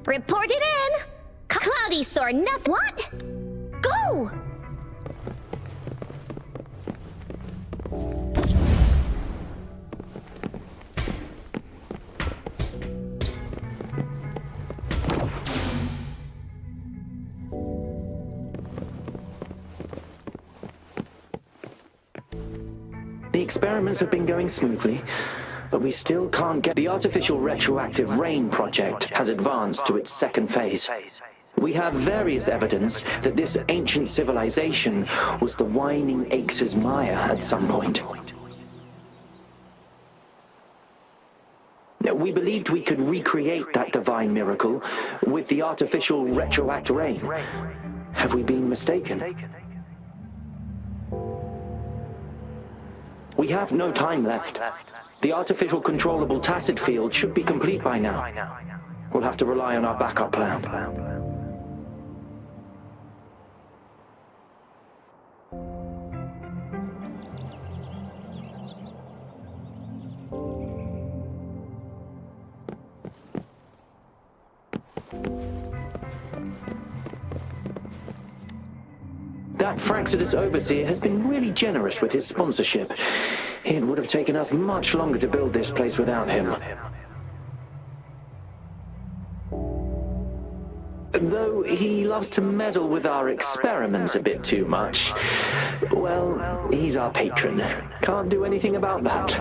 Report it in! Cloudy saw nothing. What? Go! The experiments have been going smoothly, but we still can't get... The artificial retroactive rain project has advanced to its second phase. We have various evidence that this ancient civilization was the Whining Aches' Maya at some point. We believed we could recreate that divine miracle with the artificial retroact rain. Have we been mistaken? We have no time left. The artificial controllable tacit field should be complete by now. We'll have to rely on our backup plan. That Fraxidus overseer has been really generous with his sponsorship. It would have taken us much longer to build this place without him. Though he loves to meddle with our experiments a bit too much. Well, he's our patron. Can't do anything about that.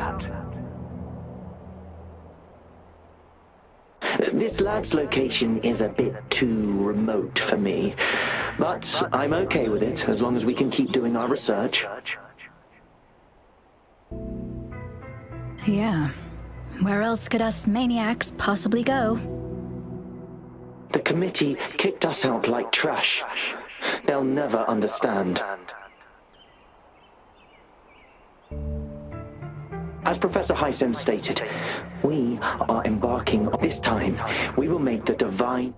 This lab's location is a bit too remote for me, but I'm okay with it as long as we can keep doing our research. Yeah. Where else could us maniacs possibly go? The committee kicked us out like trash. They'll never understand. As Professor Heisem stated, we are embarking. This time, we will make the divine...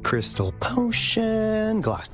Crystal potion, glass.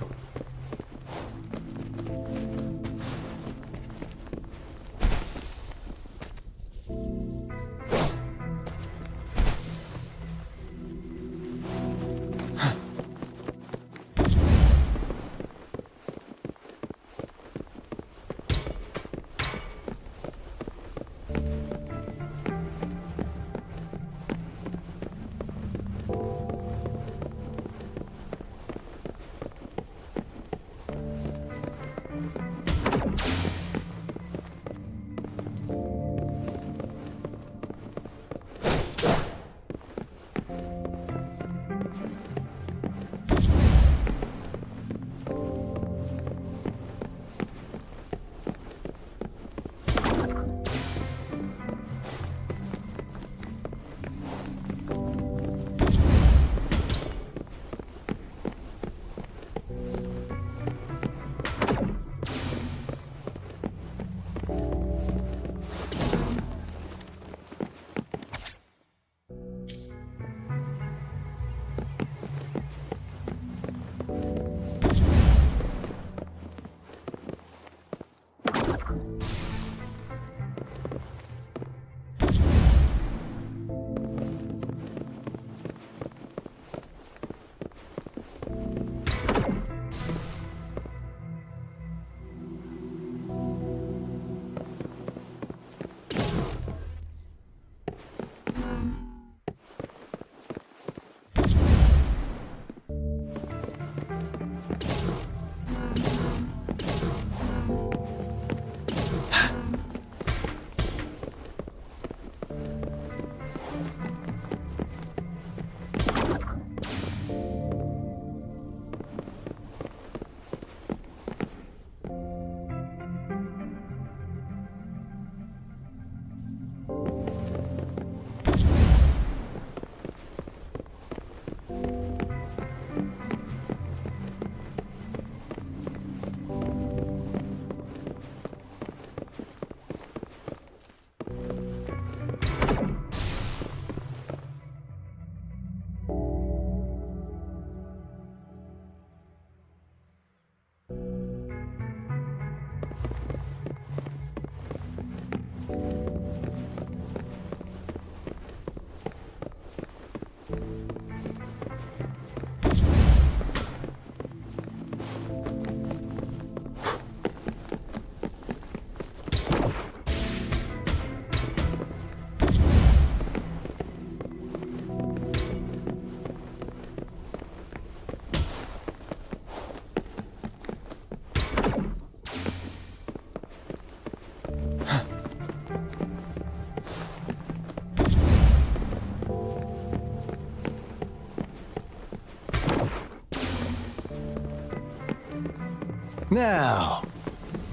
Now,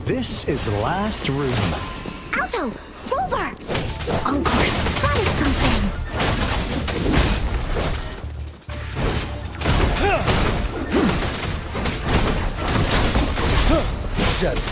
this is the last room. Alto! Rover! Encore spotted something! Settled.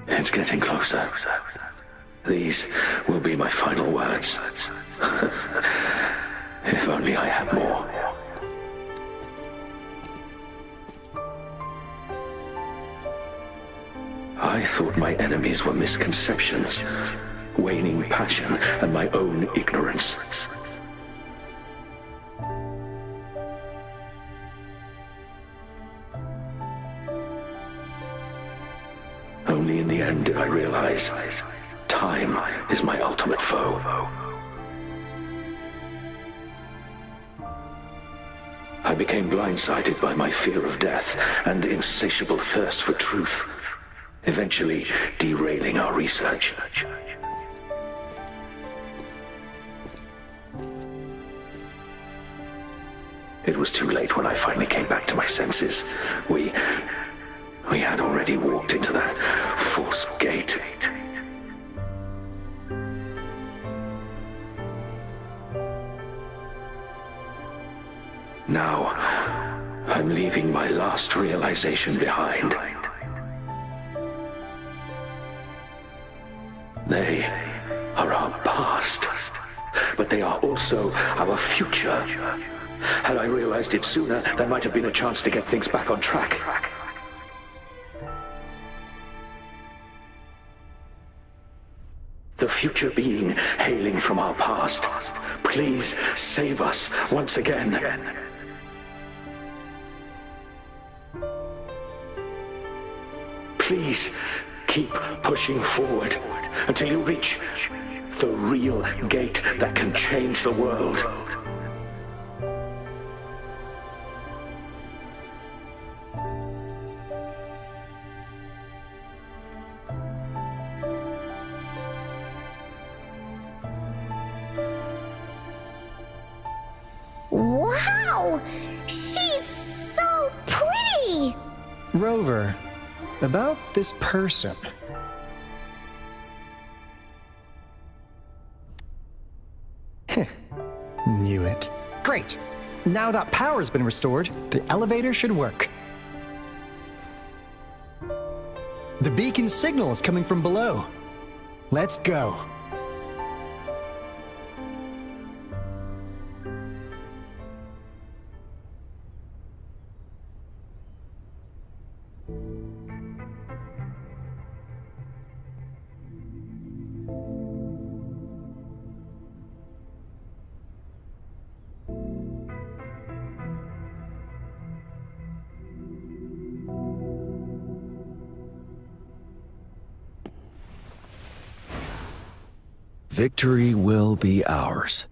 It's getting closer. These will be my final words. If only I had more. I thought my enemies were misconceptions, waning passion, and my own ignorance. Only in the end did I realize time is my ultimate foe. I became blindsided by my fear of death and insatiable thirst for truth, eventually derailing our research. It was too late when I finally came back to my senses. We had already walked into that false gate. Now, I'm leaving my last realization behind. They are our past, but they are also our future. Had I realized it sooner, there might have been a chance to get things back on track. The future being hailing from our past, please save us once again. Please keep pushing forward until you reach the real gate that can change the world. Wow! She's so pretty! Rover, about this person. Knew it. Great! Now that power's been restored, the elevator should work. The beacon signal is coming from below. Let's go. Victory will be ours.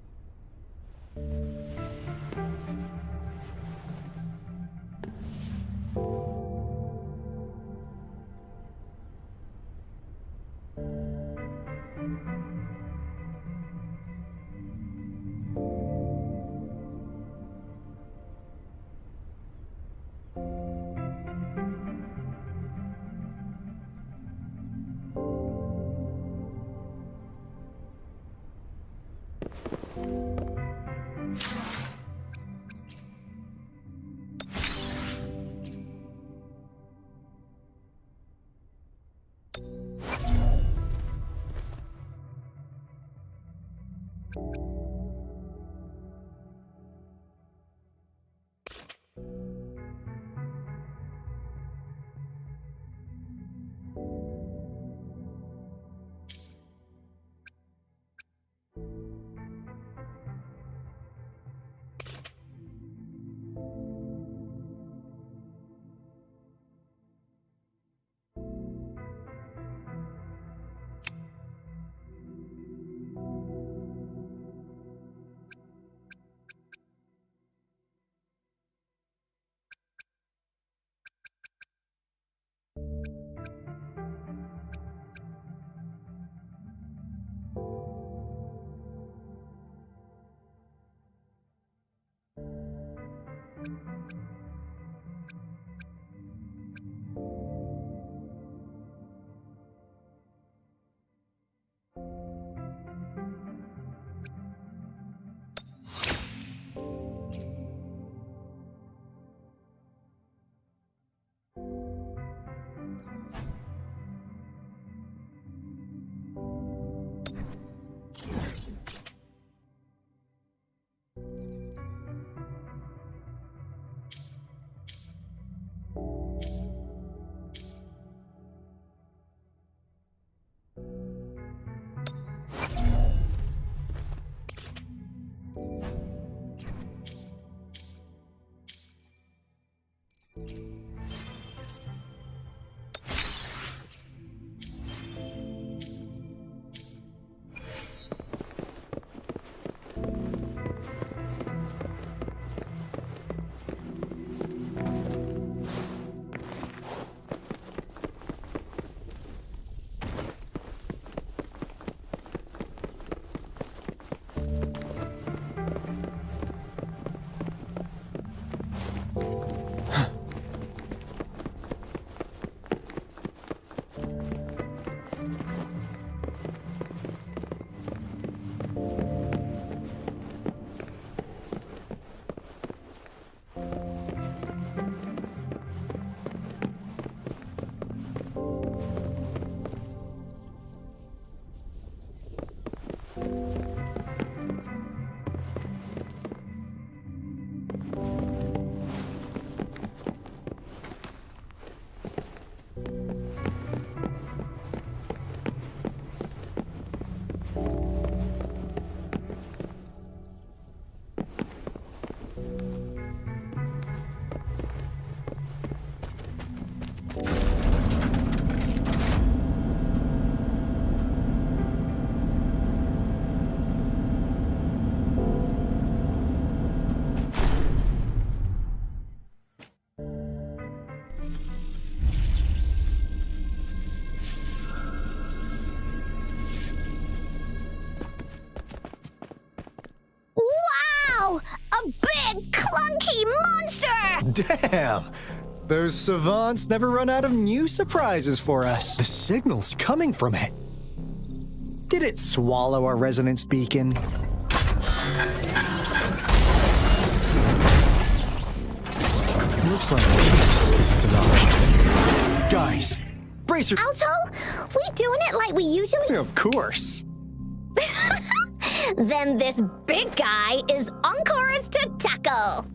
Wow! A big, clunky monster! Damn! Those savants never run out of new surprises for us. The signal's coming from it. Did it swallow our resonance beacon? Looks like peace isn't an option. Guys, brace your... Alto, we doing it like we usually... Of course. Then this big guy is Encore's to tackle.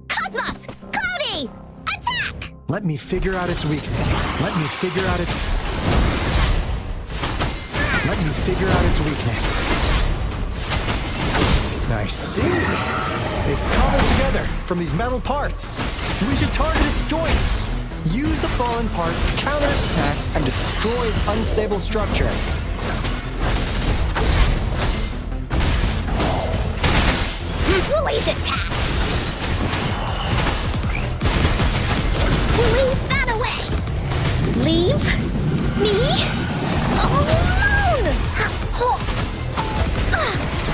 Cosmos! Cloudy! Attack! Let me figure out its weakness. Let me figure out its weakness. I see. It's cobbled together from these metal parts. We should target its joints. Use the fallen parts to counter its attacks and destroy its unstable structure. Please attack! Leave that away! Leave me alone!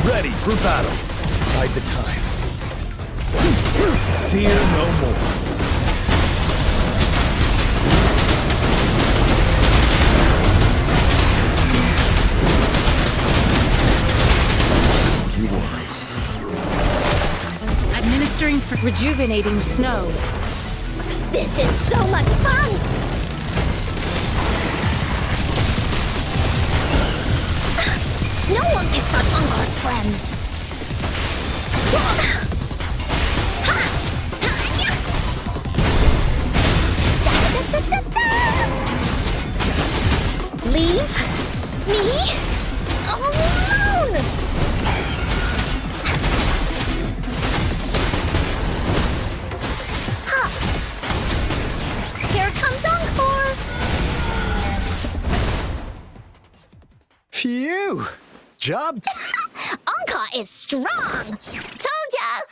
Ready for battle. Bide the time. Fear no more. You worry. Administering for rejuvenating snow. This is so much fun! No one picks on Encore's friends. Leave me alone! Here comes Encore! Phew! Job Encore is strong! Told ya!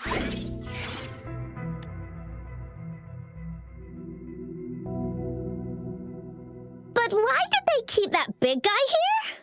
But why did they keep that big guy here?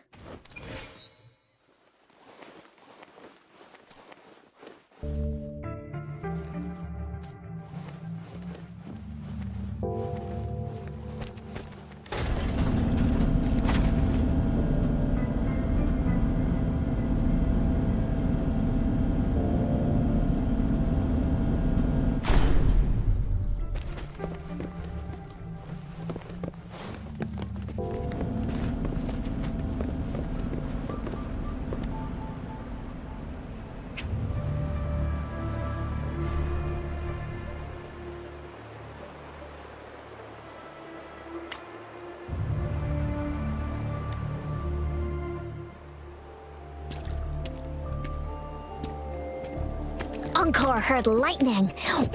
Encore heard lightning.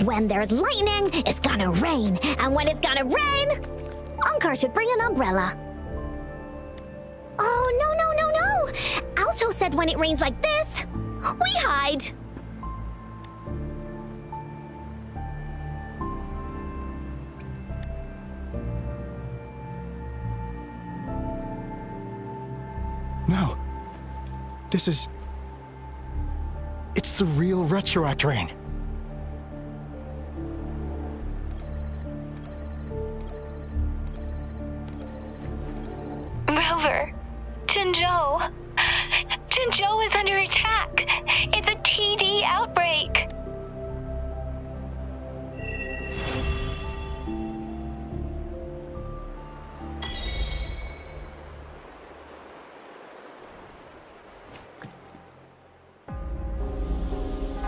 When there's lightning, it's gonna rain. And when it's gonna rain, Encore should bring an umbrella. Oh, no. Alto said when it rains like this, we hide. No. It's the real Retroact Rain. Rover, Jinzhou. Jinzhou is under attack. It's a TD outbreak.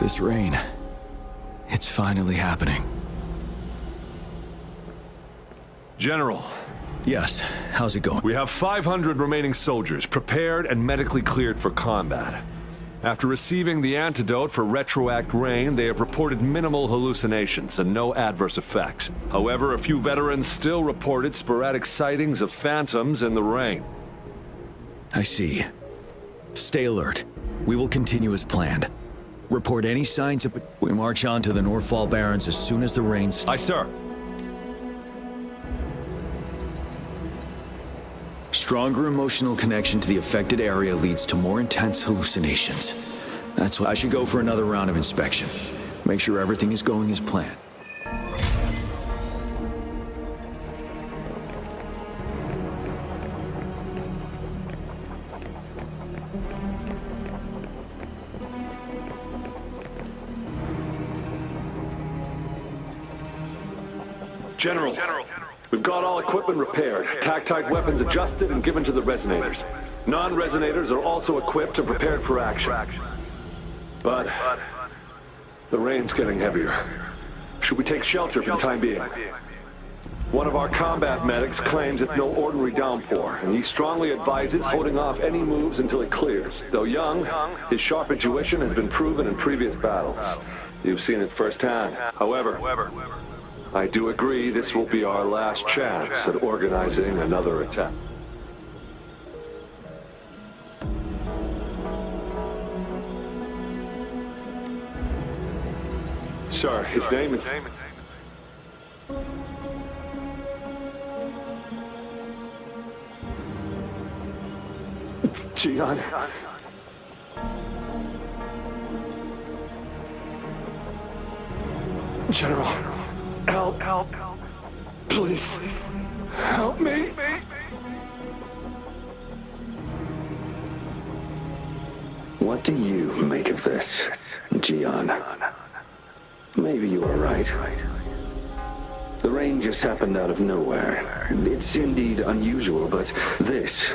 This rain, it's finally happening. General. Yes, how's it going? We have 500 remaining soldiers prepared and medically cleared for combat. After receiving the antidote for Retroact Rain, they have reported minimal hallucinations and no adverse effects. However, a few veterans still reported sporadic sightings of phantoms in the rain. I see. Stay alert. We will continue as planned. Report any signs of... We march on to the Northfall Barrens as soon as the rain stops. Aye, sir. Stronger emotional connection to the affected area leads to more intense hallucinations. That's why I should go for another round of inspection. Make sure everything is going as planned. General, we've got all equipment repaired, tactite weapons adjusted and given to the resonators. Non-resonators are also equipped and prepared for action. But the rain's getting heavier. Should we take shelter for the time being? One of our combat medics claims it's no ordinary downpour, and he strongly advises holding off any moves until it clears. Though young, his sharp intuition has been proven in previous battles. You've seen it firsthand. However, I do agree this will be our last chance at organizing another attack. Sir, his name is... Gian. General, help. Please, help me. What do you make of this, Gian? Maybe you are right. The rain just happened out of nowhere. It's indeed unusual, but this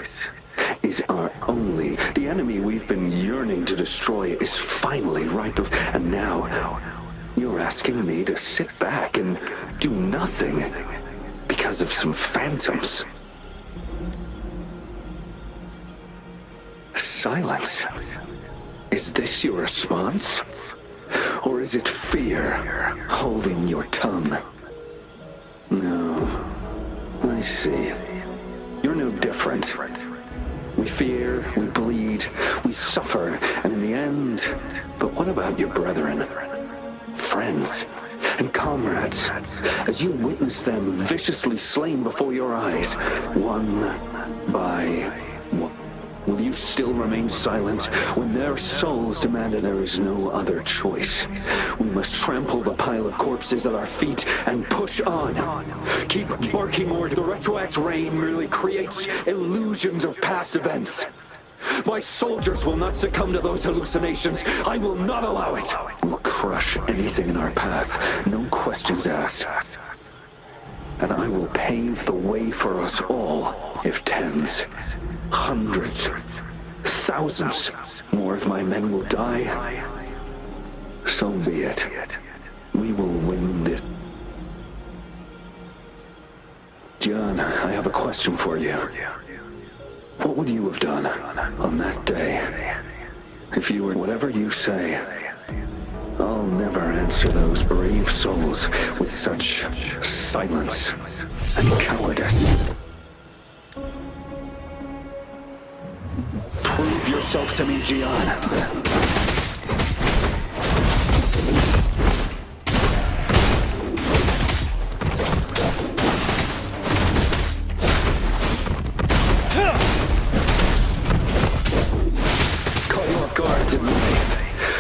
is our only... The enemy we've been yearning to destroy is finally right before... And now, you're asking me to sit back and do nothing because of some phantoms. Silence. Is this your response? Or is it fear holding your tongue? No. I see. You're no different. We fear, we bleed, we suffer, and in the end... But what about your brethren, friends, and comrades? As you witness them viciously slain before your eyes, one by one, will you still remain silent when their souls demand that there is no other choice? We must trample the pile of corpses at our feet and push on. Keep barking more. The Retroact Rain merely creates illusions of past events. My soldiers will not succumb to those hallucinations. I will not allow it. We'll crush anything in our path, no questions asked. And I will pave the way for us all if tens, hundreds, thousands more of my men will die. So be it. We will win this. John, I have a question for you. What would you have done on that day if you were whatever you say? I'll never answer those brave souls with such silence and cowardice. Prove yourself to me, Gian.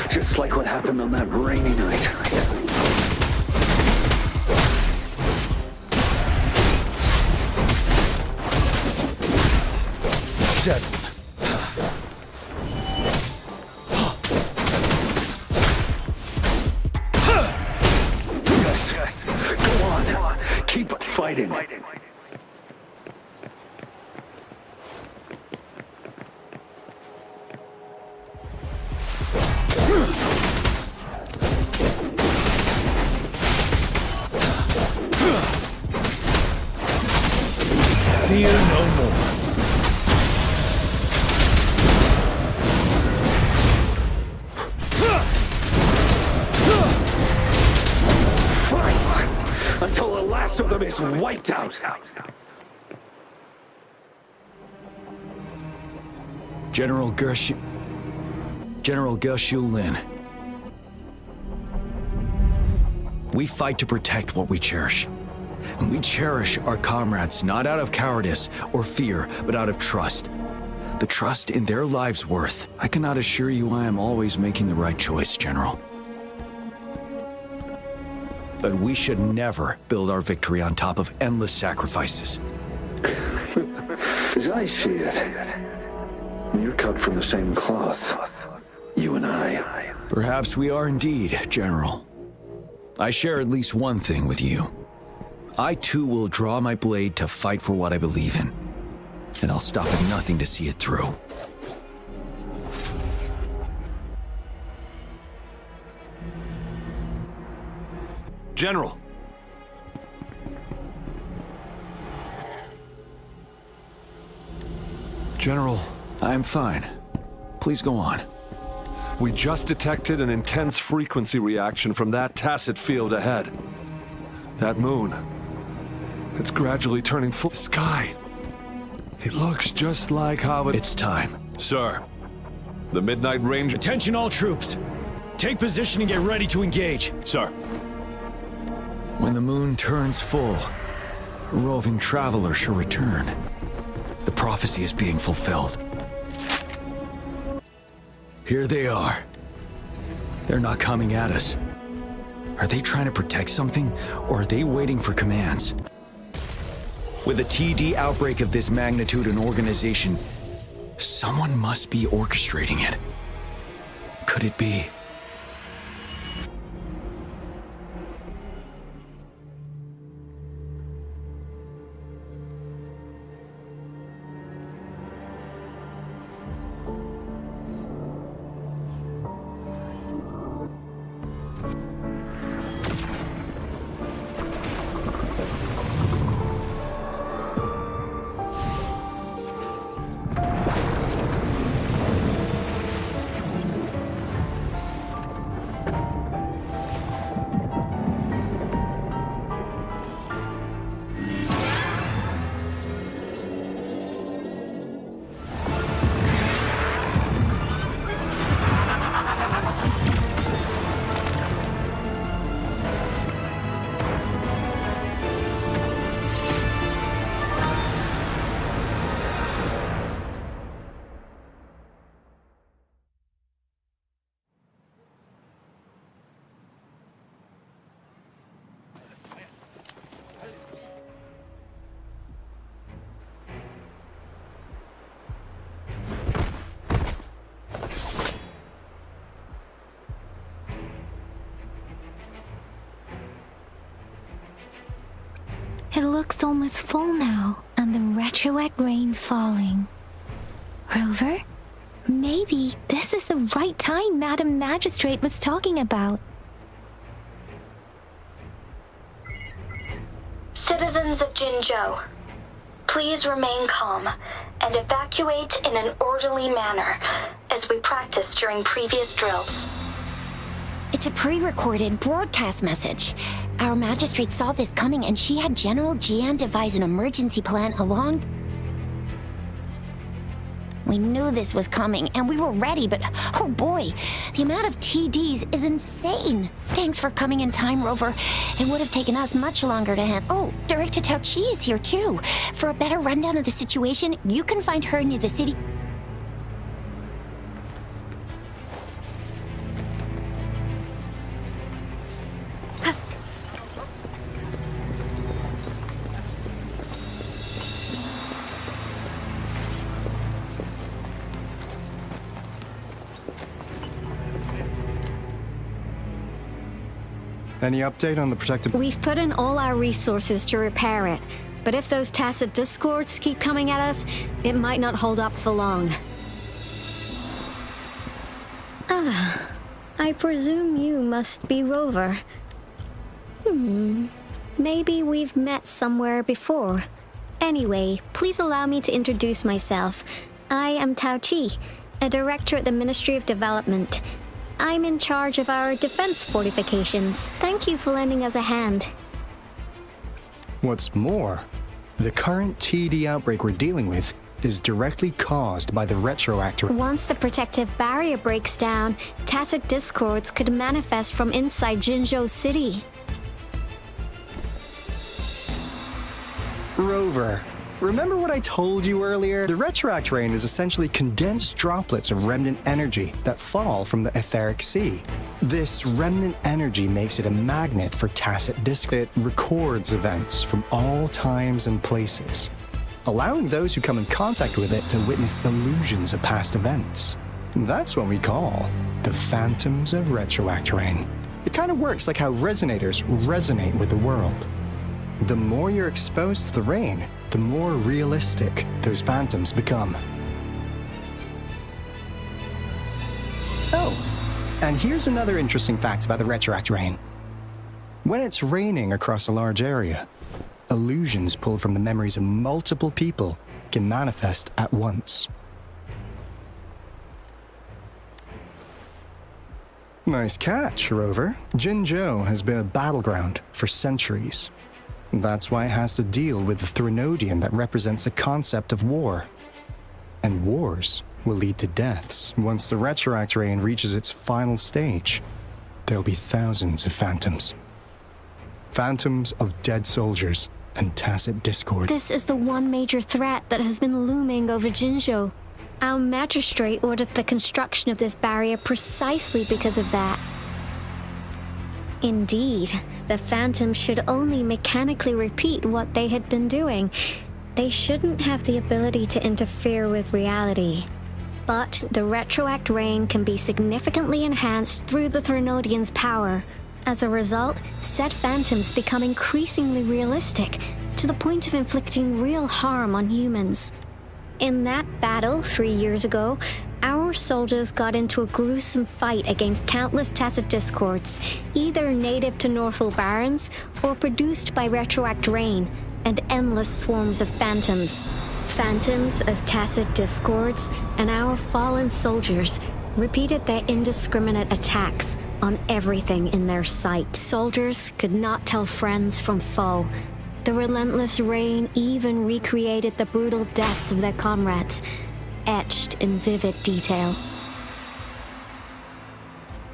Just like what happened on that rainy night. Settled. Yes, go on. Keep fighting. Fear no more. Fight until the last of them is wiped out. General Gershu Lin. We fight to protect what we cherish. And we cherish our comrades not out of cowardice or fear, but out of trust. The trust in their lives' worth. I cannot assure you I am always making the right choice, General. But we should never build our victory on top of endless sacrifices. As I see it, you're cut from the same cloth, you and I. Perhaps we are indeed, General. I share at least one thing with you. I too will draw my blade to fight for what I believe in. And I'll stop at nothing to see it through. General! General, I'm fine. Please go on. we just detected an intense frequency reaction from that tacit field ahead. That moon, it's gradually turning full sky. It looks just like how it... It's time. Sir, the Midnight Ranger... Attention all troops! Take position and get ready to engage. Sir. When the moon turns full, a roving traveler shall return. The prophecy is being fulfilled. Here they are. They're not coming at us. Are they trying to protect something, or are they waiting for commands? With a TD outbreak of this magnitude and organization, someone must be orchestrating it. Could it be? It looks almost full now, and the retroact rain falling. Rover, maybe this is the right time Madam Magistrate was talking about. Citizens of Jinzhou, please remain calm and evacuate in an orderly manner as we practiced during previous drills. It's a pre-recorded broadcast message. Our magistrate saw this coming and she had General Jian devise an emergency plan along... We knew this was coming and we were ready, but oh boy, the amount of TDs is insane. Thanks for coming in time, Rover. It would have taken us much longer to handle. Oh, Director Tao Chi is here too. For a better rundown of the situation, you can find her near the city. Any update on the protected... We've put in all our resources to repair it, but if those tacit discords keep coming at us, it might not hold up for long. Ah, I presume you must be Rover. Maybe we've met somewhere before. Anyway, please allow me to introduce myself. I am Tao Chi, a director at the Ministry of Development. I'm in charge of our defense fortifications. Thank you for lending us a hand. What's more, the current TD outbreak we're dealing with is directly caused by the retroactor. Once the protective barrier breaks down, tacit discords could manifest from inside Jinzhou City. Rover, remember what I told you earlier? The retroact rain is essentially condensed droplets of remnant energy that fall from the etheric sea. This remnant energy makes it a magnet for tacit disc. It records events from all times and places, allowing those who come in contact with it to witness illusions of past events. That's what we call the phantoms of retroact rain. It kind of works like how resonators resonate with the world. The more you're exposed to the rain, the more realistic those phantoms become. Oh, and here's another interesting fact about the retroact rain. When it's raining across a large area, illusions pulled from the memories of multiple people can manifest at once. Nice catch, Rover. Jinzhou has been a battleground for centuries. That's why it has to deal with the Threnodian that represents the concept of war. And wars will lead to deaths. Once the retroact rain reaches its final stage, there'll be thousands of phantoms. Phantoms of dead soldiers and tacit discord. This is the one major threat that has been looming over Jinzhou. Our magistrate ordered the construction of this barrier precisely because of that. Indeed, the phantoms should only mechanically repeat what they had been doing. They shouldn't have the ability to interfere with reality. But the retroact rain can be significantly enhanced through the Threnodian's power. As a result, said phantoms become increasingly realistic, to the point of inflicting real harm on humans. In that battle 3 years ago, our soldiers got into a gruesome fight against countless tacit discords, either native to Northwell Barrens or produced by retroact rain, and endless swarms of phantoms. Phantoms of tacit discords and our fallen soldiers repeated their indiscriminate attacks on everything in their sight. Soldiers could not tell friends from foe. The relentless rain even recreated the brutal deaths of their comrades, etched in vivid detail.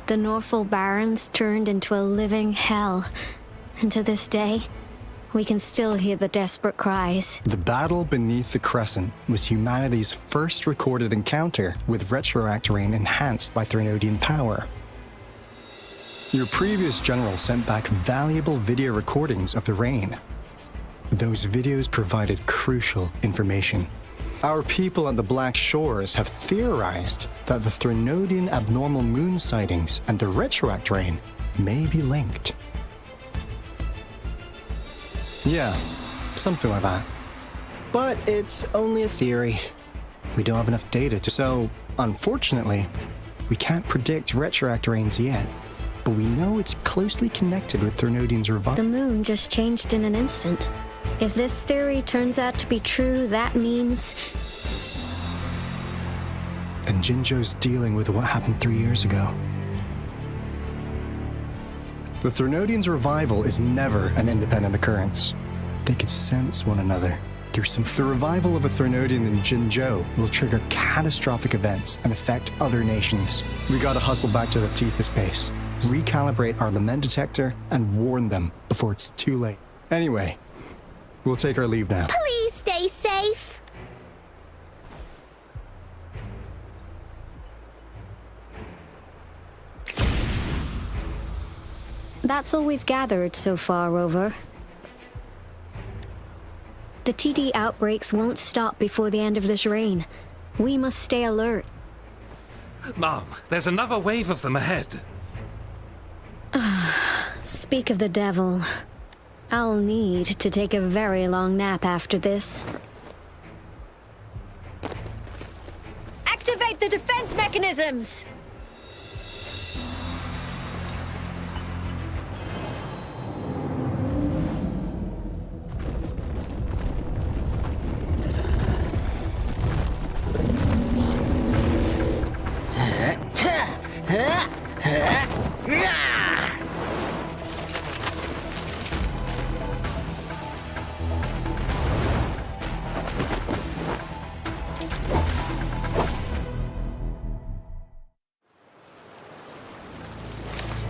The Northwell Barrens turned into a living hell, and to this day, we can still hear the desperate cries. The battle beneath the Crescent was humanity's first recorded encounter with retroact rain enhanced by Threnodian power. Your previous general sent back valuable video recordings of the rain. Those videos provided crucial information. Our people at the Black Shores have theorized that the Threnodian abnormal moon sightings and the retroact rain may be linked. Yeah, something like that. But it's only a theory. We don't have enough data to... So, unfortunately, we can't predict retroact rains yet. But we know it's closely connected with Threnodian's revival. The moon just changed in an instant. If this theory turns out to be true, that means... And Jinzhou's dealing with what happened 3 years ago. The Threnodians' revival is never an independent occurrence. They could sense one another. The revival of a Threnodian in Jinzhou will trigger catastrophic events and affect other nations. We gotta hustle back to the Tethys base, recalibrate our lament detector, and warn them before it's too late. Anyway, we'll take our leave now. Please stay safe. That's all we've gathered so far, Rover. The TD outbreaks won't stop before the end of this reign. We must stay alert. Mom, there's another wave of them ahead. Speak of the devil. I'll need to take a very long nap after this. Activate the defense mechanisms!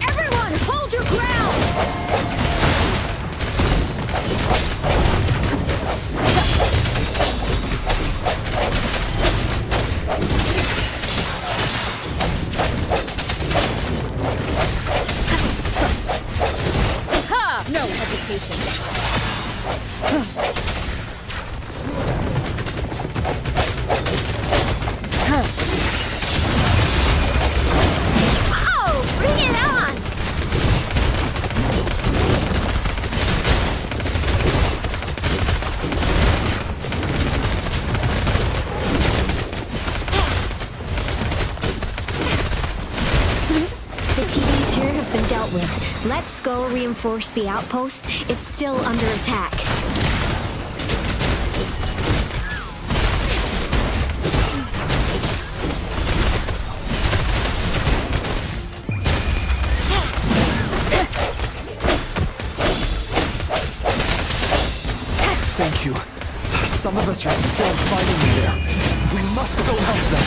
Everyone, hold your ground! No hesitation. Oh, bring it on! The TDs here have been dealt with. Let's go reinforce the outpost. It's still under attack. Thank you. Some of us are still fighting in there. We must go help them.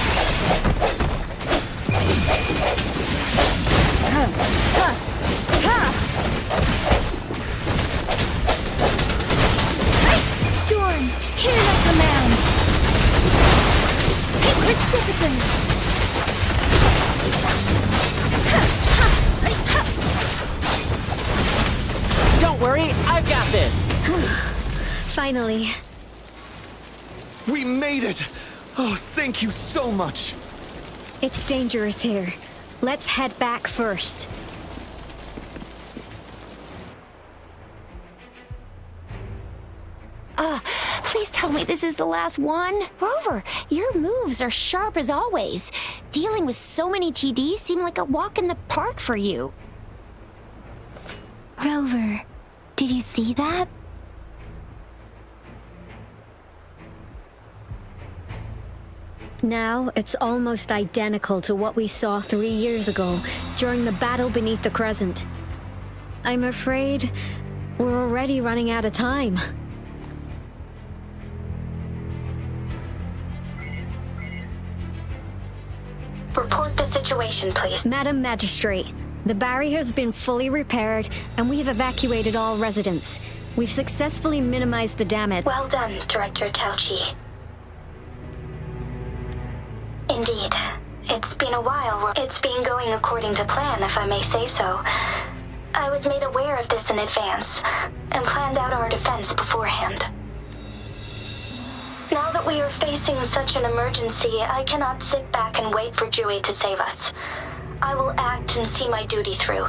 Storm, hear the command! Precipitant! Don't worry, I've got this. Finally. We made it! Oh, thank you so much! It's dangerous here. Let's head back first. Please tell me this is the last one. Rover, your moves are sharp as always. Dealing with so many TDs seemed like a walk in the park for you. Rover, did you see that? Now, it's almost identical to what we saw 3 years ago, during the battle beneath the Crescent. I'm afraid we're already running out of time. Report the situation, please. Madam Magistrate, the barrier has been fully repaired, and we have evacuated all residents. We've successfully minimized the damage. Well done, Director Tauchi. Indeed. It's been a while. It's been going according to plan, if I may say so. I was made aware of this in advance, and planned out our defense beforehand. Now that we are facing such an emergency, I cannot sit back and wait for Jui to save us. I will act and see my duty through.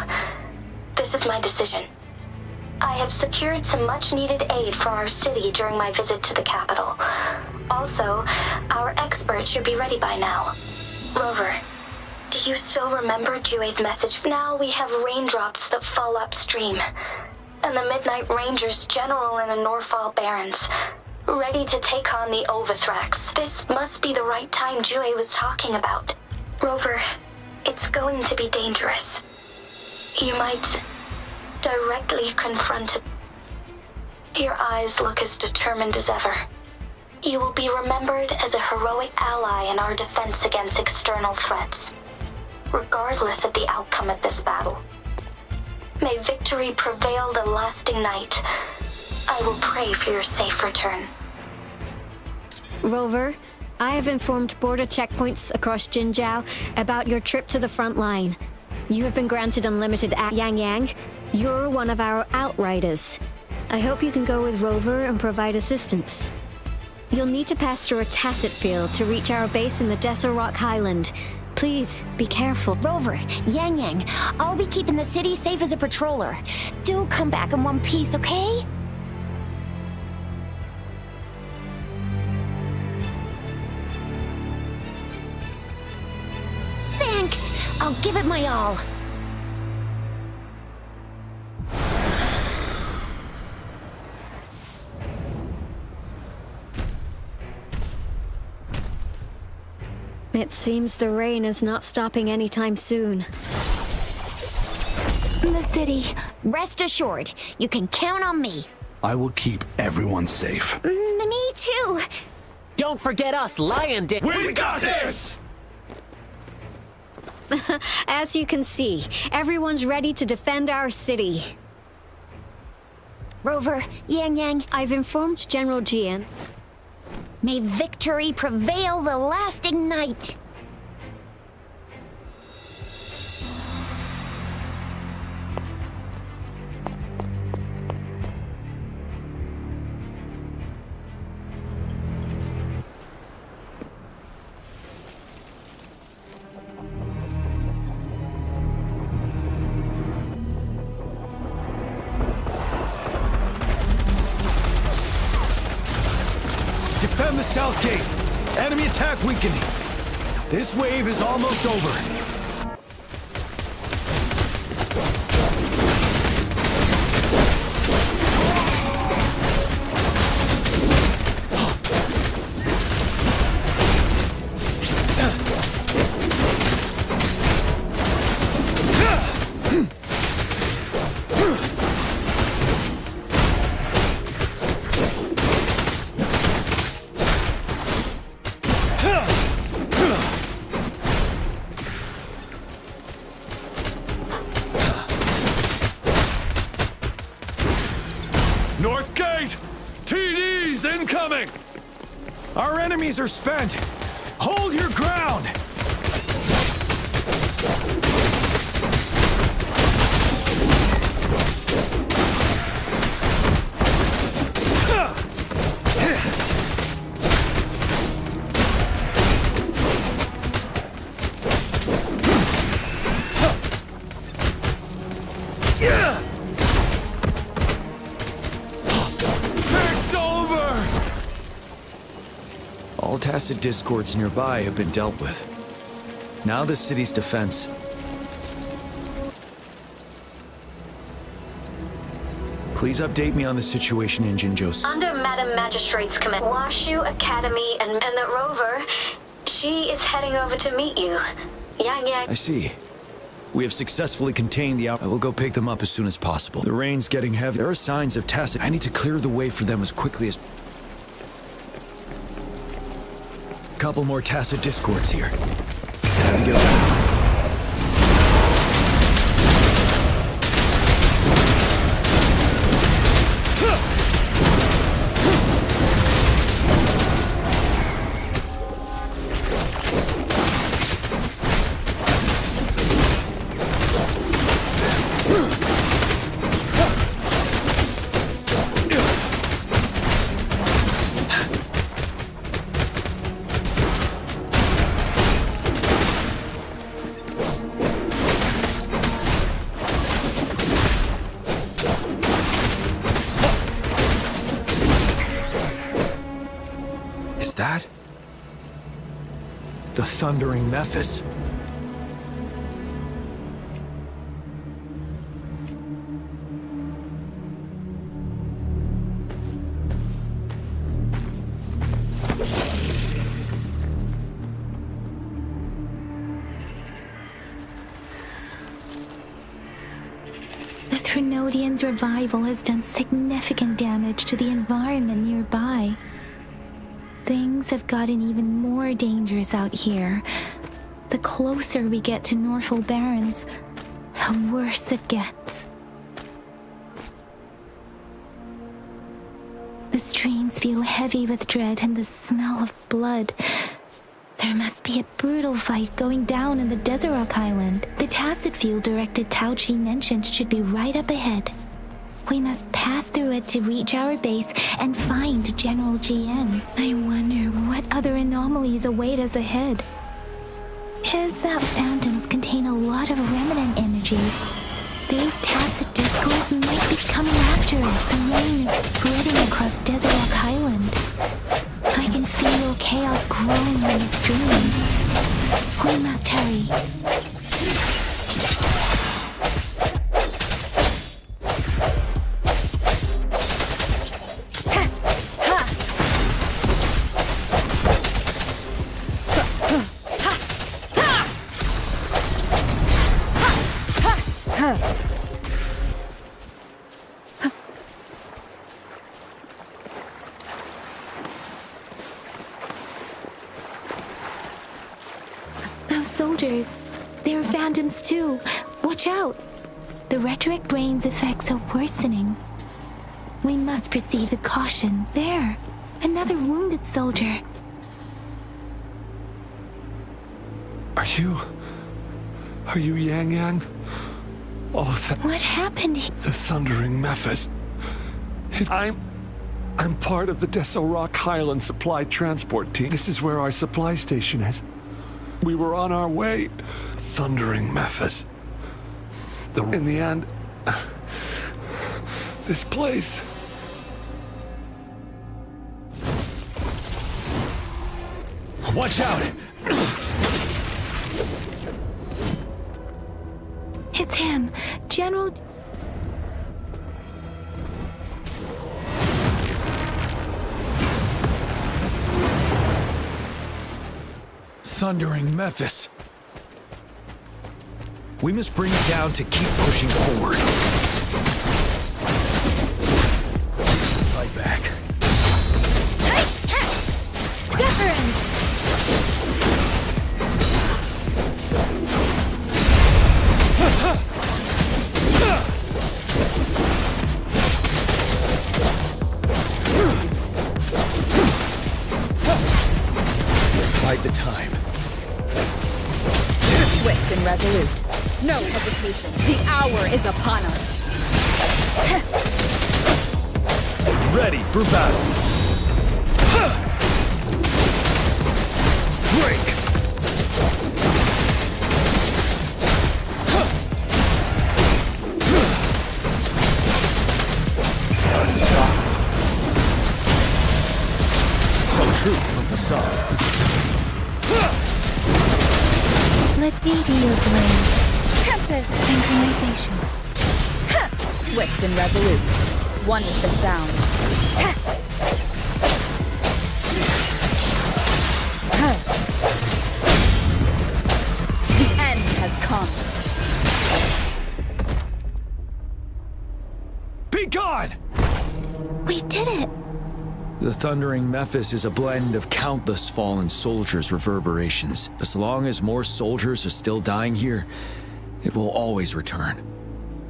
This is my decision. I have secured some much-needed aid from our city during my visit to the capital. Also, our expert should be ready by now. Rover, do you still remember Jui's message? Now we have raindrops that fall upstream, and the Midnight Rangers General in the Norfall Barrens, ready to take on the Overthrax. This must be the right time Jui was talking about. Rover, it's going to be dangerous. You might directly confronted. Your eyes look as determined as ever. You will be remembered as a heroic ally in our defense against external threats, regardless of the outcome of this battle. May victory prevail the lasting night. I will pray for your safe return. Rover, I have informed border checkpoints across Jinzhou about your trip to the front line. You have been granted unlimited Yang Yang. You're one of our outriders. I hope you can go with Rover and provide assistance. You'll need to pass through a tacit field to reach our base in the Desert Rock Highland. Please, be careful. Rover, Yang Yang, I'll be keeping the city safe as a patroller. Do come back in one piece, okay? Thanks. I'll give it my all. It seems the rain is not stopping anytime soon. The city. Rest assured, you can count on me. I will keep everyone safe. Me too. Don't forget us, Lion Dick. We got this! As you can see, everyone's ready to defend our city. Rover, Yang Yang, I've informed General Jian. may victory prevail the lasting night. Defend the south gate. Enemy attack weakening. This wave is almost over. North Gate! TDs incoming! Our enemies are spent. Hold your ground! It's over! All tacit discords nearby have been dealt with. Now the city's defense. Please update me on the situation in Jinzhou. Under Madam Magistrate's command, Washu Academy and the Rover, she is heading over to meet you. Yang Yang. I see. We have successfully contained the I will go pick them up as soon as possible. The rain's getting heavy. There are signs of tacit. I need to clear the way for them as quickly as... Couple more tacit discords here. Time to go. Is that the thundering Mephis? The Trinodian's revival has done significant damage to the environment nearby. Things have gotten even more dangerous out here. The closer we get to Norfolk Barrens, the worse it gets. The streams feel heavy with dread and the smell of blood. There must be a brutal fight going down in the Desert Island. The tacit field Director Tauchi mentioned should be right up ahead. We must pass through it to reach our base and find General GN. I wonder what other anomalies await us ahead. His phantoms contain a lot of remnant energy. These tacit discords might be coming after us. The rain is spreading across Desert Rock Island. I can feel chaos growing in the streams. We must hurry. Those soldiers, they're phantoms too. Watch out! The retroact rain's effects are worsening. We must proceed with caution. There, another wounded soldier. Are you Yang Yang? Oh, What happened? the thundering Memphis. I'm part of the Deso Rock Highland supply transport team. This is where our supply station is. We were on our way. Thundering Memphis. In the end, this place. Watch out! It's him, General... Thundering Memphis. We must bring it down to keep pushing forward. Fight back. Deference! Bide the time. Swift and resolute. No hesitation. The hour is upon us. Ready for battle. Break! Unstoppable. Tell truth from the sun. Let me be your blade. Tempest! Synchronization. Swift and resolute. One with the sound. The end has come. Be gone! We did it! The thundering Memphis is a blend of countless fallen soldiers' reverberations. As long as more soldiers are still dying here, it will always return.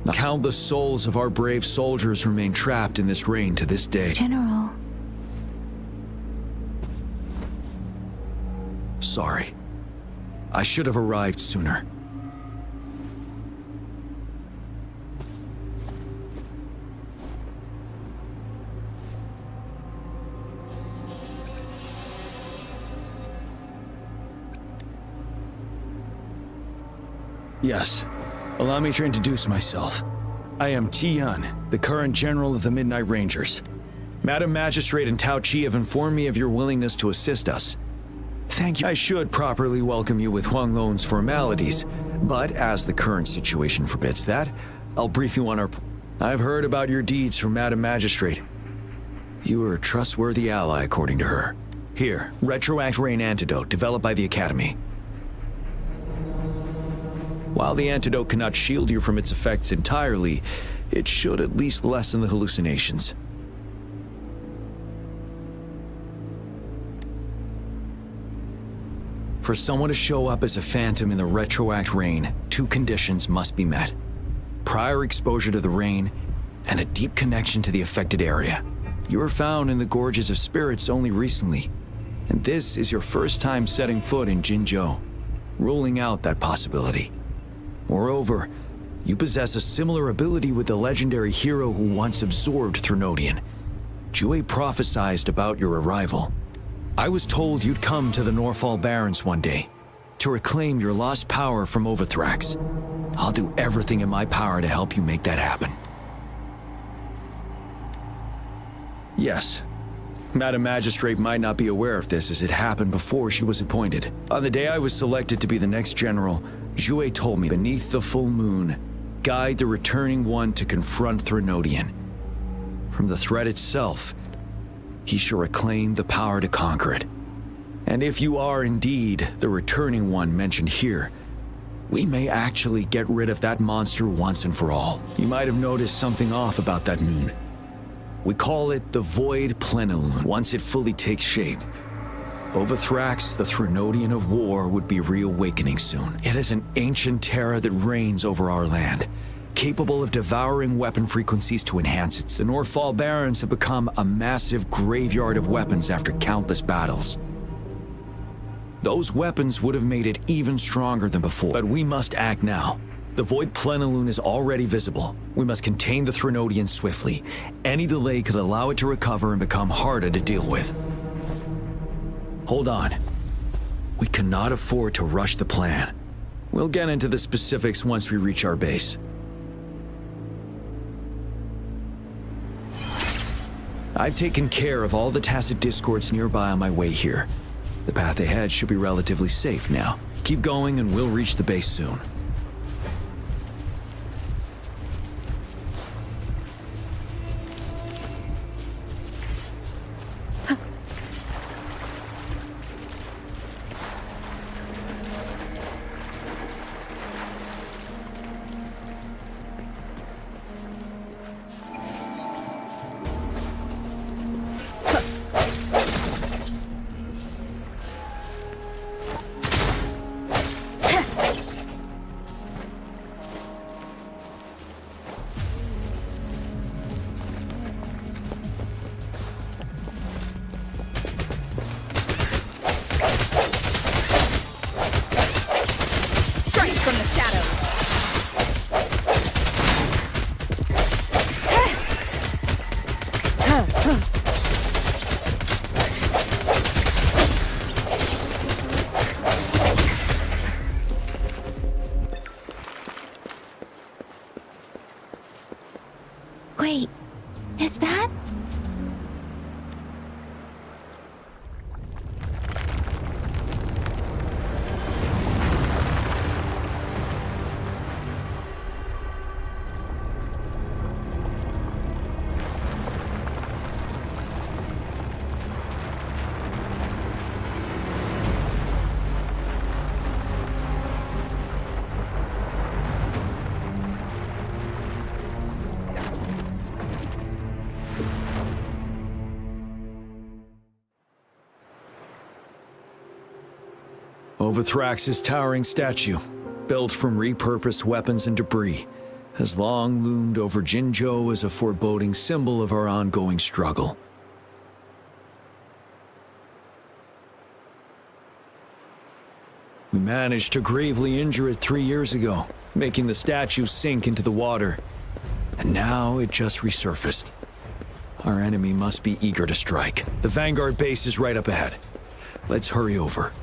Now, countless souls of our brave soldiers remain trapped in this rain to this day. General. Sorry. I should have arrived sooner. Yes. Allow me to introduce myself. I am Tian, the current General of the Midnight Rangers. Madam Magistrate and Tao Chi have informed me of your willingness to assist us. Thank you. I should properly welcome you with Huang Lon's formalities, but as the current situation forbids that, I'll brief you on our... I've heard about your deeds from Madam Magistrate. You are a trustworthy ally, according to her. Here, Retroact Rain Antidote, developed by the Academy. While the antidote cannot shield you from its effects entirely, it should at least lessen the hallucinations. For someone to show up as a phantom in the retroact rain, 2 conditions must be met. Prior exposure to the rain, and a deep connection to the affected area. You were found in the Gorges of Spirits only recently, and this is your first time setting foot in Jinzhou, ruling out that possibility. Moreover, you possess a similar ability with the legendary hero who once absorbed Threnodian. Jue prophesied about your arrival. I was told you'd come to the Norfall Barrens one day, to reclaim your lost power from Overthrax. I'll do everything in my power to help you make that happen. Yes. Madam Magistrate might not be aware of this as it happened before she was appointed. On the day I was selected to be the next general, Jue told me, beneath the full moon, guide the returning one to confront Threnodian. From the threat itself, he shall reclaim the power to conquer it. And if you are indeed the returning one mentioned here, we may actually get rid of that monster once and for all. You might have noticed something off about that moon. We call it the Void Plenilune. Once it fully takes shape, Overthrax, the Threnodian of War, would be reawakening soon. It is an ancient terror that reigns over our land, capable of devouring weapon frequencies to enhance it. The Norfall Barrens have become a massive graveyard of weapons after countless battles. Those weapons would have made it even stronger than before, but we must act now. The Void Plenilune is already visible. We must contain the Threnodian swiftly. Any delay could allow it to recover and become harder to deal with. Hold on. We cannot afford to rush the plan. We'll get into the specifics once we reach our base. I've taken care of all the tacit discords nearby on my way here. The path ahead should be relatively safe now. Keep going and we'll reach the base soon. Wait, is that? Overthrax's towering statue, built from repurposed weapons and debris, has long loomed over Jinzhou as a foreboding symbol of our ongoing struggle. We managed to gravely injure it 3 years ago, making the statue sink into the water. And now it just resurfaced. Our enemy must be eager to strike. The Vanguard base is right up ahead. Let's hurry over.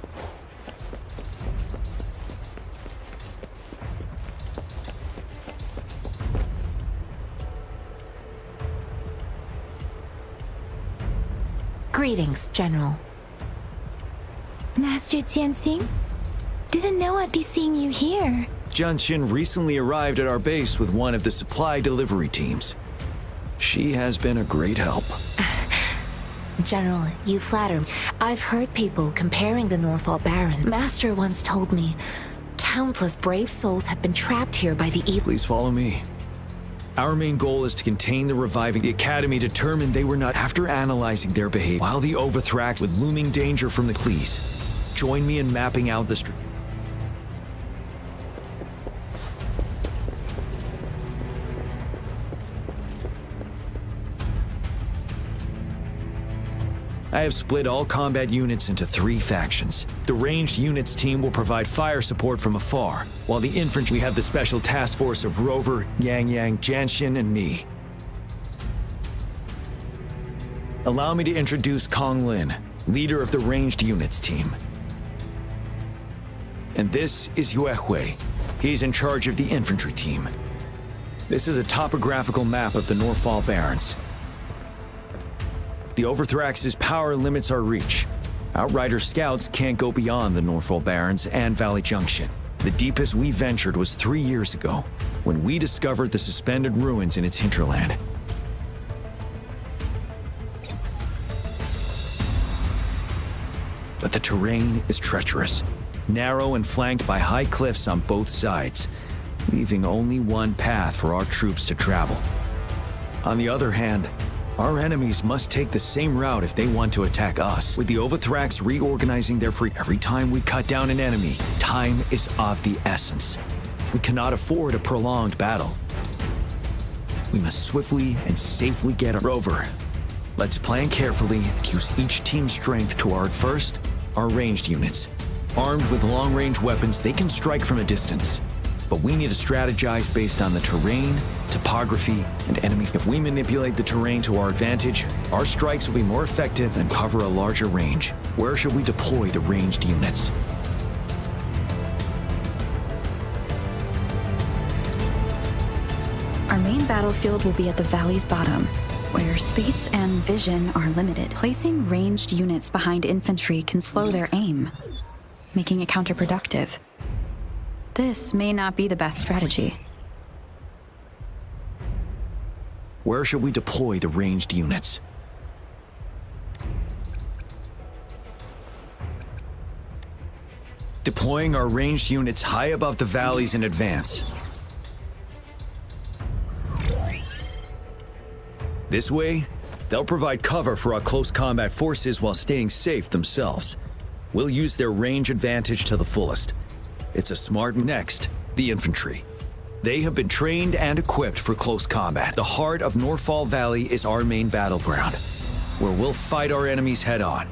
Greetings, General. Master Jianxing? Didn't know I'd be seeing you here. Jianqin recently arrived at our base with one of the supply delivery teams. She has been a great help. General, you flatter me. I've heard people comparing the Norfall Baron. Master once told me countless brave souls have been trapped here by the evil. Please follow me. Our main goal is to contain the reviving. The Academy determined they were not after analyzing their behavior, while the Overthrax with looming danger from the Cleese. Join me in mapping out the street. I have split all combat units into 3 factions. The ranged units team will provide fire support from afar, while the infantry have the special task force of Rover, Yang Yang, Janshin, and me. Allow me to introduce Kong Lin, leader of the ranged units team. And this is Yue Hui. He's in charge of the infantry team. This is a topographical map of the Norfall Barrens. The Overthrax's power limits our reach. Outrider scouts can't go beyond the Norfall Barrens and Valley Junction. The deepest we ventured was 3 years ago, when we discovered the suspended ruins in its hinterland. But the terrain is treacherous, narrow and flanked by high cliffs on both sides, leaving only one path for our troops to travel. On the other hand, our enemies must take the same route if they want to attack us. With the Overthrax reorganizing their free, every time we cut down an enemy, time is of the essence. We cannot afford a prolonged battle. We must swiftly and safely get a rover. Let's plan carefully and use each team's strength toward first, our ranged units. Armed with long-range weapons, they can strike from a distance. But we need to strategize based on the terrain, topography, and enemy. If we manipulate the terrain to our advantage, our strikes will be more effective and cover a larger range. Where should we deploy the ranged units? Our main battlefield will be at the valley's bottom, where space and vision are limited. Placing ranged units behind infantry can slow their aim, making it counterproductive. This may not be the best strategy. Where should we deploy the ranged units? Deploying our ranged units high above the valleys in advance. This way, they'll provide cover for our close combat forces while staying safe themselves. We'll use their range advantage to the fullest. It's a smart move. Next, the infantry. They have been trained and equipped for close combat. The heart of Norfall Valley is our main battleground, where we'll fight our enemies head on.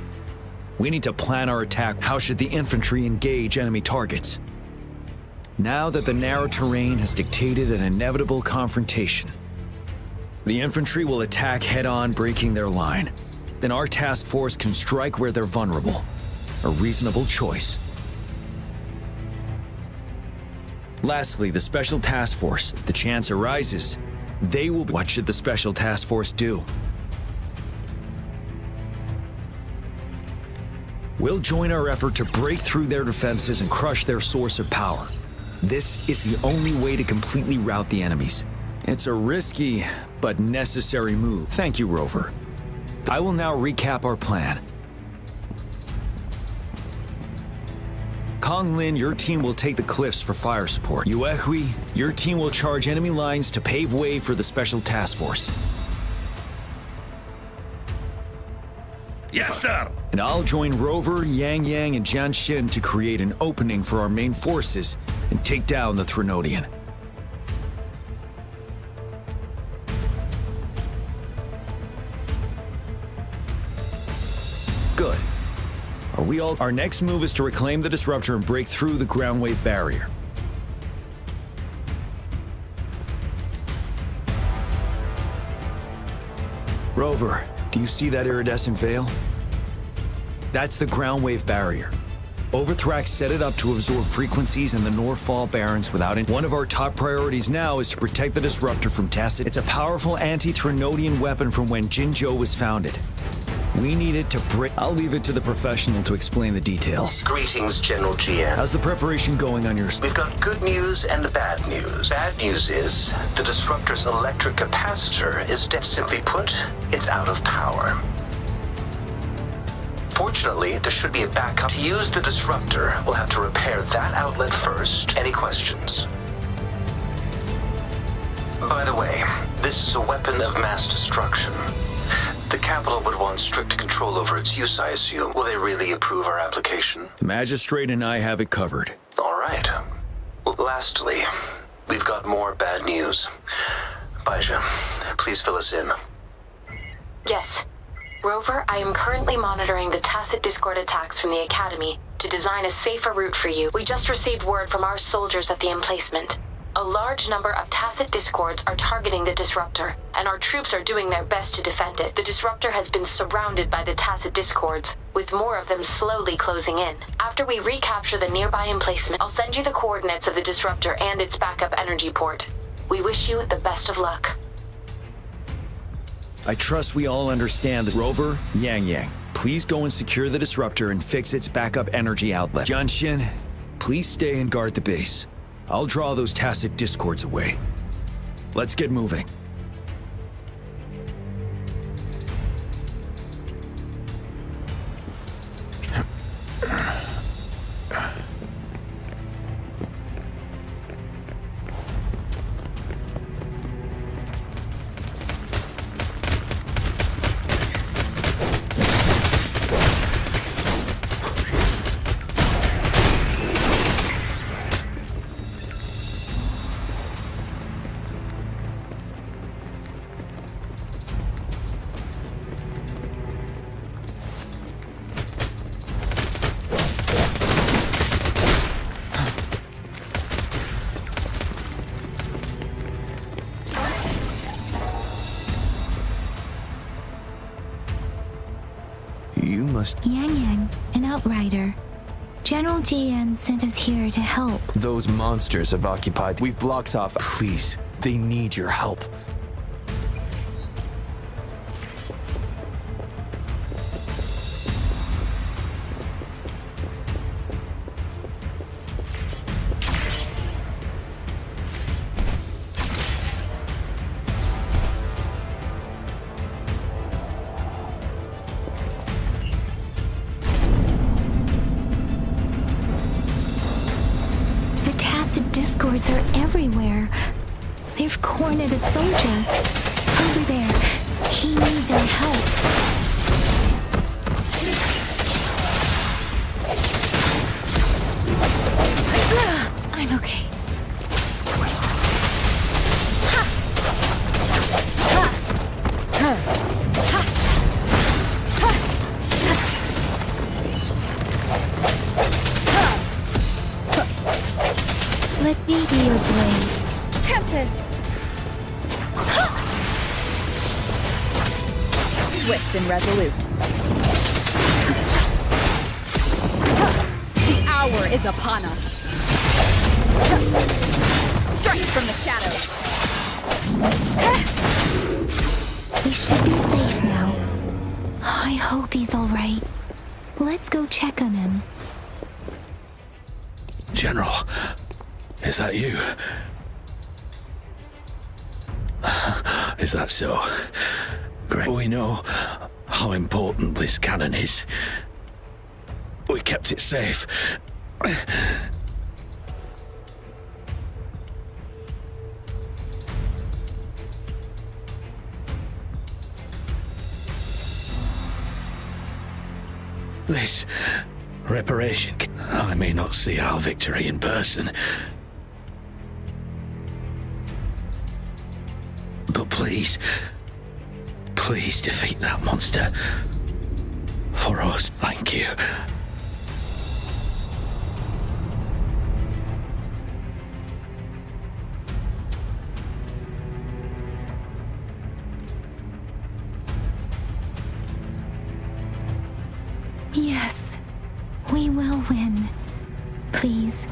We need to plan our attack. How should the infantry engage enemy targets? Now that the narrow terrain has dictated an inevitable confrontation, the infantry will attack head on, breaking their line. Then our task force can strike where they're vulnerable. A reasonable choice. Lastly, the Special Task Force. If the chance arises, they will... What should the Special Task Force do? We'll join our effort to break through their defenses and crush their source of power. This is the only way to completely rout the enemies. It's a risky, but necessary move. Thank you, Rover. I will now recap our plan. Kong Lin, your team will take the cliffs for fire support. Yue Hui, your team will charge enemy lines to pave way for the Special Task Force. Yes, sir! And I'll join Rover, Yang Yang, and Janshin to create an opening for our main forces and take down the Threnodian. Good. Are we all... Our next move is to reclaim the disruptor and break through the ground wave barrier. Rover, do you see that iridescent veil? That's the ground wave barrier. Overthrax set it up to absorb frequencies in the Norfall Barrens without it. One of our top priorities now is to protect the disruptor from Tacit. It's a powerful anti-Threnodian weapon from when Jinzhou was founded. We need it to break... I'll leave it to the professional to explain the details. Greetings, General GM. How's the preparation going on your... We've got good news and bad news. Bad news is, the disruptor's electric capacitor is dead. Simply put, it's out of power. Fortunately, there should be a backup. To use the disruptor, we'll have to repair that outlet first. Any questions? By the way, this is a weapon of mass destruction. The capital would want strict control over its use, I assume. Will they really approve our application? The magistrate and I have it covered. All right. Lastly, we've got more bad news. Baija, please fill us in. Yes. Rover, I am currently monitoring the tacit discord attacks from the Academy to design a safer route for you. We just received word from our soldiers at the emplacement. A large number of tacit discords are targeting the disruptor, and our troops are doing their best to defend it. The disruptor has been surrounded by the tacit discords, with more of them slowly closing in. After we recapture the nearby emplacement, I'll send you the coordinates of the disruptor and its backup energy port. We wish you the best of luck. I trust we all understand this. Rover, Yang Yang, please go and secure the disruptor and fix its backup energy outlet. Junshin, please stay and guard the base. I'll draw those tacit discords away. Let's get moving. You must... Yang Yang, an outrider. General GN sent us here to help. Those monsters have occupied... We've blocked off... Please, they need your help. Discords are everywhere. They've cornered a soldier. Over there. He needs our help. I'm okay. Let me be your blade. Tempest! Swift and resolute. The hour is upon us. Strike from the shadows. We should be safe now. I hope he's all right. Let's go check on him. General, is that you? Is that so? Great. We know how important this cannon is. We kept it safe. This reparation, I may not see our victory in person, but please defeat that monster. For us, thank you. Yes, we will win. Please.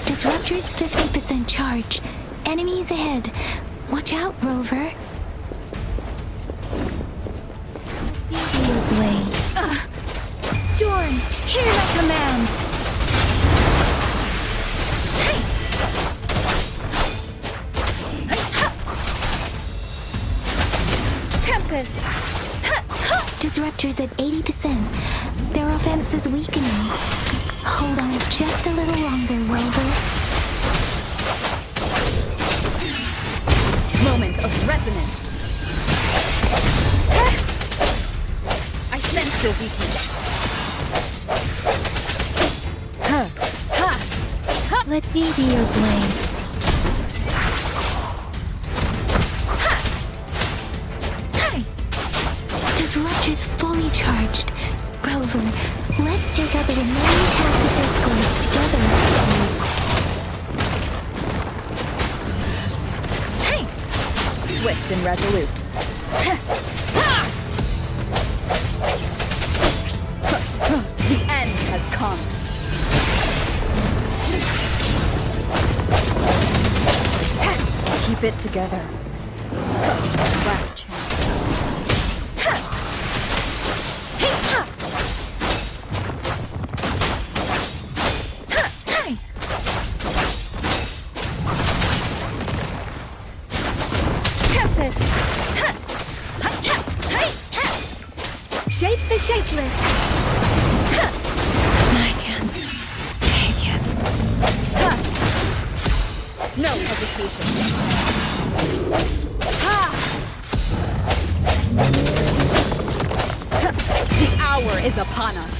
Disruptor's 50% charge. Enemies ahead. Watch out, Rover. Blade. Storm, hear my command! reactor's at 80%. Their offense is weakening. Hold on just a little longer, Rover. Moment of resonance. I sense your weakness. Let me be your blade. Disruptor's fully charged. Rover, let's take out the remaining tacit discords together. Swift and resolute. The end has come. Keep it together. Last chance. Shape the shapeless. I can take it. No hesitation. The hour is upon us.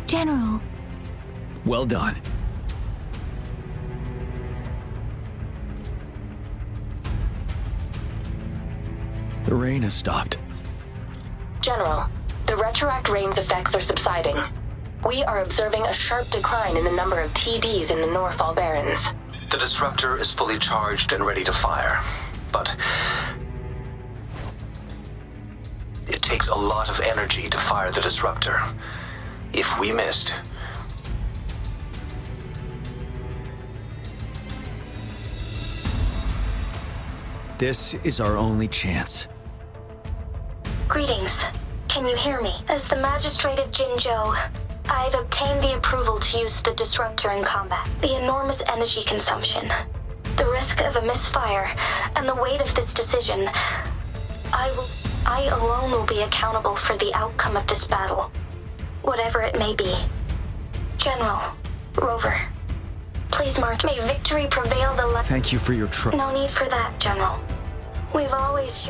General. Well done. The rain has stopped. General, the retroact rain's effects are subsiding. We are observing a sharp decline in the number of TDs in the Norfall Barrens. The disruptor is fully charged and ready to fire, but it takes a lot of energy to fire the disruptor. If we missed, this is our only chance. Greetings. Can you hear me? As the Magistrate of Jinzhou, I've obtained the approval to use the disruptor in combat. The enormous energy consumption, the risk of a misfire, and the weight of this decision, I alone will be accountable for the outcome of this battle, whatever it may be. General, Rover, please march. May victory prevail the Thank you for your trust. No need for that, General. We've always...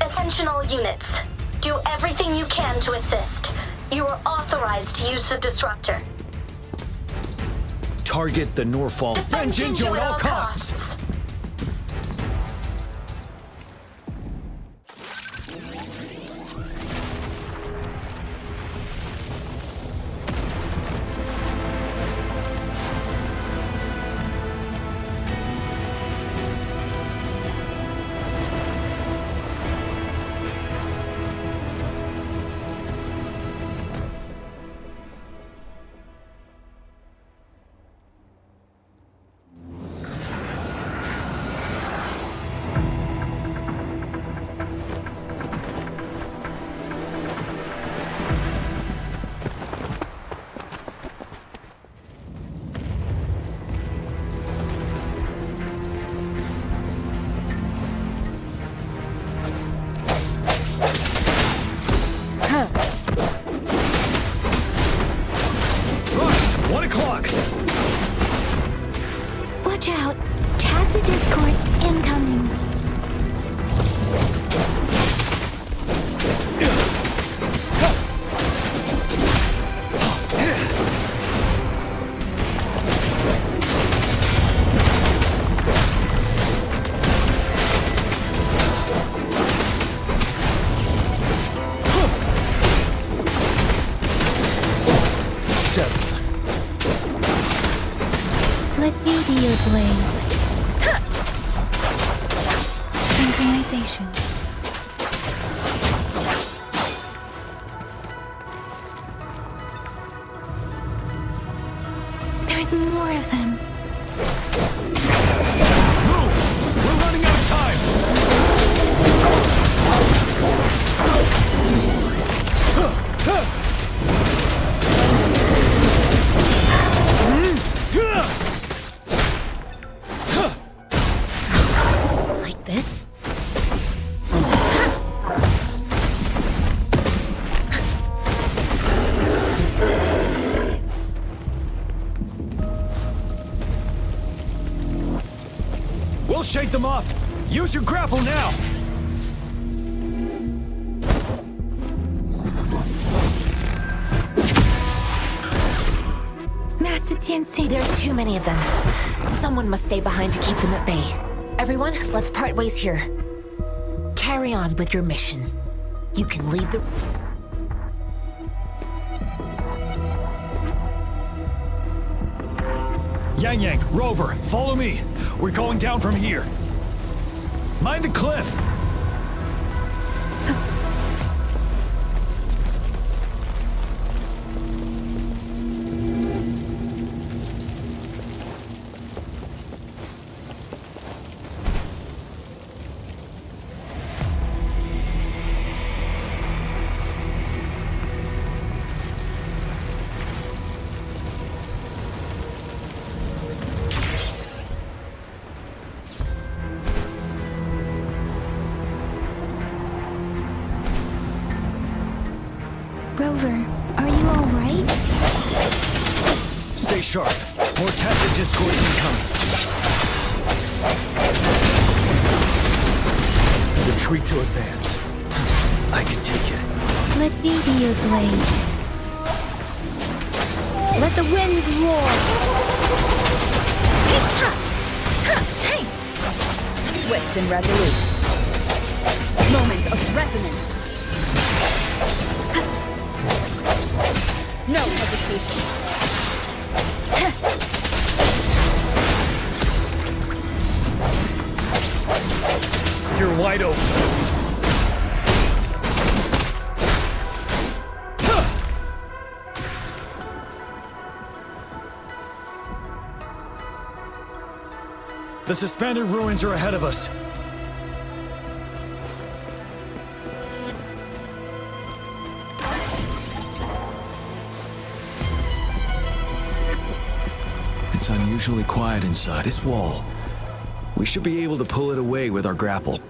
Attention all units. Do everything you can to assist. You are authorized to use the disruptor. Target the Norfall. Defend Jinzhou at all costs. Watch out! Tacit discords incoming. Let me be your blade. Synchronization. There's more of them. Move! We're running out of time! Like this? We'll shake them off! Use your grapple now! Master Tianxing. There's too many of them. Someone must stay behind to keep them at bay. Everyone, let's part ways here. Carry on with your mission. You can leave the... Yang, Rover, follow me. We're going down from here. Mind the cliff! Rover, are you all right? Stay sharp. More tacit discords incoming. Retreat to advance. I can take it. Let me be your blade. Let the winds roar. Swift and resolute. Moment of resonance. No hesitation. You're wide open. The suspended ruins are ahead of us. It's unusually quiet inside. This wall. We should be able to pull it away with our grapple.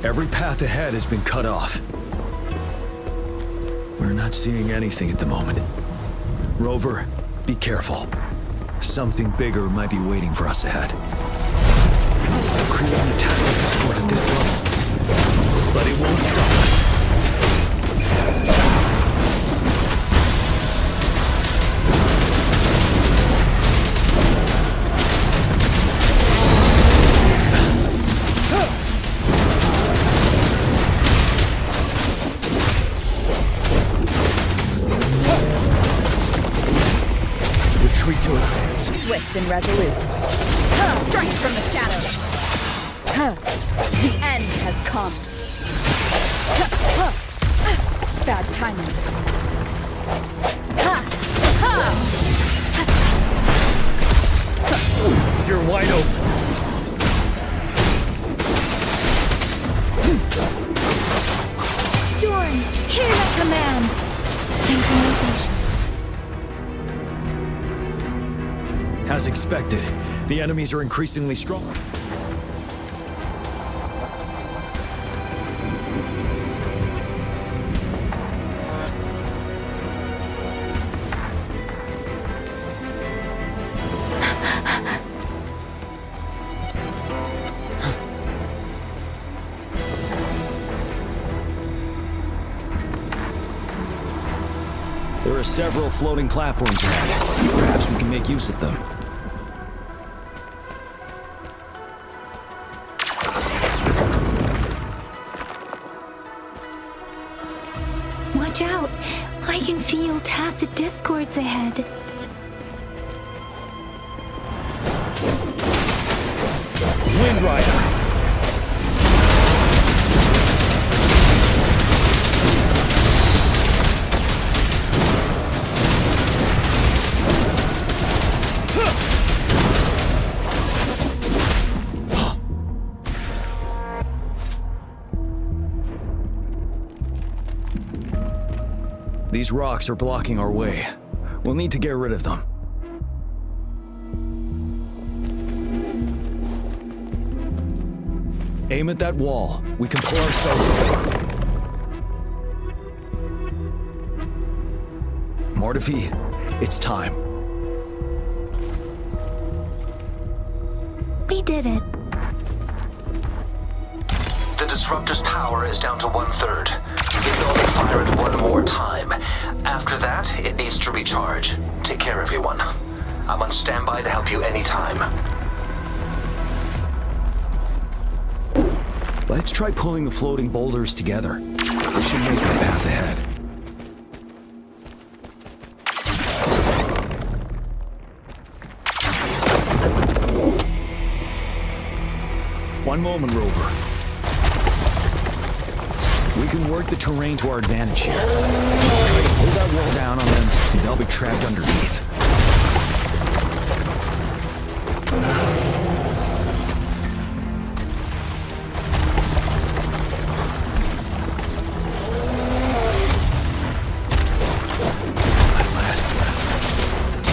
Every path ahead has been cut off. We're not seeing anything at the moment. Rover, be careful. Something bigger might be waiting for us ahead. Creating a tacit discord at this level. But it won't stop us. Retreat to advance. Swift and resolute. Strike from the shadows. The end has come. Bad timing. You're wide open. Storm, hear that command. Synchronization. As expected, the enemies are increasingly strong. There are several floating platforms ahead. Perhaps we can make use of them. I can feel tacit discords ahead. Wind Rider! These rocks are blocking our way. We'll need to get rid of them. Aim at that wall. We can pull ourselves over. Mortifi, it's time. We did it. The disruptor's power is down to 1/3. It can only fire it one more time. After that, it needs to recharge. Take care, everyone. I'm on standby to help you anytime. Let's try pulling the floating boulders together. We should make the path ahead. One moment, Rover. We can work the terrain to our advantage here. Let's try to pull that wall down on them, and they'll be trapped underneath.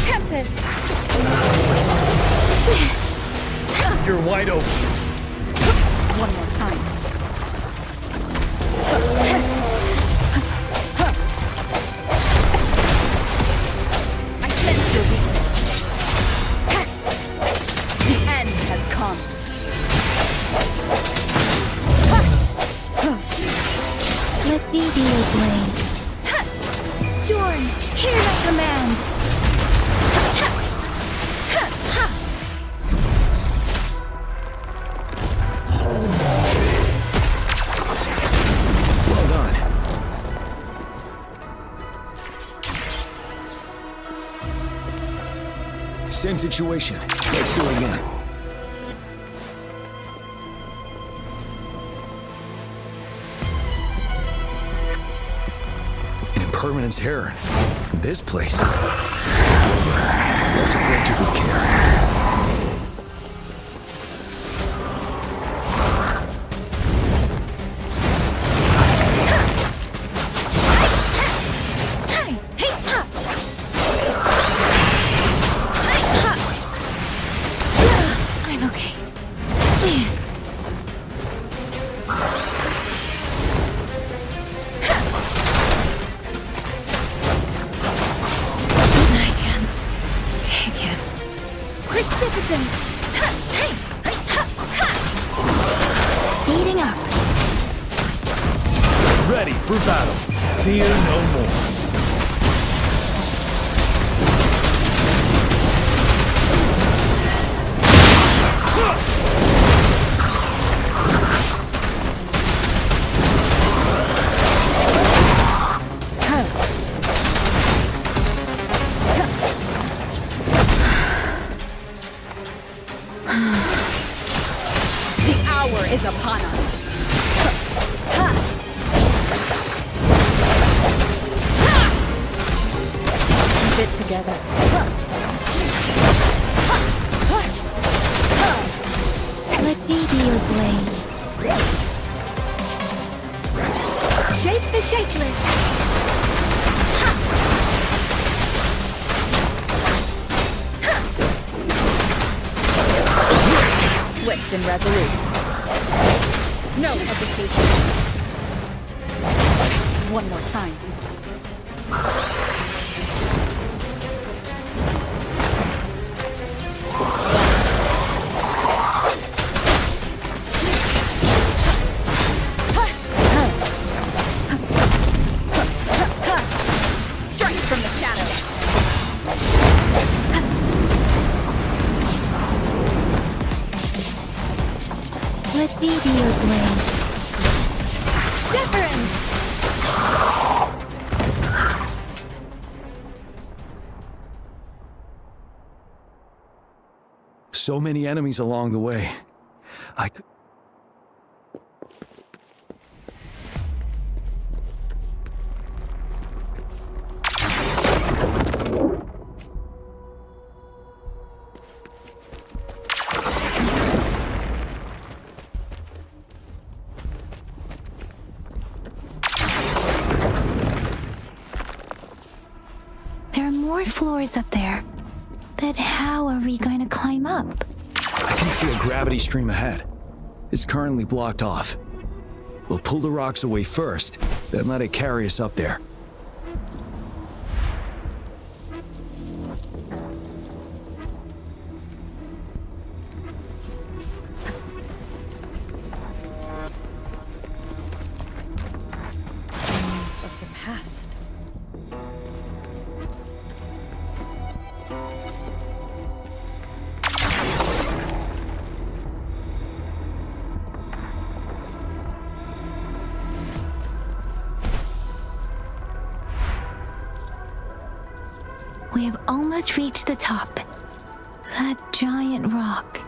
Tempest! You're wide open. One more time. I sense your weakness. The end has come. Let me be your blade. Storm, hear my command. Well done. Same situation. Let's do it again. An impermanence heron. This place. Let's approach it with care. I'm okay. I can take it. Precipitant! Speeding up. Ready for battle. Fear no more. The hour is upon us. Keep it together. Let me be your blade. Shake the shakeless. Swift and resolute. No hesitation. One more time. Strike from the shadows. Let me be your blade. Deference! So many enemies along the way. There are more floors up there. But how are we going to climb up? I can see a gravity stream ahead. It's currently blocked off. We'll pull the rocks away first, then let it carry us up there. Remnants of the past. We have almost reached the top. That giant rock.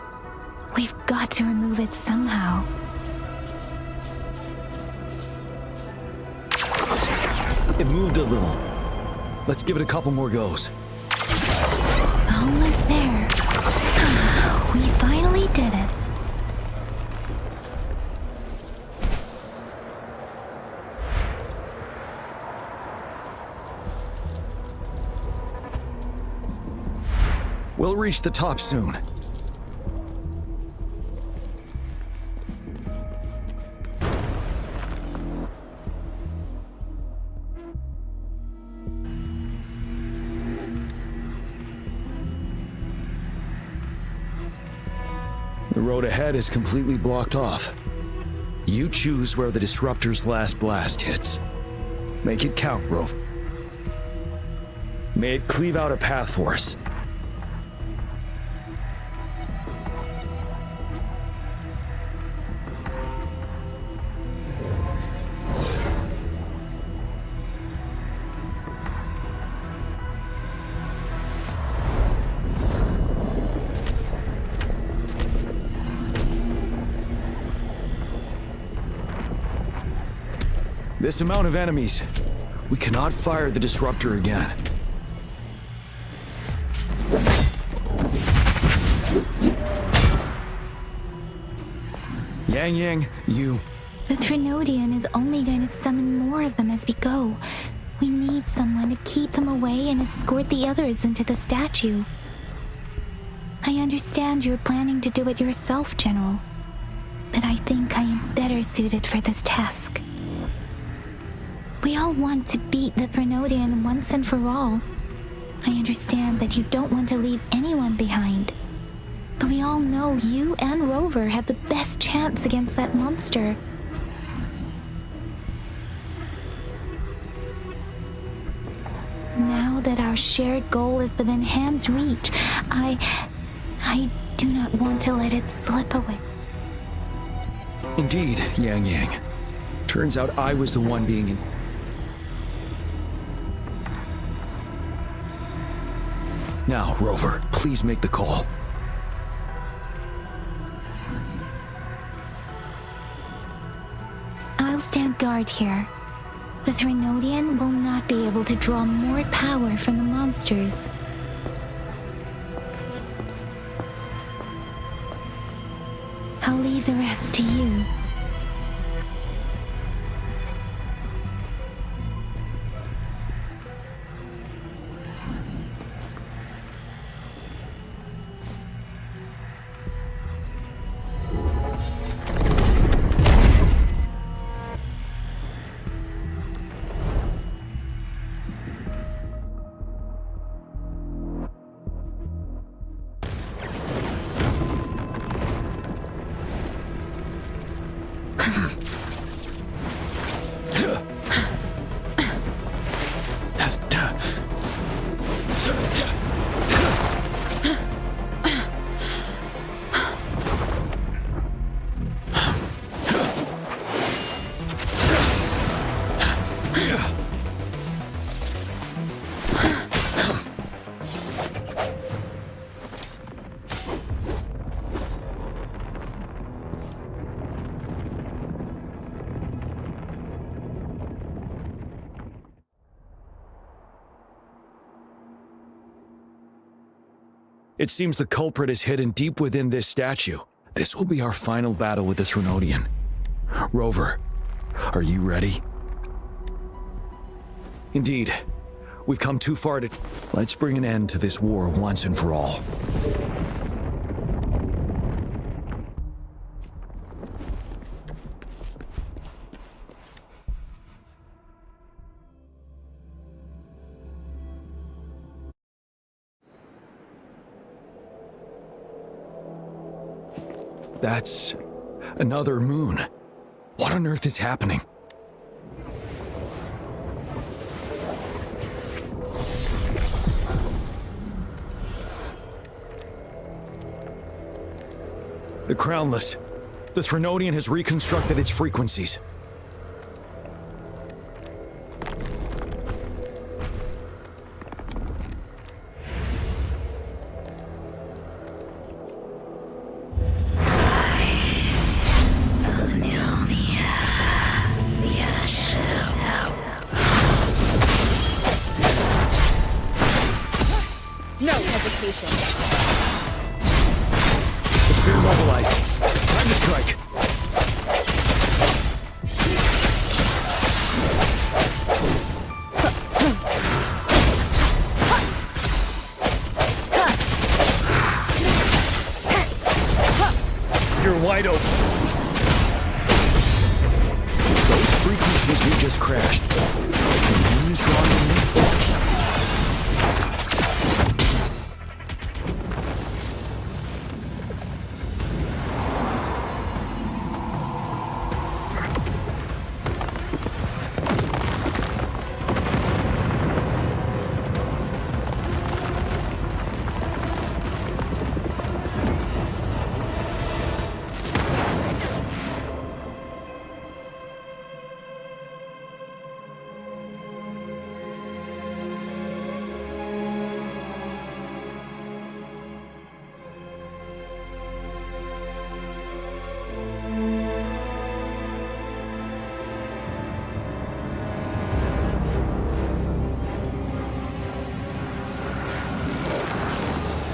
We've got to remove it somehow. It moved a little. Let's give it a couple more goes. Almost there. We finally did it. We'll reach the top soon. The road ahead is completely blocked off. You choose where the disruptor's last blast hits. Make it count, Rover. May it cleave out a path for us. This amount of enemies, we cannot fire the disruptor again. Yang, you... The Threnodian is only going to summon more of them as we go. We need someone to keep them away and escort the others into the statue. I understand you're planning to do it yourself, General. But I think I am better suited for this task. We all want to beat the Threnodian once and for all. I understand that you don't want to leave anyone behind. But we all know you and Rover have the best chance against that monster. Now that our shared goal is within hand's reach, I do not want to let it slip away. Indeed, Yang. Turns out I was the one being in... Now, Rover, please make the call. I'll stand guard here. The Threnodian will not be able to draw more power from the monsters. I'll leave the rest to you. It seems the culprit is hidden deep within this statue. This will be our final battle with the Threnodian. Rover, are you ready? Indeed. We've come too far to... Let's bring an end to this war once and for all. That's another moon. What on earth is happening? The Crownless. The Threnodian has reconstructed its frequencies. No hesitation. It's been mobilized. Time to strike. You're wide open. Those frequencies we just crashed. The moon is drawing in.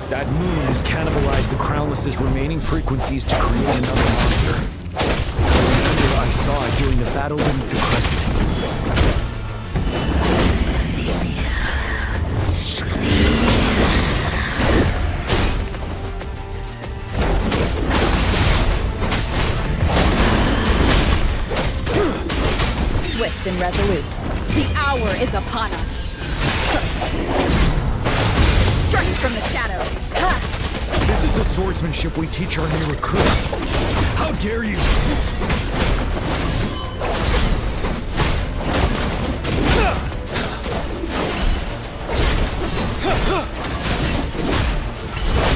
That moon has cannibalized the Crownless's remaining frequencies to create another monster. Remember, I saw it during the battle beneath the crescent. Swift and resolute. The hour is upon us. Strike from the shadows. Ha! This is the swordsmanship we teach our new recruits. How dare you!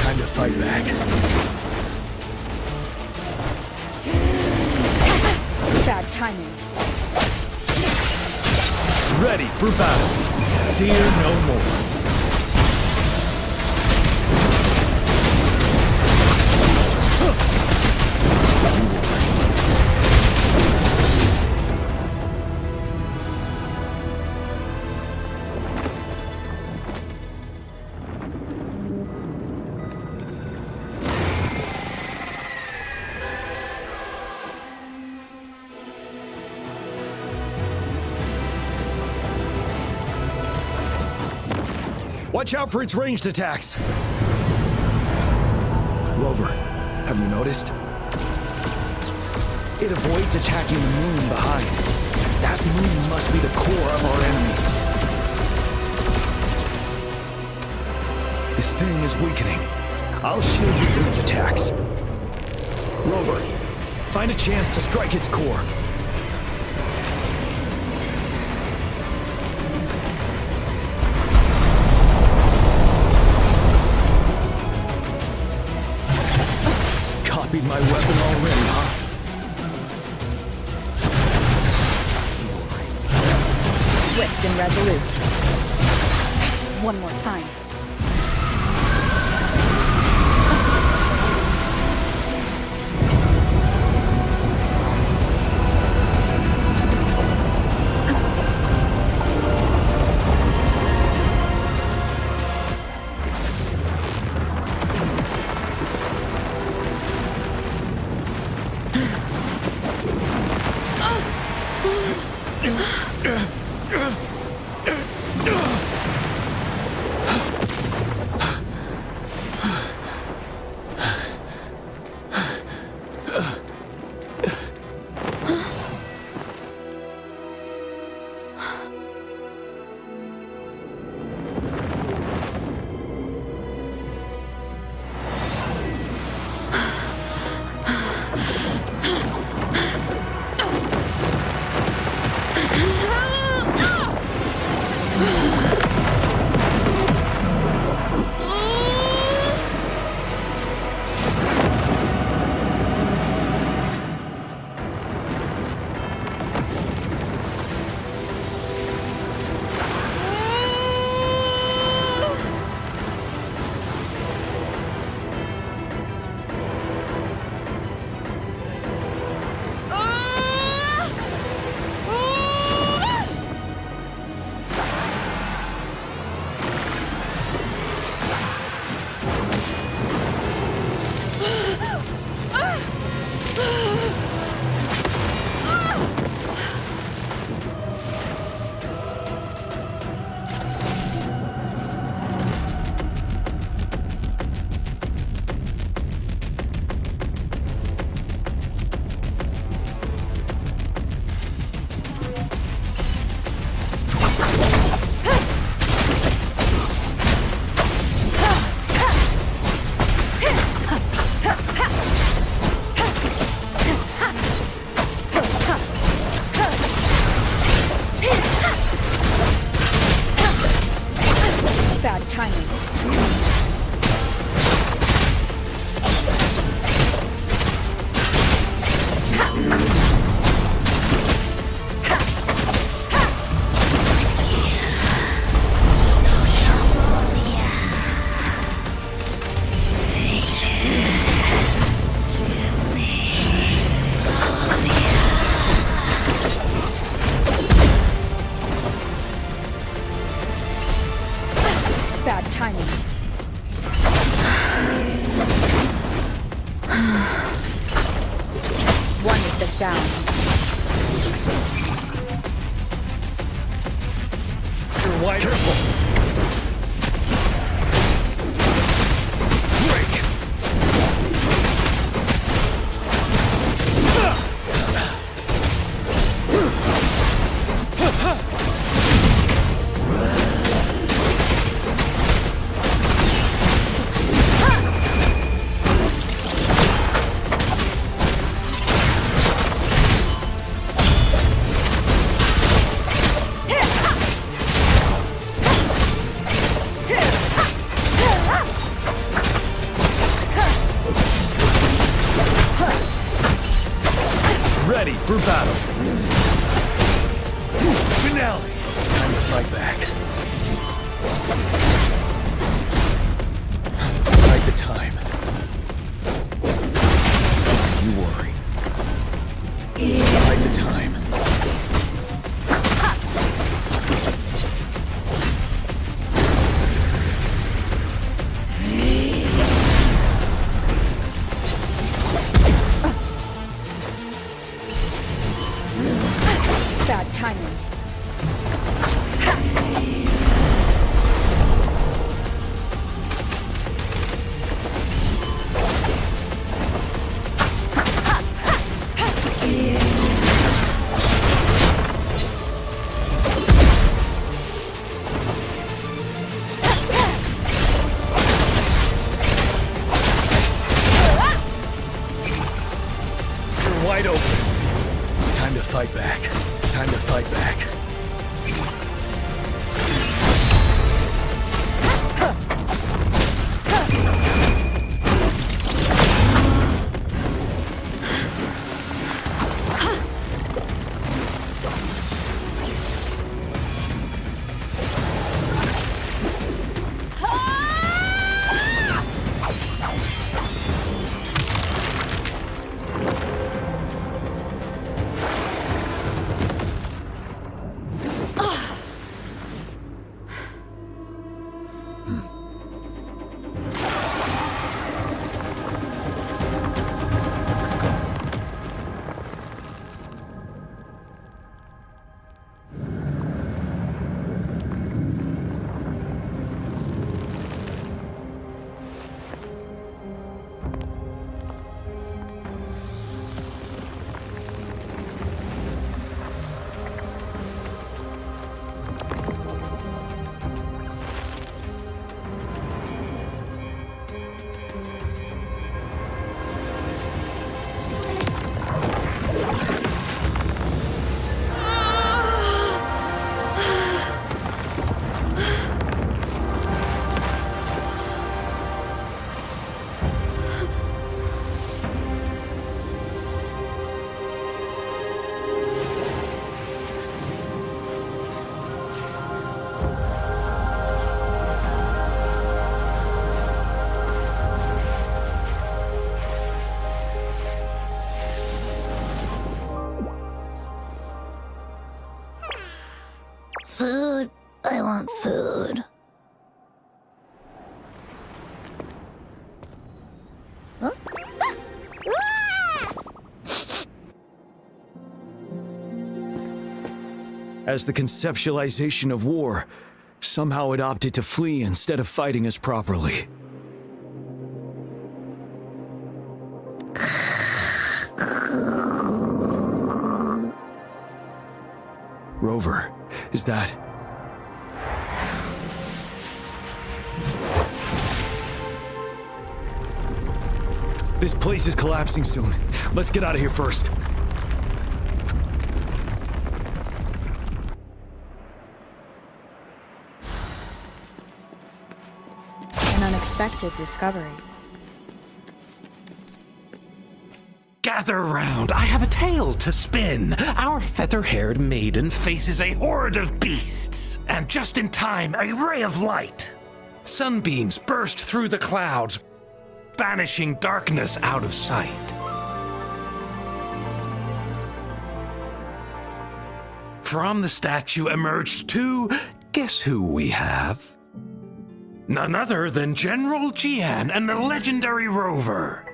Time to fight back. Bad timing. Ready for battle. Fear no more. Watch out for its ranged attacks! Rover, have you noticed? It avoids attacking the moon behind. That moon must be the core of our enemy. This thing is weakening. I'll shield you from its attacks. Rover, find a chance to strike its core. My weapon already, huh? Swift and resolute. One more time. sounds. You're wide. Careful. Break. Ready for battle. Finale. Time to fight back. Fight the time. You worry. Fight the time. Bad timing. You're wide open. Time to fight back. Time to fight back. Food. I want food. Huh? As the conceptualization of war, somehow it opted to flee instead of fighting us properly. Rover, is that... This place is collapsing soon. Let's get out of here first. An unexpected discovery. Gather round, I have a tale to spin. Our feather-haired maiden faces a horde of beasts, and just in time, a ray of light. Sunbeams burst through the clouds, banishing darkness out of sight. From the statue emerged two, guess who we have? None other than General Jian and the legendary Rover.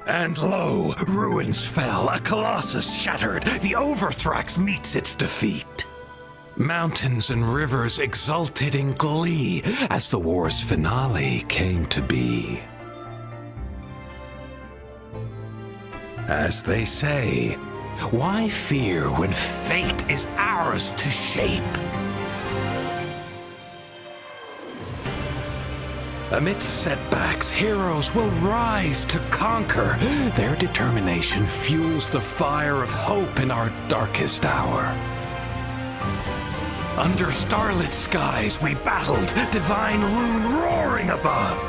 And lo, ruins fell, a colossus shattered, the Overthrax meets its defeat. Mountains and rivers exulted in glee as the war's finale came to be. As they say, why fear when fate is ours to shape? Amidst setbacks, heroes will rise to conquer. Their determination fuels the fire of hope in our darkest hour. Under starlit skies we battled, divine rune roaring above.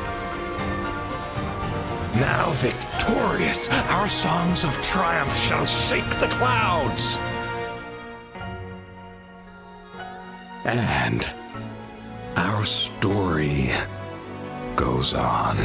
Now victorious, our songs of triumph shall shake the clouds. And our story goes on.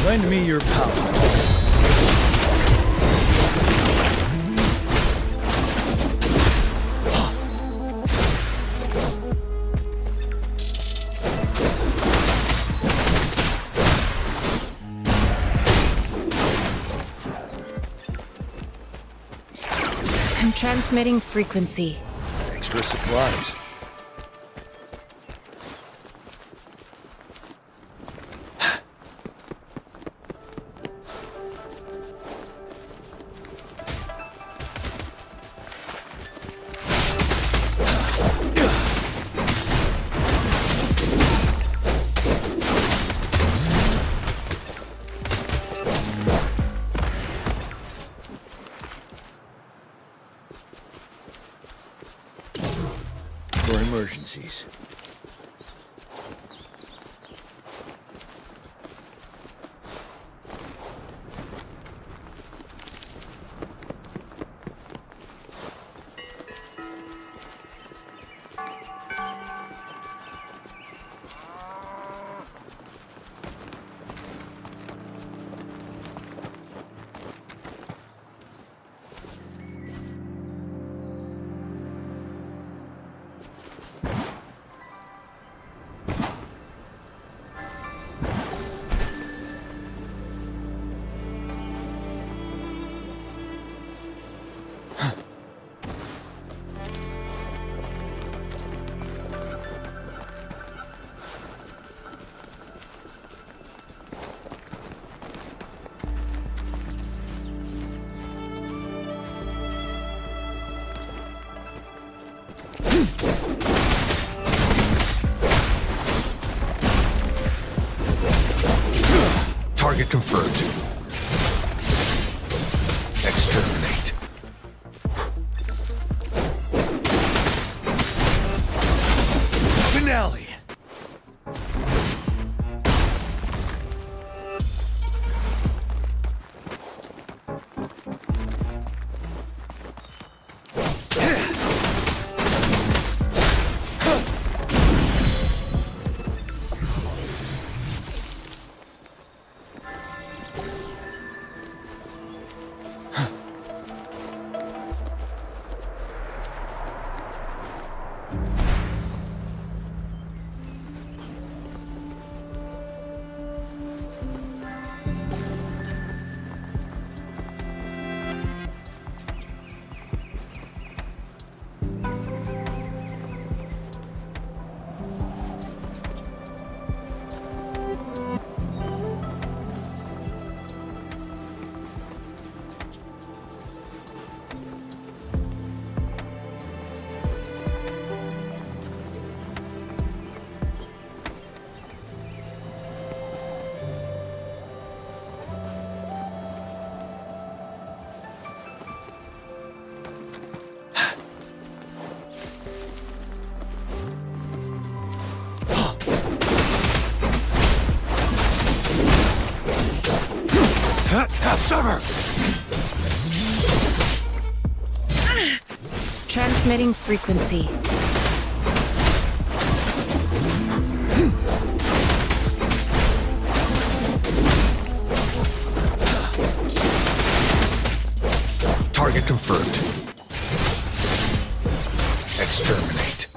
Lend me your power. I'm transmitting frequency. Extra supplies. For emergencies. Target confirmed. Exterminate. Finale. Sever! Transmitting frequency. Target confirmed. Exterminate.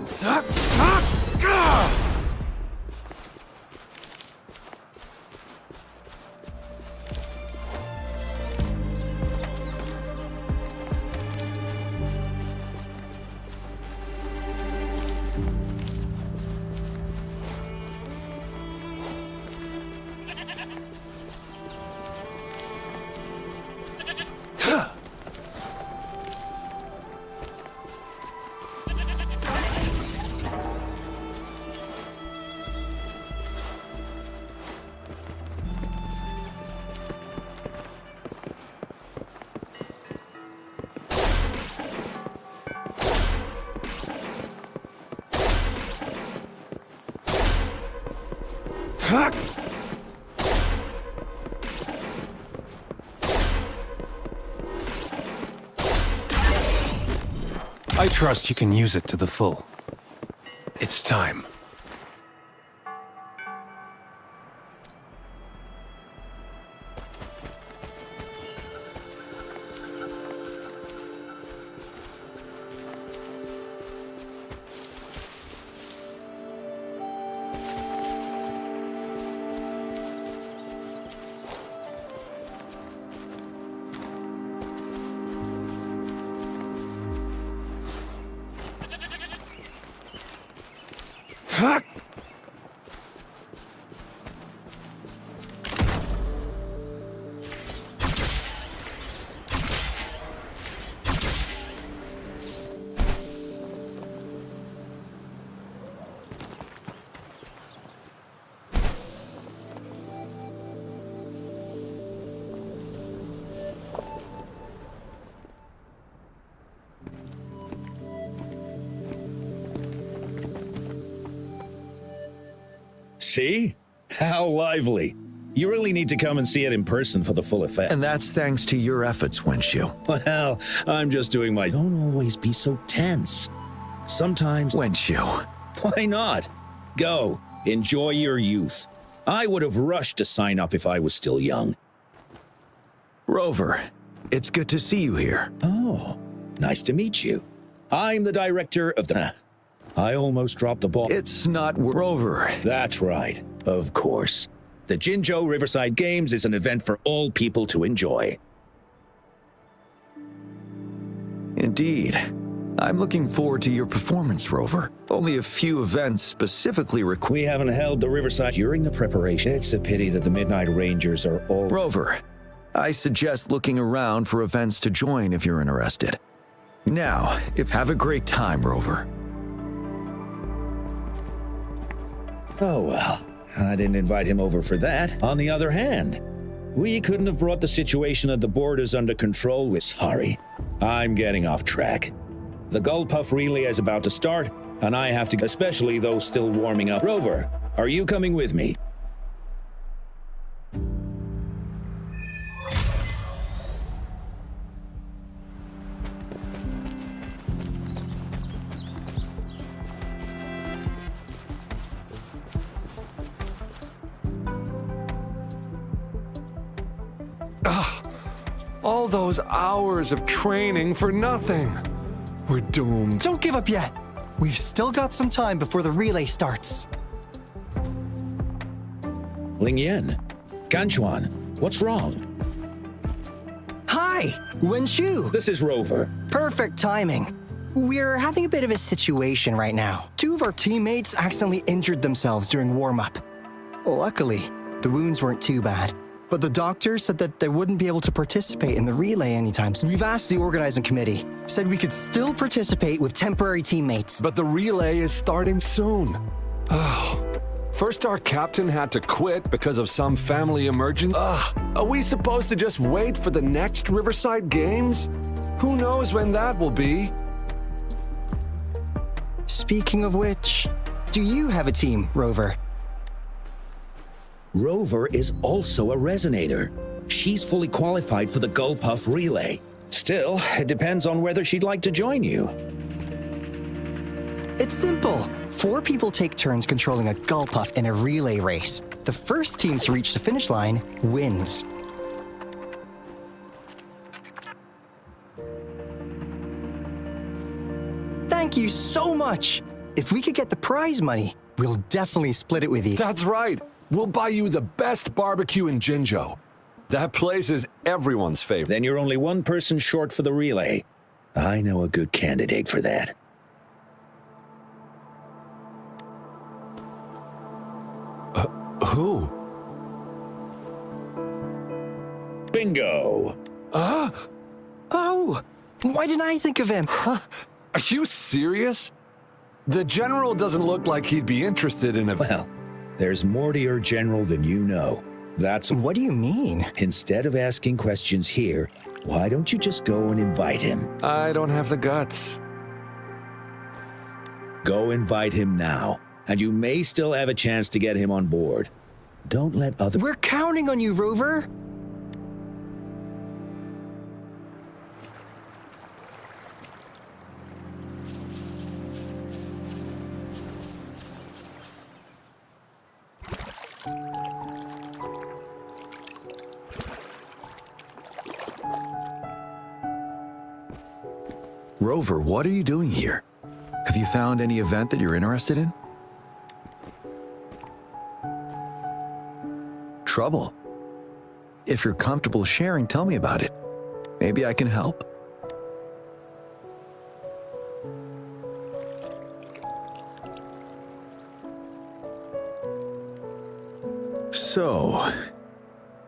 I trust you can use it to the full. It's time. See? How lively. You really need to come and see it in person for the full effect. And that's thanks to your efforts, Wenshu. Well, I'm just doing my... Don't always be so tense. Sometimes... Wenshu. Why not? Go. Enjoy your youth. I would have rushed to sign up if I was still young. Rover, it's good to see you here. Oh, nice to meet you. I'm the director of the... I almost dropped the ball. It's not Rover. That's right. Of course. The Jinzhou Riverside Games is an event for all people to enjoy. Indeed. I'm looking forward to your performance, Rover. Only a few events specifically require... We haven't held the Riverside during the preparation. It's a pity that the Midnight Rangers are all... Rover, I suggest looking around for events to join if you're interested. Now, have a great time, Rover. Oh, well, I didn't invite him over for that. On the other hand, We couldn't have brought the situation at the borders under control with... Sorry, I'm getting off track. The Gullpuff relay is about to start, and I have to... Especially those still warming up. Rover, are you coming with me? All those hours of training for nothing. We're doomed. Don't give up yet. We've still got some time before the relay starts. Ling Yen, Ganchuan, what's wrong? Hi, Wenshu. This is Rover. Perfect timing. We're having a bit of a situation right now. 2 of our teammates accidentally injured themselves during warm-up. Luckily, the wounds weren't too bad. But the doctor said that they wouldn't be able to participate in the relay anytime soon. We've asked the organizing committee, said we could still participate with temporary teammates. But the relay is starting soon. First our captain had to quit because of some family emergency. Are we supposed to just wait for the next Riverside Games? Who knows when that will be? Speaking of which, do you have a team, Rover? Rover is also a resonator. She's fully qualified for the Gullpuff relay. Still, it depends on whether she'd like to join you. It's simple. 4 people take turns controlling a Gullpuff in a relay race. The first team to reach the finish line wins. Thank you so much. If we could get the prize money, we'll definitely split it with you. That's right. We'll buy you the best barbecue in Jinzhou. That place is everyone's favorite. Then you're only 1 person short for the relay. I know a good candidate for that. Who? Bingo! Oh, why didn't I think of him? Are you serious? The general doesn't look like he'd be interested in a... Well, there's more to your general than you know. That's... What do you mean? Instead of asking questions here, why don't you just go and invite him? I don't have the guts. Go invite him now, and you may still have a chance to get him on board. Don't let other... We're counting on you, Rover. Rover, what are you doing here? Have you found any event that you're interested in? Trouble? If you're comfortable sharing, tell me about it. Maybe I can help. So,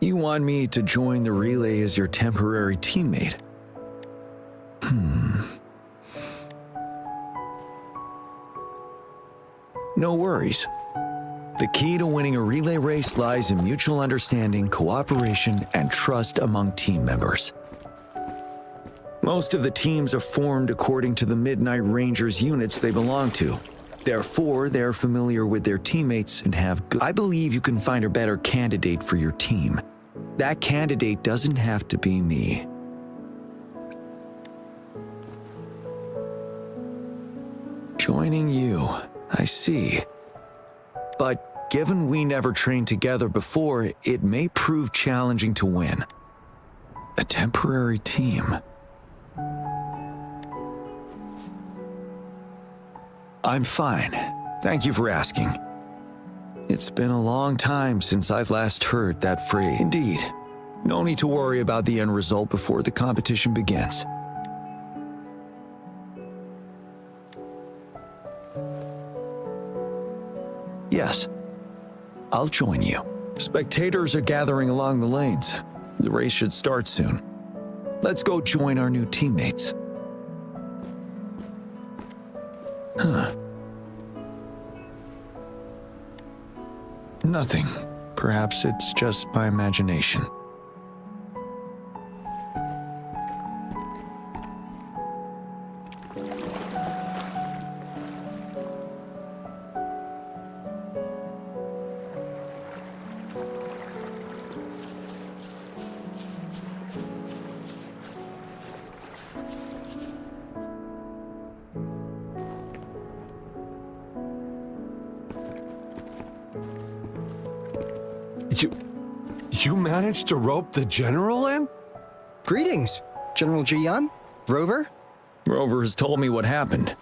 you want me to join the relay as your temporary teammate? No worries. The key to winning a relay race lies in mutual understanding, cooperation, and trust among team members. Most of the teams are formed according to the Midnight Rangers units they belong to. Therefore, they're familiar with their teammates and have good... I believe you can find a better candidate for your team. That candidate doesn't have to be me. Joining you, I see. But given we never trained together before, it may prove challenging to win. A temporary team. I'm fine. Thank you for asking. It's been a long time since I've last heard that phrase. Indeed. No need to worry about the end result before the competition begins. Yes, I'll join you. Spectators are gathering along the lanes. The race should start soon. Let's go join our new teammates. Nothing. Perhaps it's just my imagination. You managed to rope the General in? Greetings, General Jian. Rover? Rover has told me what happened.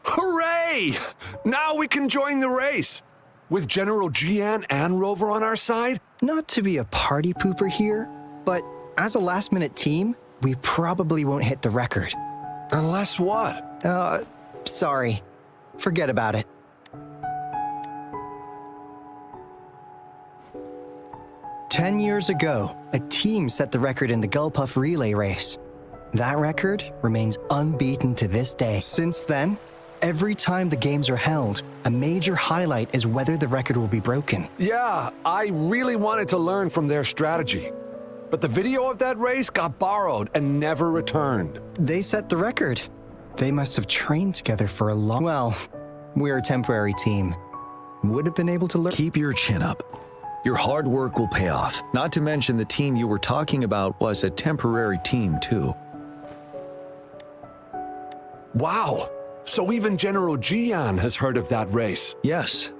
Hooray! Now we can join the race! With General Jian and Rover on our side? Not to be a party pooper here, but as a last-minute team, we probably won't hit the record. Unless what? Sorry. Forget about it. "10 years ago, a team set the record in the Gullpuff relay race. That record remains unbeaten to this day. Since then, every time the games are held, a major highlight is whether the record will be broken. Yeah, I really wanted to learn from their strategy. But the video of that race got borrowed and never returned. They set the record. They must have trained together for a long... Well, we're a temporary team. Would have been able to learn... Keep your chin up. Your hard work will pay off. Not to mention the team you were talking about was a temporary team, too. Wow! So even General Jian has heard of that race? Yes.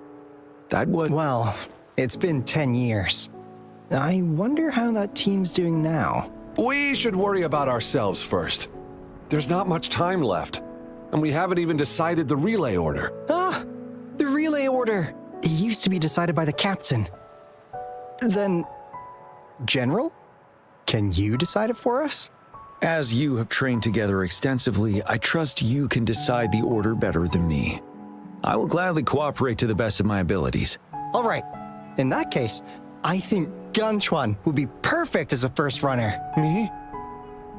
That would... Well, it's been 10 years. I wonder how that team's doing now. We should worry about ourselves first. There's not much time left, and we haven't even decided the relay order. Ah! The relay order! It used to be decided by the captain. Then... General? Can you decide it for us? As you have trained together extensively, I trust you can decide the order better than me. I will gladly cooperate to the best of my abilities. All right. In that case, I think Gunchuan would be perfect as a first runner. Me?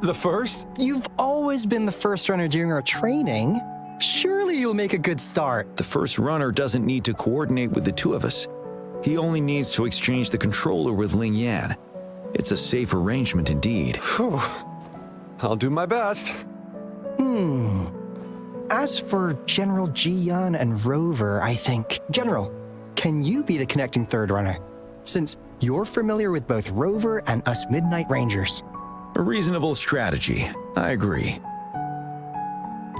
The first? You've always been the first runner during our training. Surely you'll make a good start. The first runner doesn't need to coordinate with the two of us. He only needs to exchange the controller with Ling Yan. It's a safe arrangement indeed. Whew. I'll do my best. As for General Jian and Rover, I think... General, can you be the connecting third runner? Since you're familiar with both Rover and us Midnight Rangers. A reasonable strategy. I agree.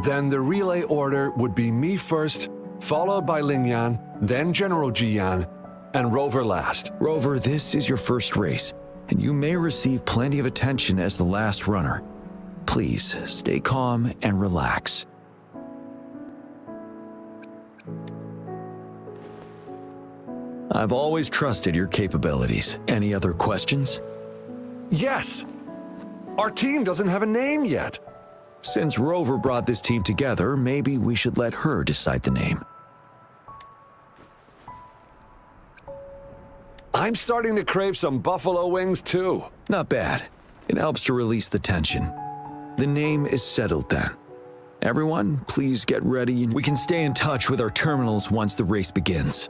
Then the relay order would be me first, followed by Ling Yan, then General Jian, and Rover last. Rover, this is your first race, and you may receive plenty of attention as the last runner. Please, stay calm and relax. I've always trusted your capabilities. Any other questions? Yes! Our team doesn't have a name yet. Since Rover brought this team together, maybe we should let her decide the name. I'm starting to crave some buffalo wings, too. Not bad. It helps to release the tension. The name is settled then. Everyone, please get ready and we can stay in touch with our terminals once the race begins.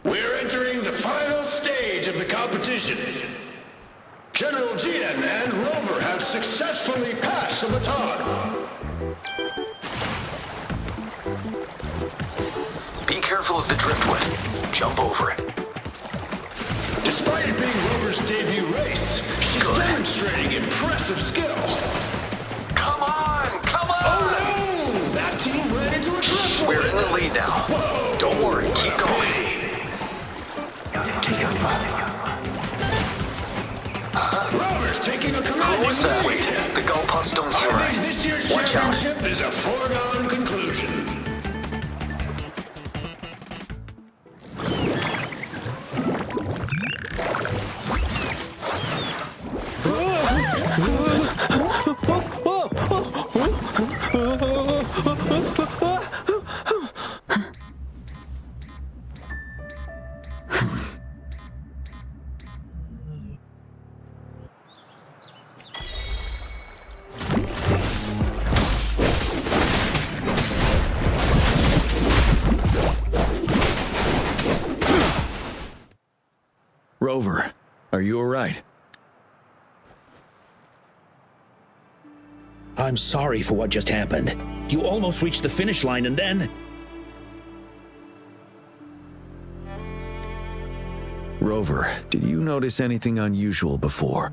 We're entering the final stage of the competition. General Jian and Rover have successfully passed the baton. Be careful of the driftwood. Jump over it. Despite it being Rover's debut race, she's demonstrating impressive skill. Come on! Come on! Oh no! That team ran into a driftwood. We're in the lead now. Whoa! Don't worry, keep going. Rover's taking a commanding Who was that? lead. Wait, the Gullpuffs don't seem I right. think this year's Watch out. championship is a foregone conclusion. Rover, are you all right? I'm sorry for what just happened. You almost reached the finish line and then... Rover, did you notice anything unusual before?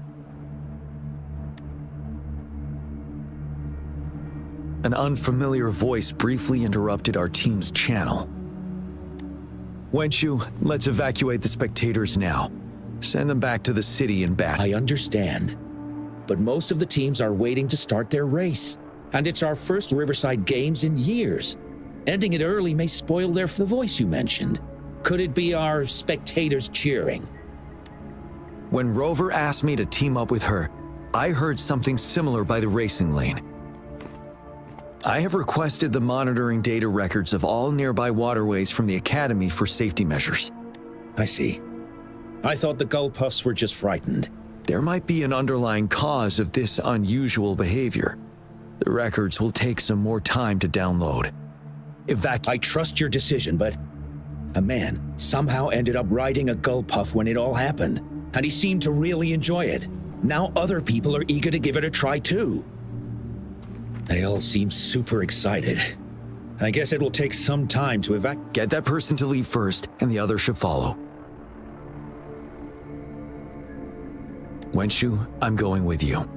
An unfamiliar voice briefly interrupted our team's channel. Wenshu, let's evacuate the spectators now. Send them back to the city and back. I understand. But most of the teams are waiting to start their race. And it's our first Riverside Games in years. Ending it early may spoil the voice you mentioned. Could it be our spectators cheering? When Rover asked me to team up with her, I heard something similar by the racing lane. I have requested the monitoring data records of all nearby waterways from the Academy for safety measures. I see. I thought the Gull Puffs were just frightened. There might be an underlying cause of this unusual behavior. The records will take some more time to download. I trust your decision, but a man somehow ended up riding a Gull Puff when it all happened, and he seemed to really enjoy it. Now other people are eager to give it a try too. They all seem super excited. I guess it will take some time to Get that person to leave first, and the others should follow. Wenshu, I'm going with you.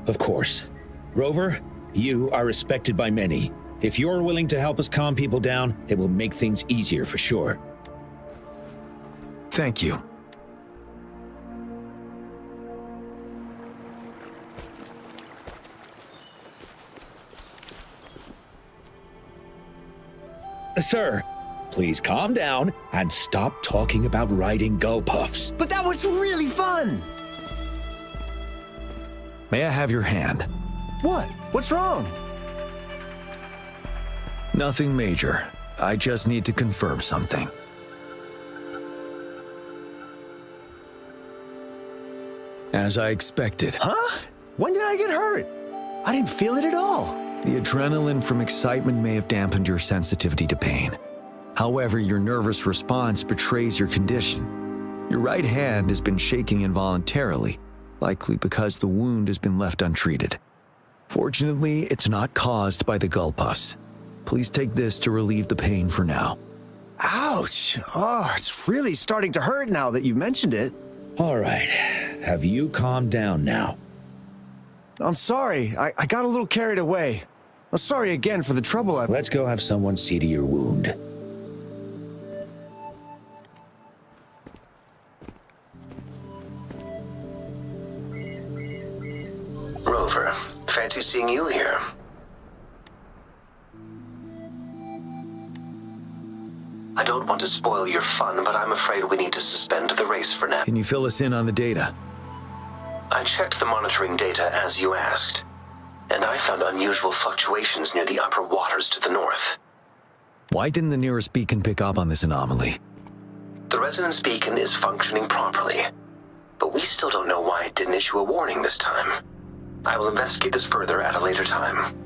Of course. Rover, you are respected by many. If you're willing to help us calm people down, it will make things easier for sure. Thank you. Sir, please calm down and stop talking about riding Gull Puffs. But that was really fun! May I have your hand? What? What's wrong? Nothing major. I just need to confirm something. As I expected. Huh? When did I get hurt? I didn't feel it at all. The adrenaline from excitement may have dampened your sensitivity to pain. However, your nervous response betrays your condition. Your right hand has been shaking involuntarily, likely because the wound has been left untreated. Fortunately, it's not caused by the Gull Puffs. Please take this to relieve the pain for now. Ouch! Oh, it's really starting to hurt now that you mentioned it. All right. Have you calmed down now? I'm sorry. I got a little carried away. I'm sorry again for the trouble I've... Let's go have someone see to your wound. Rover, fancy seeing you here. I don't want to spoil your fun, but I'm afraid we need to suspend the race for now. Can you fill us in on the data? I checked the monitoring data as you asked, and I found unusual fluctuations near the upper waters to the north. Why didn't the nearest beacon pick up on this anomaly? The resonance beacon is functioning properly, but we still don't know why it didn't issue a warning this time. I will investigate this further at a later time.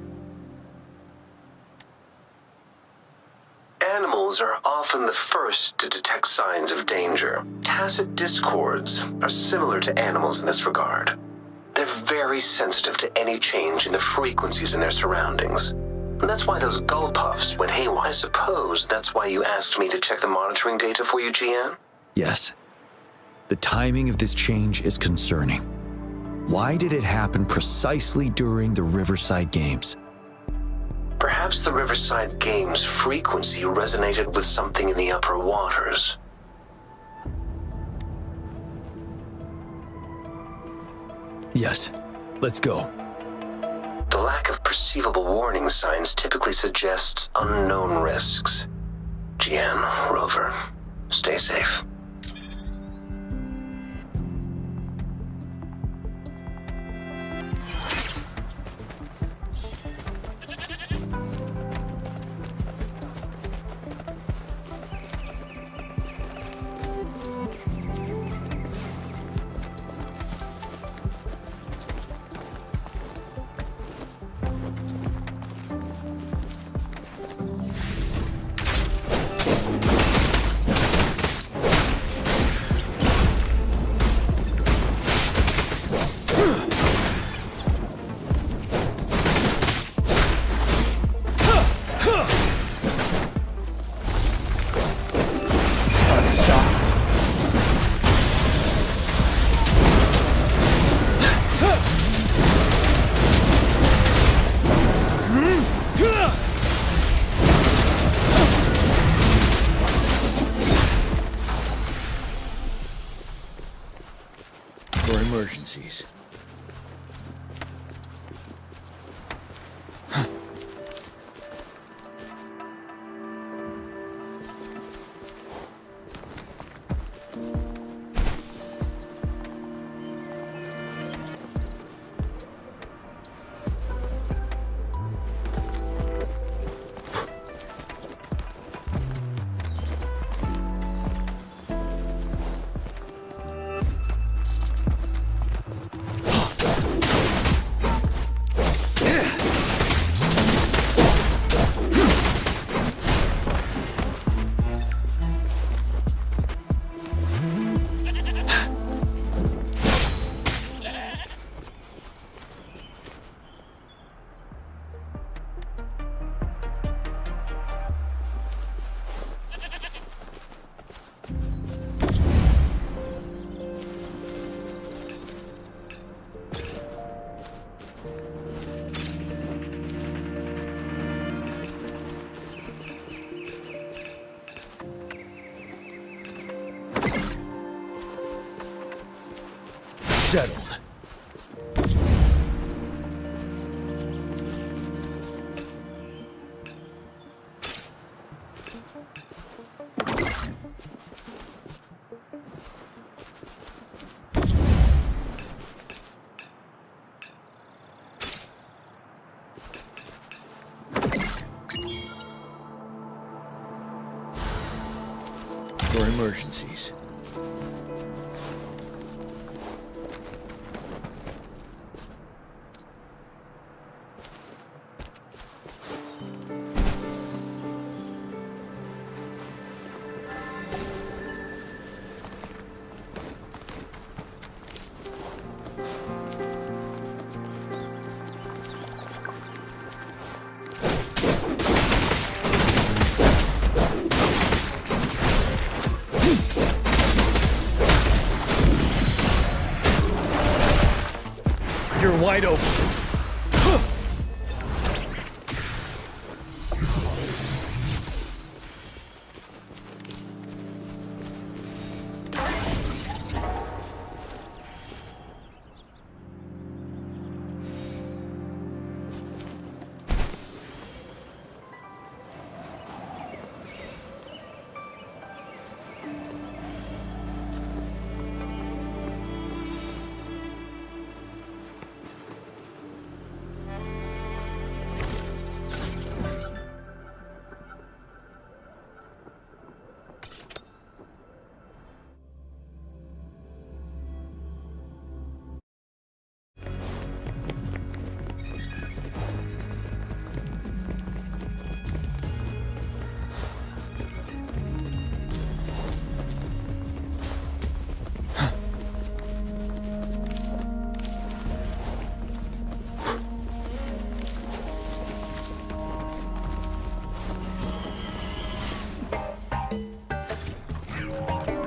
Animals are often the first to detect signs of danger. Tacit discords are similar to animals in this regard. They're very sensitive to any change in the frequencies in their surroundings. And that's why those Gull Puffs went haywire. I suppose that's why you asked me to check the monitoring data for you, GN? Yes. The timing of this change is concerning. Why did it happen precisely during the Riverside Games? Perhaps the Riverside Games' frequency resonated with something in the upper waters. Yes, let's go. The lack of perceivable warning signs typically suggests unknown risks. GN, Rover, stay safe. emergencies. Settled. For emergencies. You're wide open.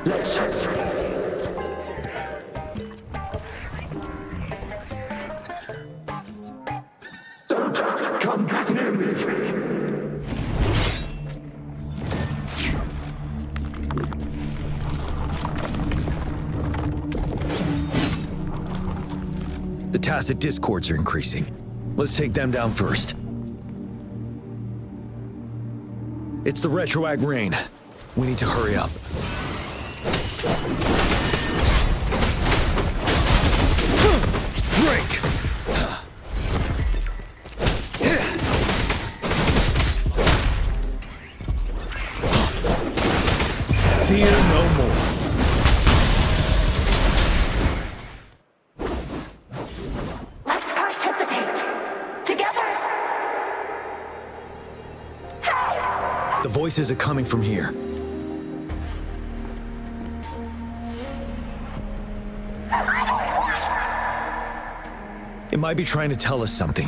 Let's... Don't come near me! The tacit discords are increasing. Let's take them down first. It's the retroact rain. We need to hurry up. Break! Fear no more. Let's participate. Together. The voices are coming from here. It might be trying to tell us something.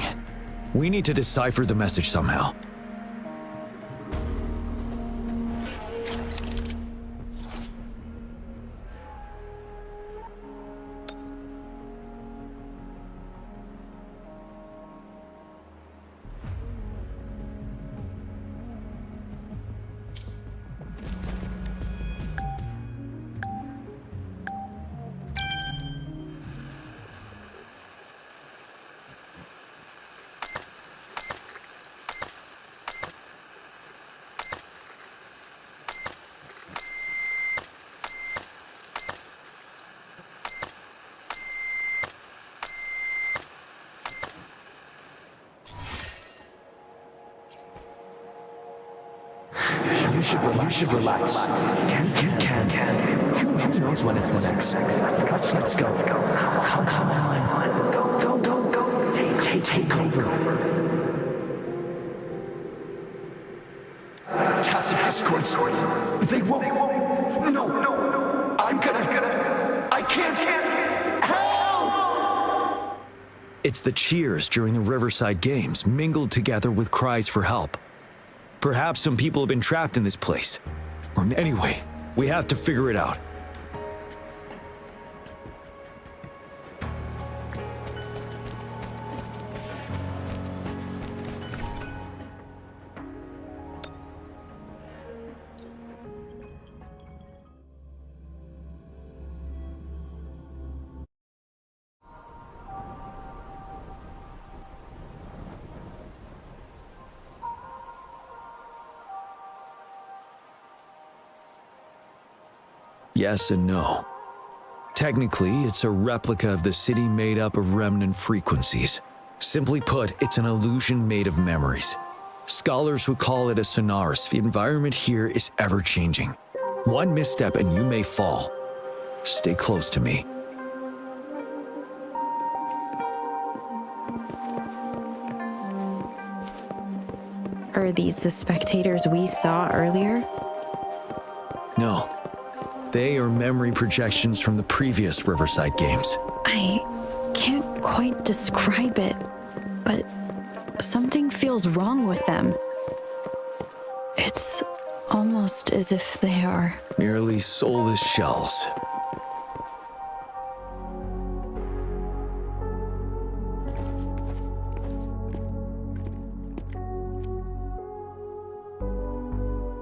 We need to decipher the message somehow. You should relax. You can. Who knows when it's the next? Let's go. Come on. Go. Take over. Tacit discords. They won't. No. I can't. Help! It's the cheers during the Riverside Games mingled together with cries for help. Perhaps some people have been trapped in this place. Or anyway, we have to figure it out. Yes and no. Technically, it's a replica of the city made up of remnant frequencies. Simply put, it's an illusion made of memories. Scholars would call it a sonorous. The environment here is ever-changing. One misstep and you may fall. Stay close to me. Are these the spectators we saw earlier? No. They are memory projections from the previous Riverside Games. I can't quite describe it, but something feels wrong with them. It's almost as if they are Merely soulless shells.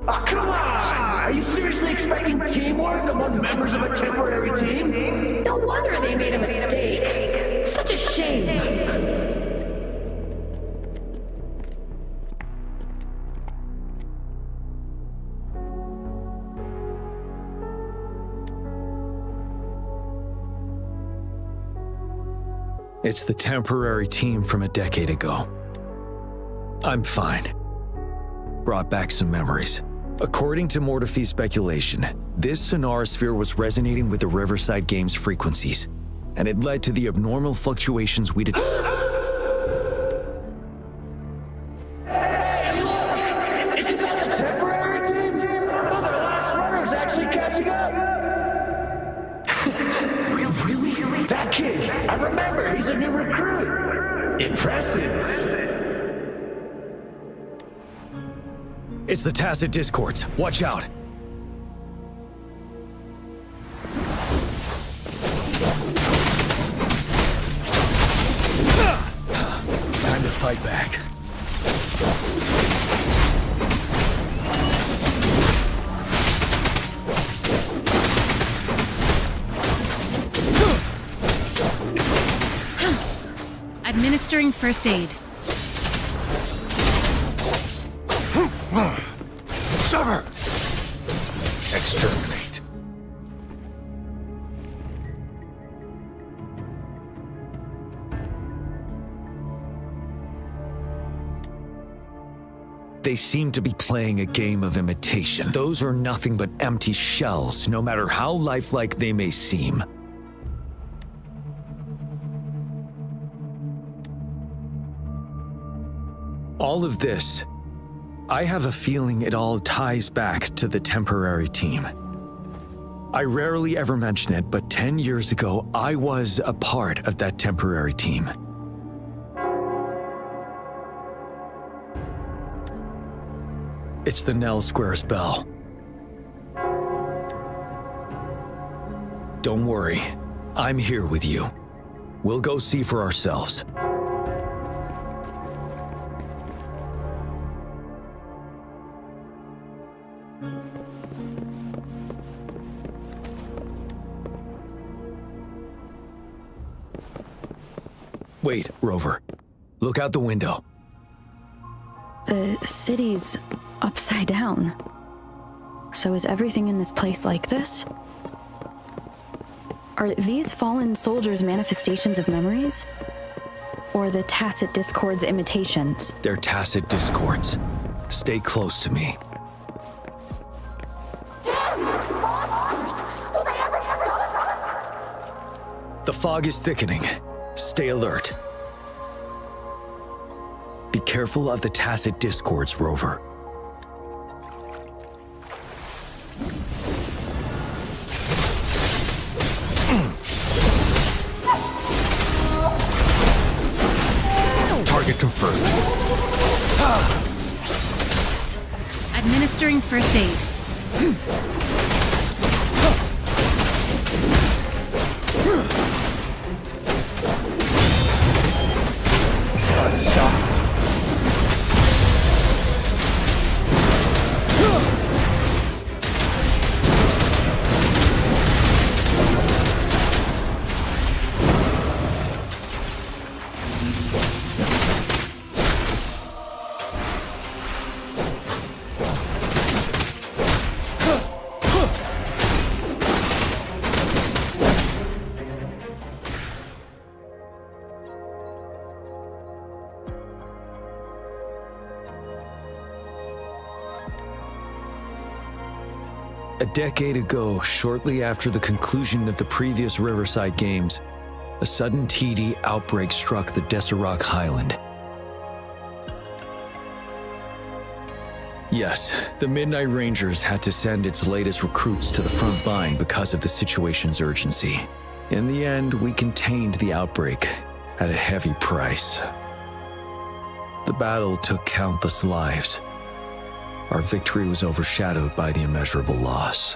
Ah, come on! Are you seriously expecting teamwork among members of a temporary team? No wonder they made a mistake. Such a shame. It's the temporary team from a decade ago. I'm fine. Brought back some memories. According to Mortefy's speculation, this sonorosphere was resonating with the Riverside Games frequencies, and it led to the abnormal fluctuations we detected. Hey, look! Isn't that the temporary team? Oh, the last runner's actually catching up! Really? That kid! I remember, he's a new recruit! Impressive! It's the Tacit Discords. Watch out. Time to fight back. Administering first aid. Sever! Exterminate. They seem to be playing a game of imitation. Those are nothing but empty shells, no matter how lifelike they may seem. All of this, I have a feeling it all ties back to the temporary team. I rarely ever mention it, but 10 years ago, I was a part of that temporary team. It's the Nell Squares bell. Don't worry, I'm here with you. We'll go see for ourselves. Wait, Rover. Look out the window. The city's upside down. So is everything in this place like this? Are these fallen soldiers manifestations of memories? Or the Tacit Discords imitations? They're Tacit Discords. Stay close to me. The fog is thickening. Stay alert. Be careful of the tacit discords, Rover. Target confirmed. Administering first aid. Stop. A decade ago, shortly after the conclusion of the previous Riverside Games, a sudden TD outbreak struck the Deserac Highland. Yes, the Midnight Rangers had to send its latest recruits to the front line because of the situation's urgency. In the end, we contained the outbreak at a heavy price. The battle took countless lives. Our victory was overshadowed by the immeasurable loss.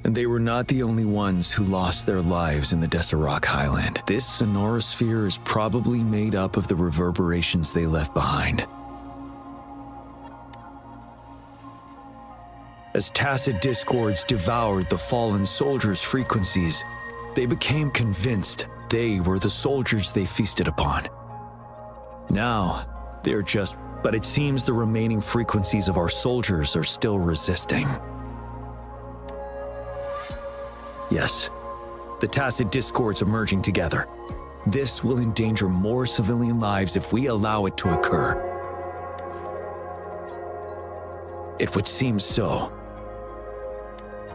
And they were not the only ones who lost their lives in the Deserac Highland. This sonorosphere is probably made up of the reverberations they left behind. As tacit discords devoured the fallen soldiers' frequencies, they became convinced they were the soldiers they feasted upon. Now, they're just, but it seems the remaining frequencies of our soldiers are still resisting. Yes, the tacit discords emerging together. This will endanger more civilian lives if we allow it to occur. It would seem so.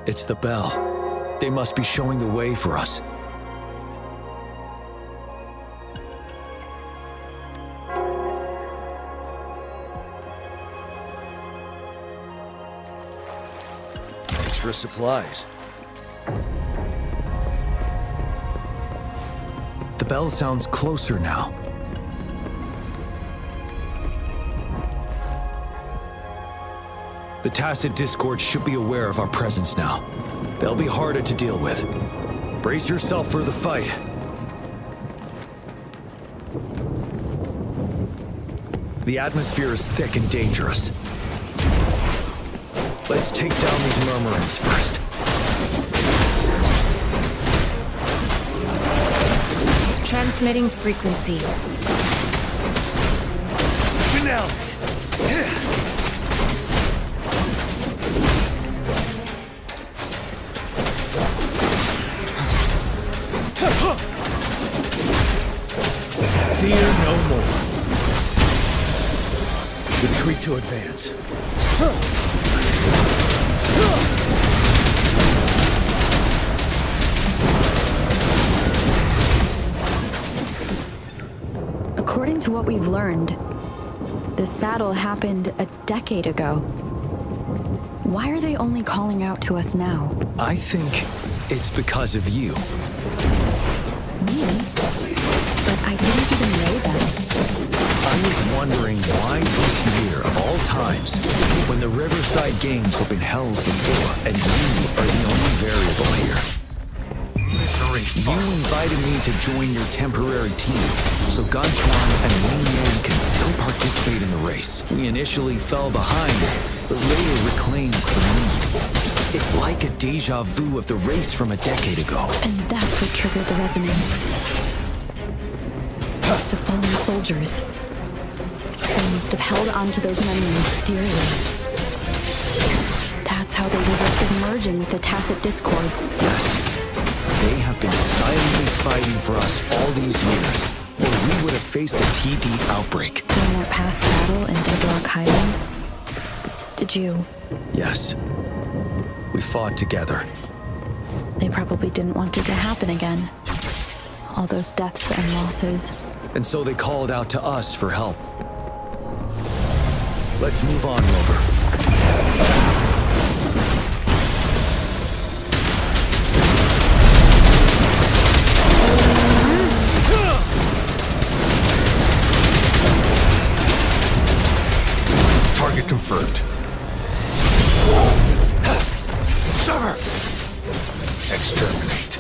It's the bell. They must be showing the way for us. Extra supplies. The bell sounds closer now. The tacit discord should be aware of our presence now. They'll be harder to deal with. Brace yourself for the fight. The atmosphere is thick and dangerous. Let's take down these murmurings first. Transmitting frequency. Finale! Fear no more. Retreat to advance. According to what we've learned, this battle happened a decade ago. Why are they only calling out to us now? I think it's because of you. Me? But I didn't even know them. I was wondering why this year, of all times, when the Riverside Games have been held before, and you are the only variable here. You invited me to join your temporary team, so Gunchuan and Wing Yang can still participate in the race. We initially fell behind, but later reclaimed the lead. It's like a deja vu of the race from a decade ago. And that's what triggered the resonance. The fallen soldiers. They must have held onto those memories dearly. That's how they resisted merging with the tacit discords. Yes. They have been silently fighting for us all these years, or we would have faced a TD outbreak. During that past battle in Deserac Highland, did you? Yes. We fought together. They probably didn't want it to happen again. All those deaths and losses. And so they called out to us for help. Let's move on, Rover. Target confirmed. Summer! Exterminate.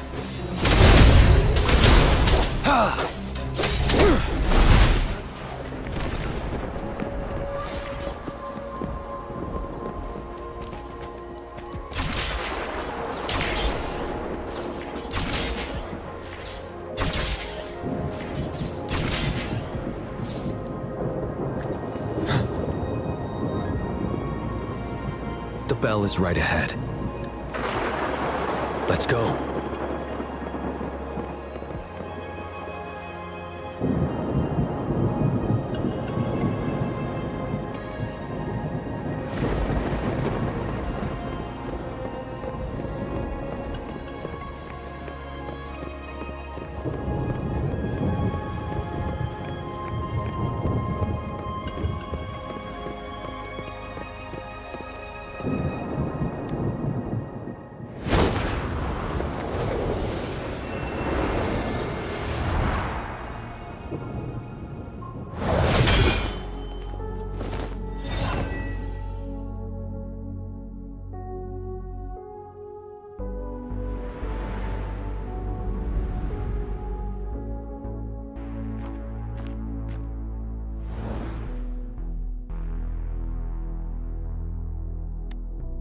The bell is right ahead. Let's go.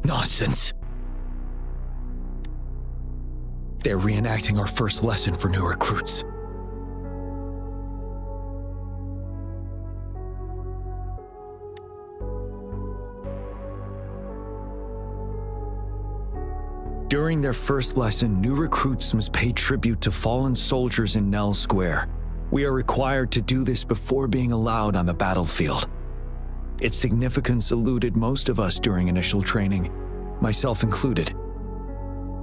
Nonsense. They're reenacting our first lesson for new recruits. During their first lesson, new recruits must pay tribute to fallen soldiers in Nell Square. We are required to do this before being allowed on the battlefield. Its significance eluded most of us during initial training, myself included.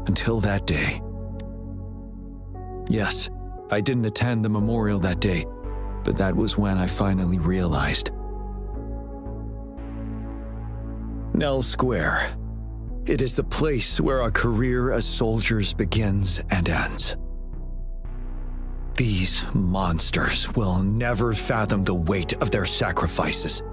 Until that day. Yes, I didn't attend the memorial that day, but that was when I finally realized. Nell Square. It is the place where our career as soldiers begins and ends. These monsters will never fathom the weight of their sacrifices.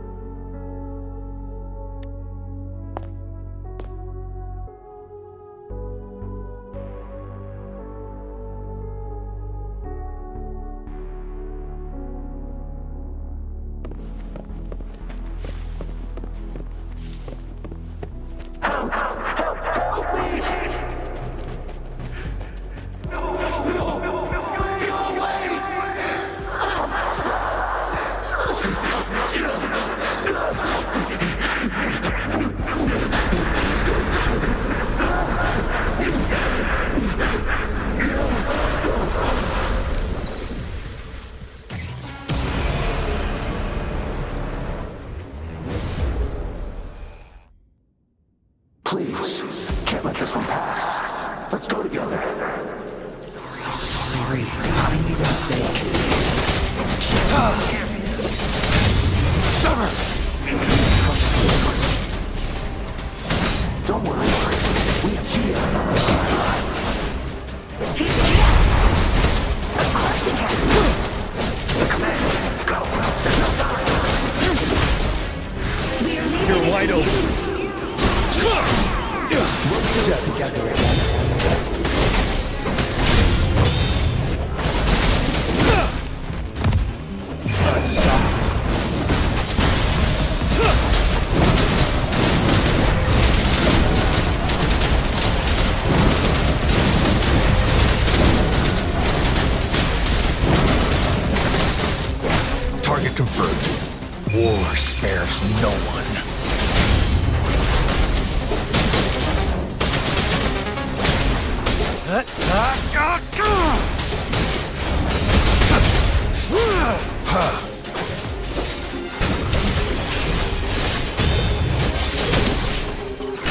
Please, can't let this one pass. Let's go together. Sorry, I made a mistake. Summer! Don't worry, we have Gia on our side. The command, go. There's no time. You're wide open. We'll set together again. Stop. Target confirmed. War spares no one.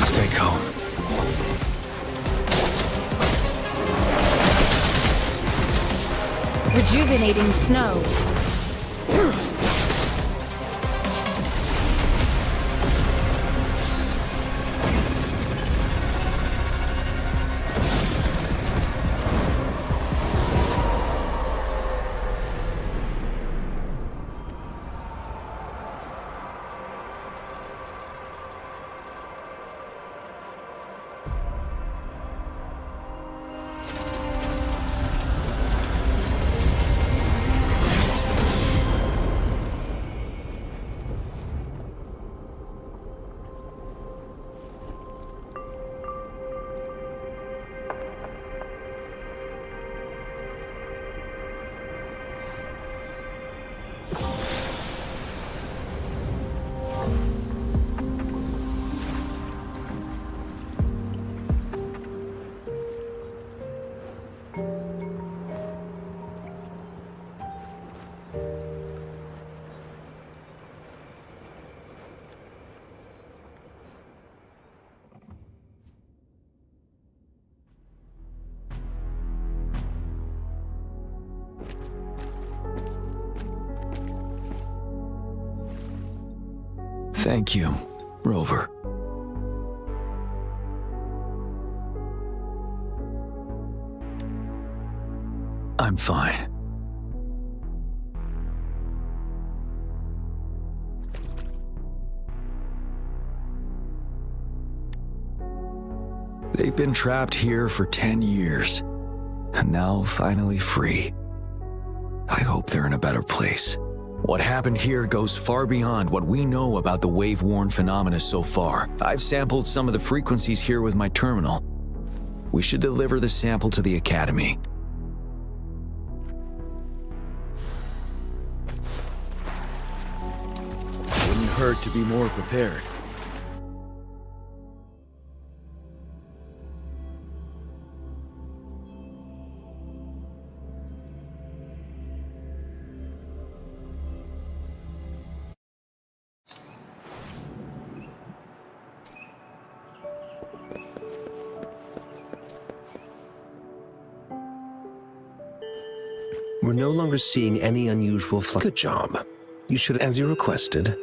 Stay calm. Rejuvenating snow. Thank you, Rover. I'm fine. They've been trapped here for 10 years, and now finally free. I hope they're in a better place. What happened here goes far beyond what we know about the wave-worn phenomena so far. I've sampled some of the frequencies here with my terminal. We should deliver the sample to the Academy. Wouldn't hurt to be more prepared. We're no longer seeing any unusual Good job. You should, as you requested.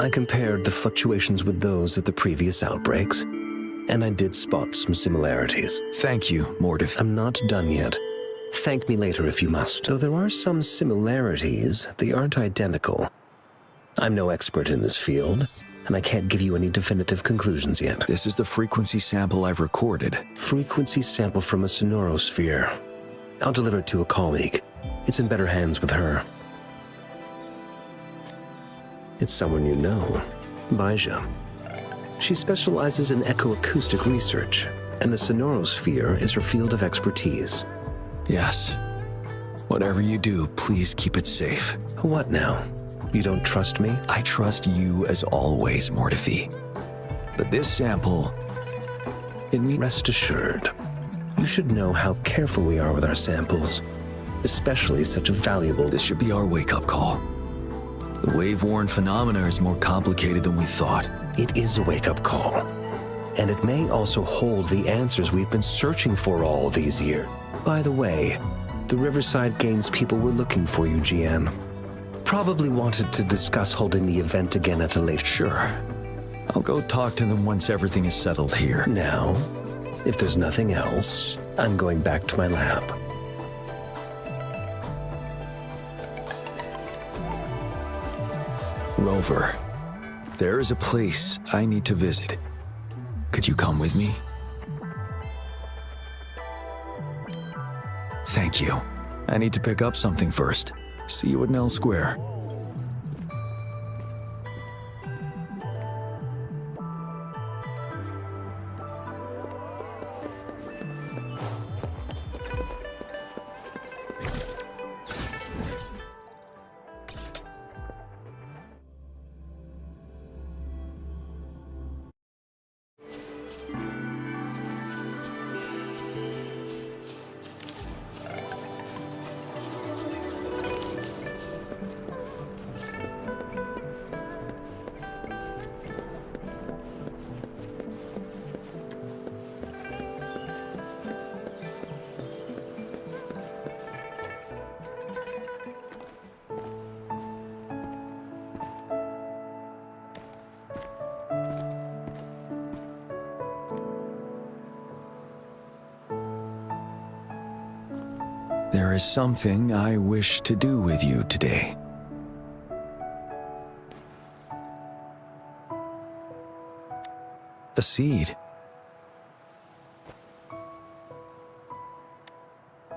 I compared the fluctuations with those at the previous outbreaks, and I did spot some similarities. Thank you, Mortif. I'm not done yet. Thank me later if you must. Though there are some similarities, they aren't identical. I'm no expert in this field, and I can't give you any definitive conclusions yet. This is the frequency sample I've recorded. Frequency sample from a sonorosphere. I'll deliver it to a colleague. It's in better hands with her. It's someone you know, Baija. She specializes in echoacoustic research, and the sonorosphere is her field of expertise. Yes. Whatever you do, please keep it safe. What now? You don't trust me? I trust you as always, Mortifi. But this sample, Rest assured. You should know how careful we are with our samples, especially such a valuable... This should be our wake-up call. The wave-worn phenomena is more complicated than we thought. It is a wake-up call. And it may also hold the answers we've been searching for all these years. By the way, the Riverside Games people were looking for you, GN. Probably wanted to discuss holding the event again at a later... Sure. I'll go talk to them once everything is settled here. Now, if there's nothing else, I'm going back to my lab. Rover, there is a place I need to visit. Could you come with me? Thank you. I need to pick up something first. See you at Nell Square. There is something I wish to do with you today. A seed.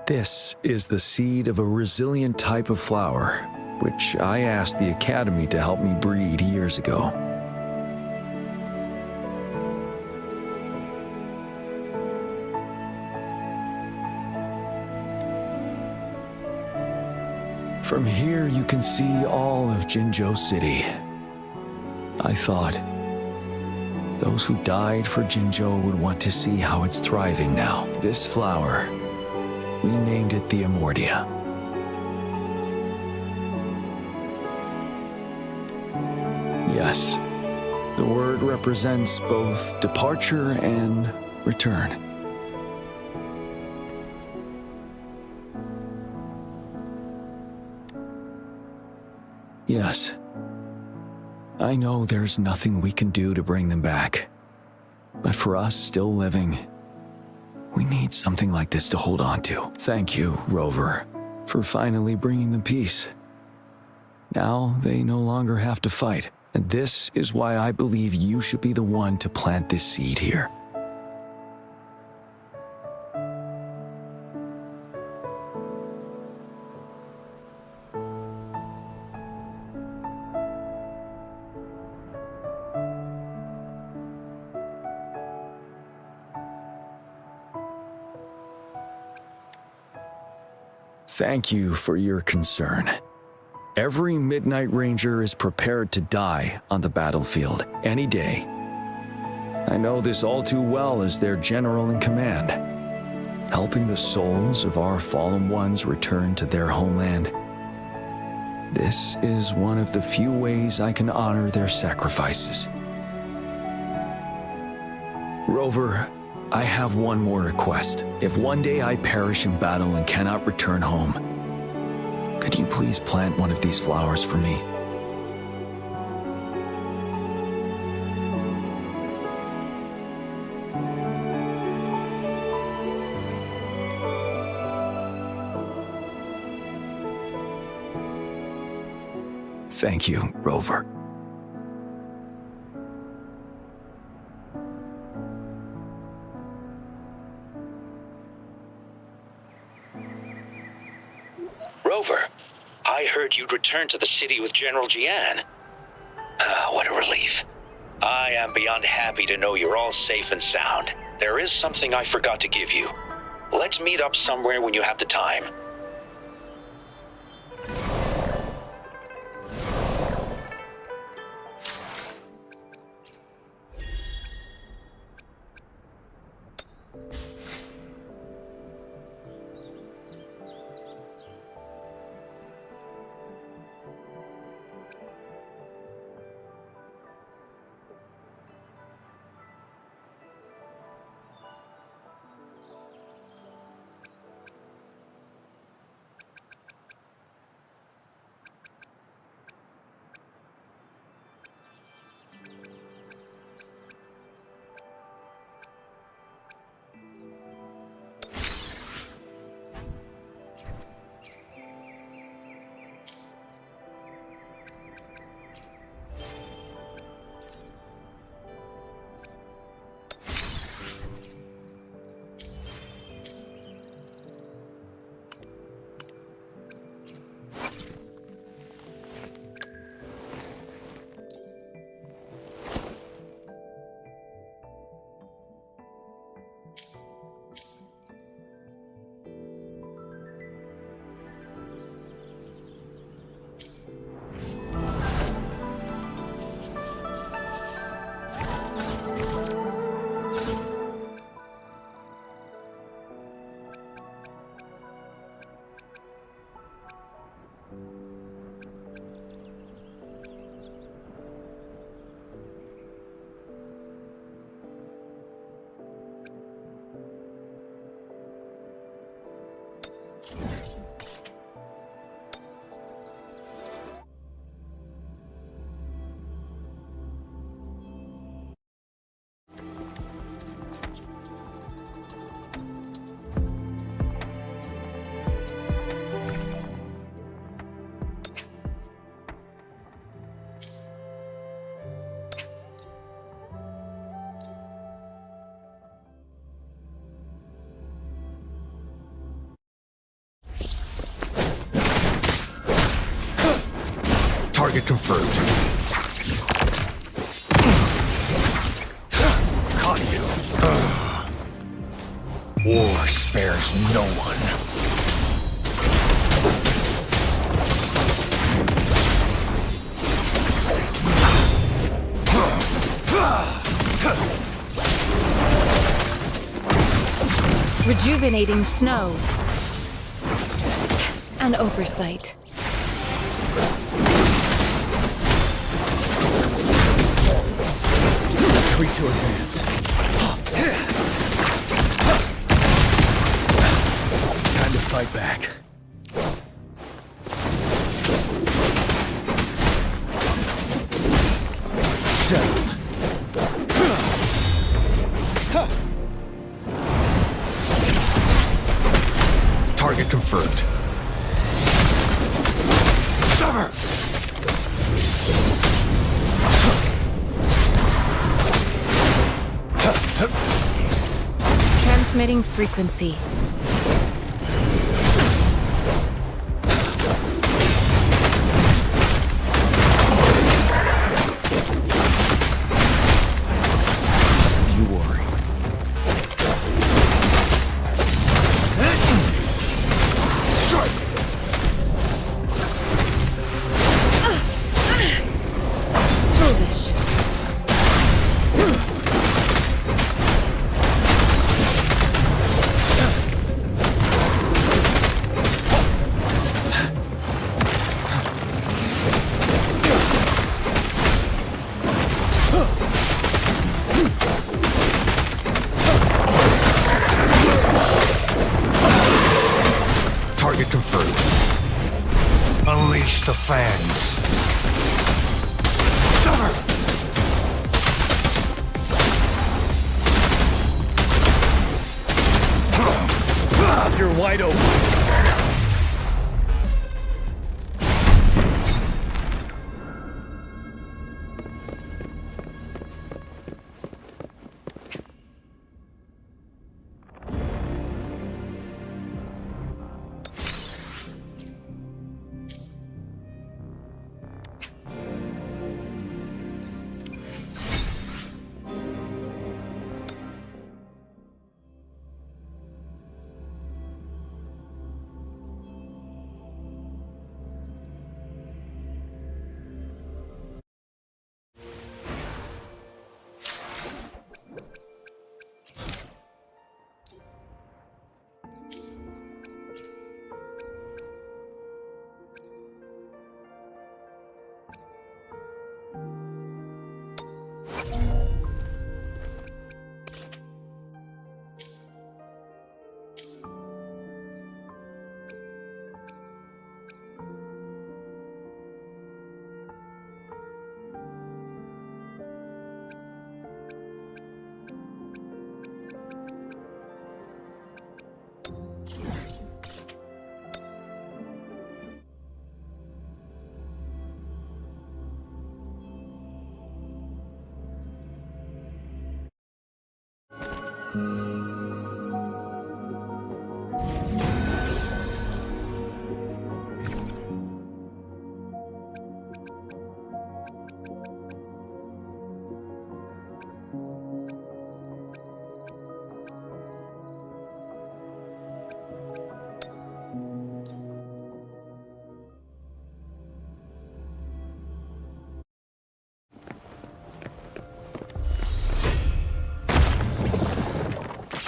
This is the seed of a resilient type of flower, which I asked the Academy to help me breed years ago. From here, you can see all of Jinzhou City. I thought those who died for Jinzhou would want to see how it's thriving now. This flower, we named it the Amortia. Yes, the word represents both departure and return. Yes, I know there's nothing we can do to bring them back. But for us still living, we need something like this to hold on to. Thank you, Rover, for finally bringing them peace. Now they no longer have to fight, and this is why I believe you should be the one to plant this seed here. Thank you for your concern. Every Midnight Ranger is prepared to die on the battlefield any day. I know this all too well as their general in command. Helping the souls of our fallen ones return to their homeland. This is one of the few ways I can honor their sacrifices. Rover, I have one more request. If one day I perish in battle and cannot return home, could you please plant one of these flowers for me? Thank you, Rover. Rover, I heard you'd returned to the city with General Jian. What a relief. I am beyond happy to know you're all safe and sound. There is something I forgot to give you. Let's meet up somewhere when you have the time. Target confirmed. Caught you. War spares no one. Rejuvenating snow. An oversight. Retreat to advance. Time to fight back. Settled. Target confirmed. Summer! Transmitting frequency. You worry. Foolish. Target confirmed. Unleash the fangs. Summer! You're wide open.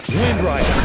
Wind Rider.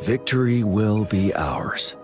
Victory will be ours.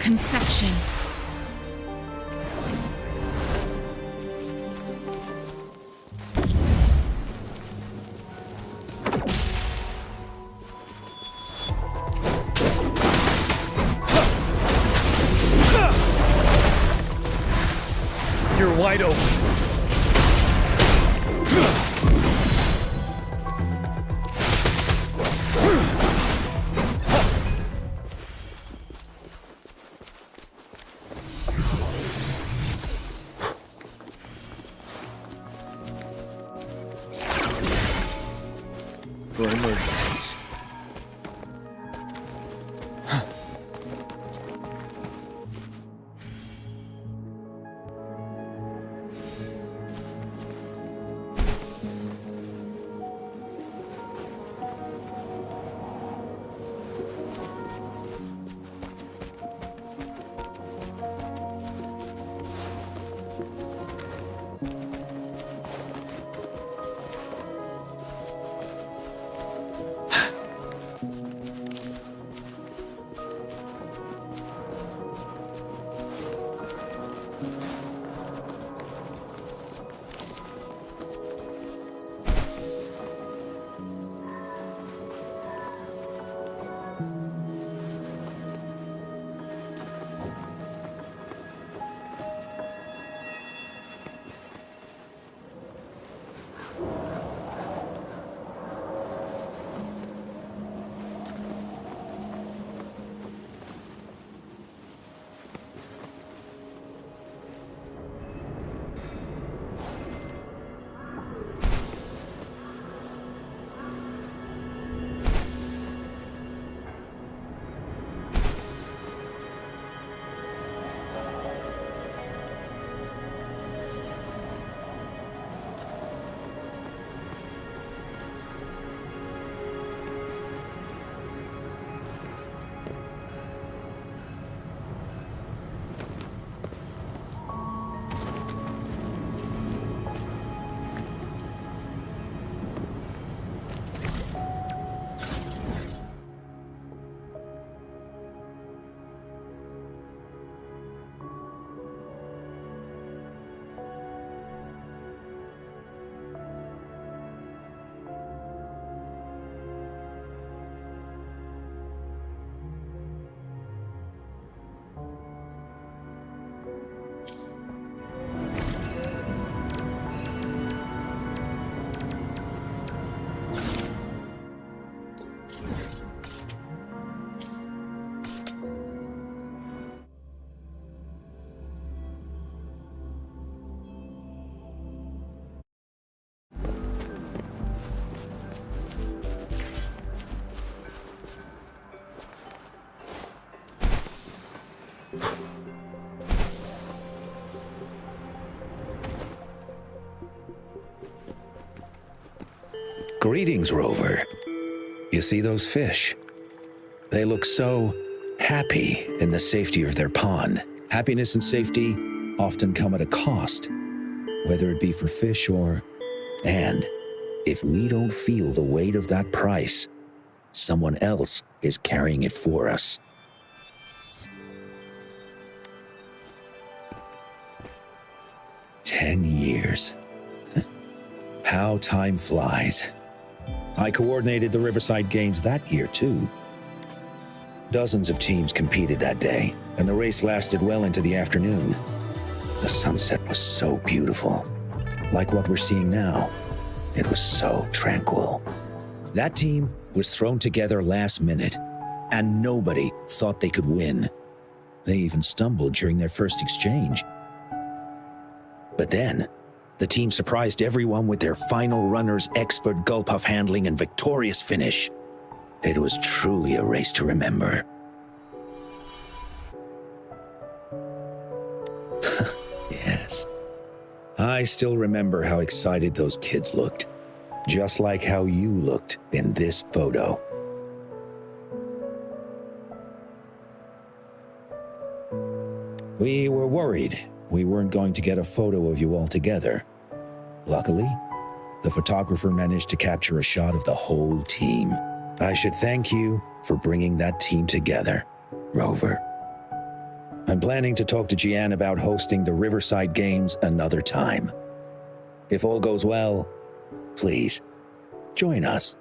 Conception. You're wide open. For emergencies. Greetings, Rover. You see those fish? They look so happy in the safety of their pond. Happiness and safety often come at a cost, whether it be for fish or... And if we don't feel the weight of that price, someone else is carrying it for us. "10 years. How time flies. I coordinated the Riverside Games that year, too. Dozens of teams competed that day, and the race lasted well into the afternoon. The sunset was so beautiful. Like what we're seeing now, it was so tranquil. That team was thrown together last minute, and nobody thought they could win. They even stumbled during their first exchange. But then, the team surprised everyone with their final runner's expert gulpuff handling and victorious finish. It was truly a race to remember. Yes. I still remember how excited those kids looked. Just like how you looked in this photo. We were worried we weren't going to get a photo of you all together. Luckily, the photographer managed to capture a shot of the whole team. I should thank you for bringing that team together, Rover. I'm planning to talk to Jian about hosting the Riverside Games another time. If all goes well, please, join us.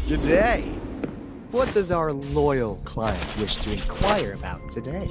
G'day! What does our loyal client wish to inquire about today?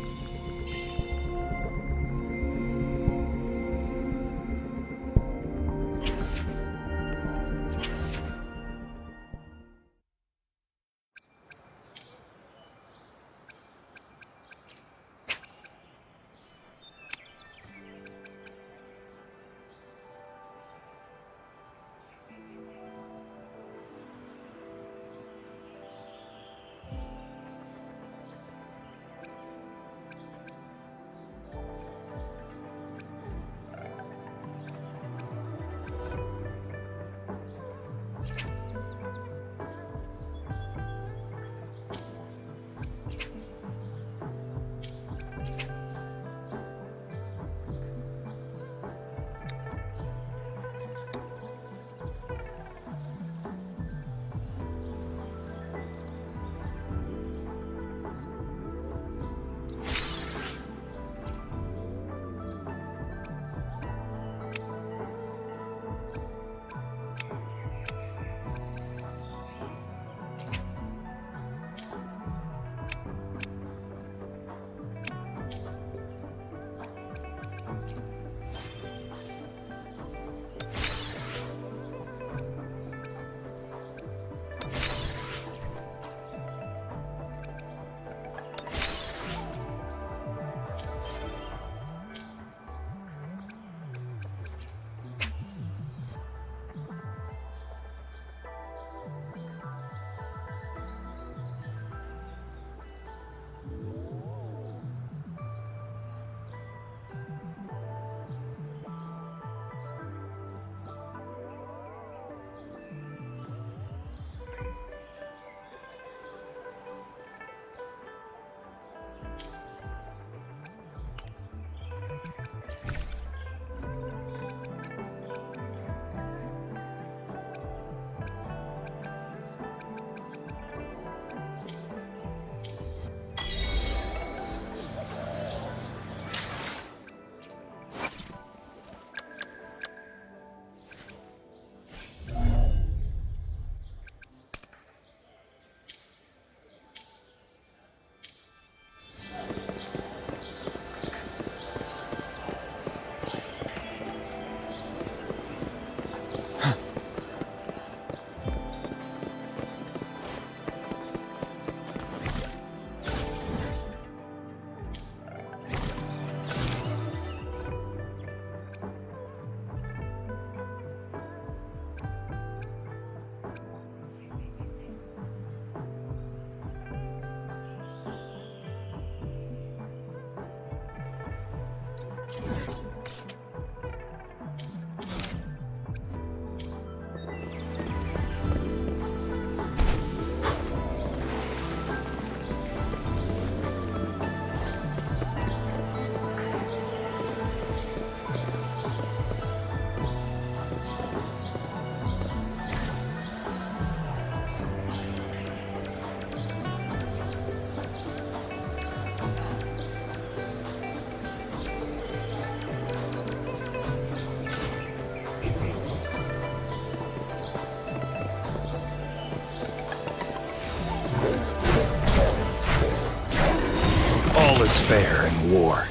All is fair in war.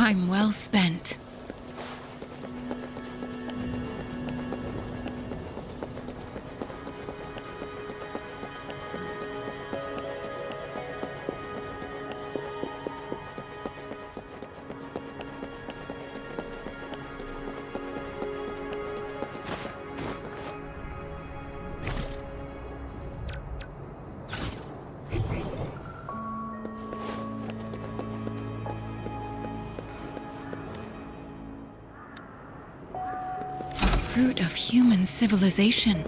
time well spent. Fruit of human civilization.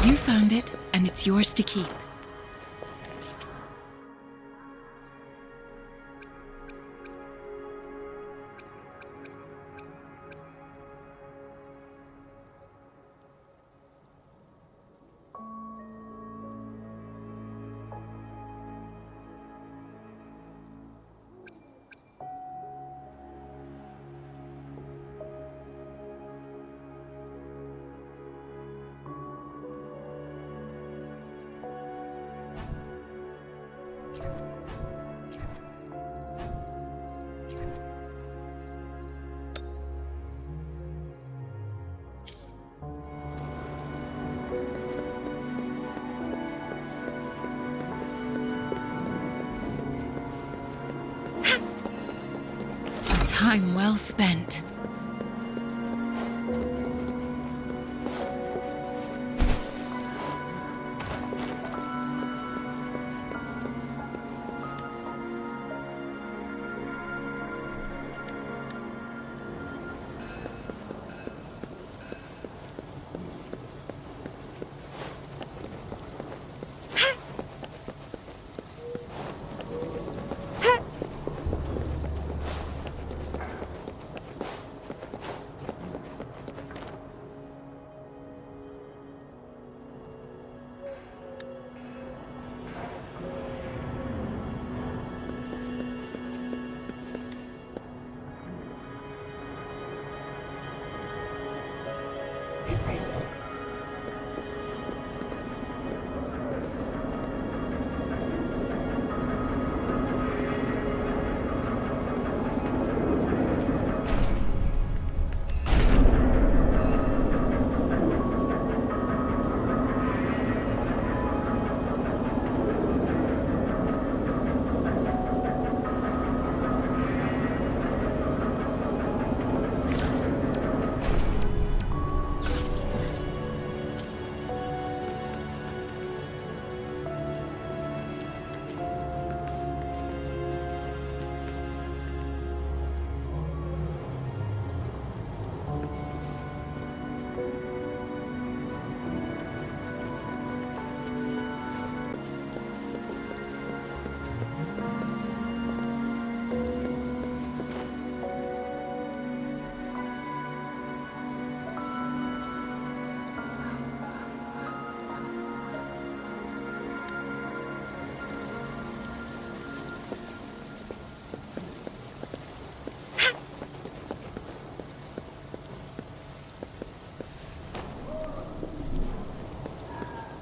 You found it, and it's yours to keep. Time well spent.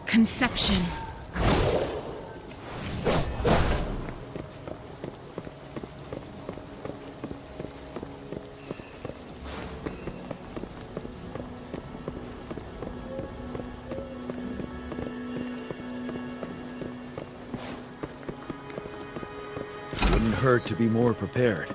Conception. hurt to be more prepared.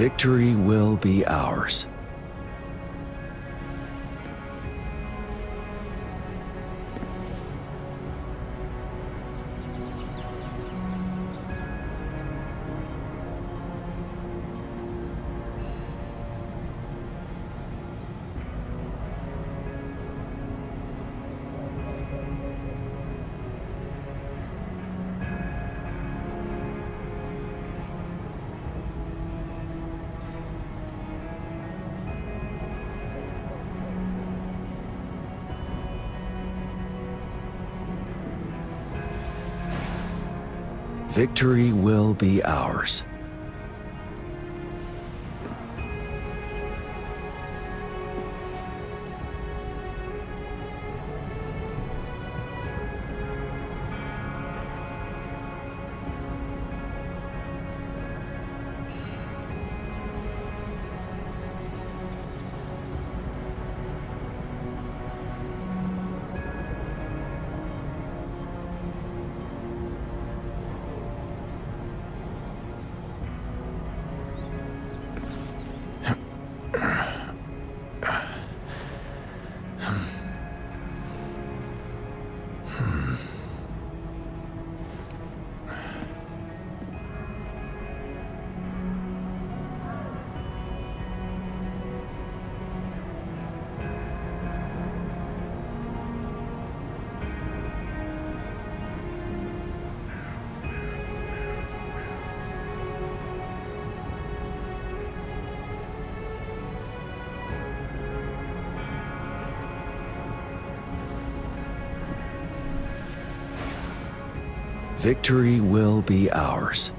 Victory will be ours. Victory will be ours. Victory will be ours.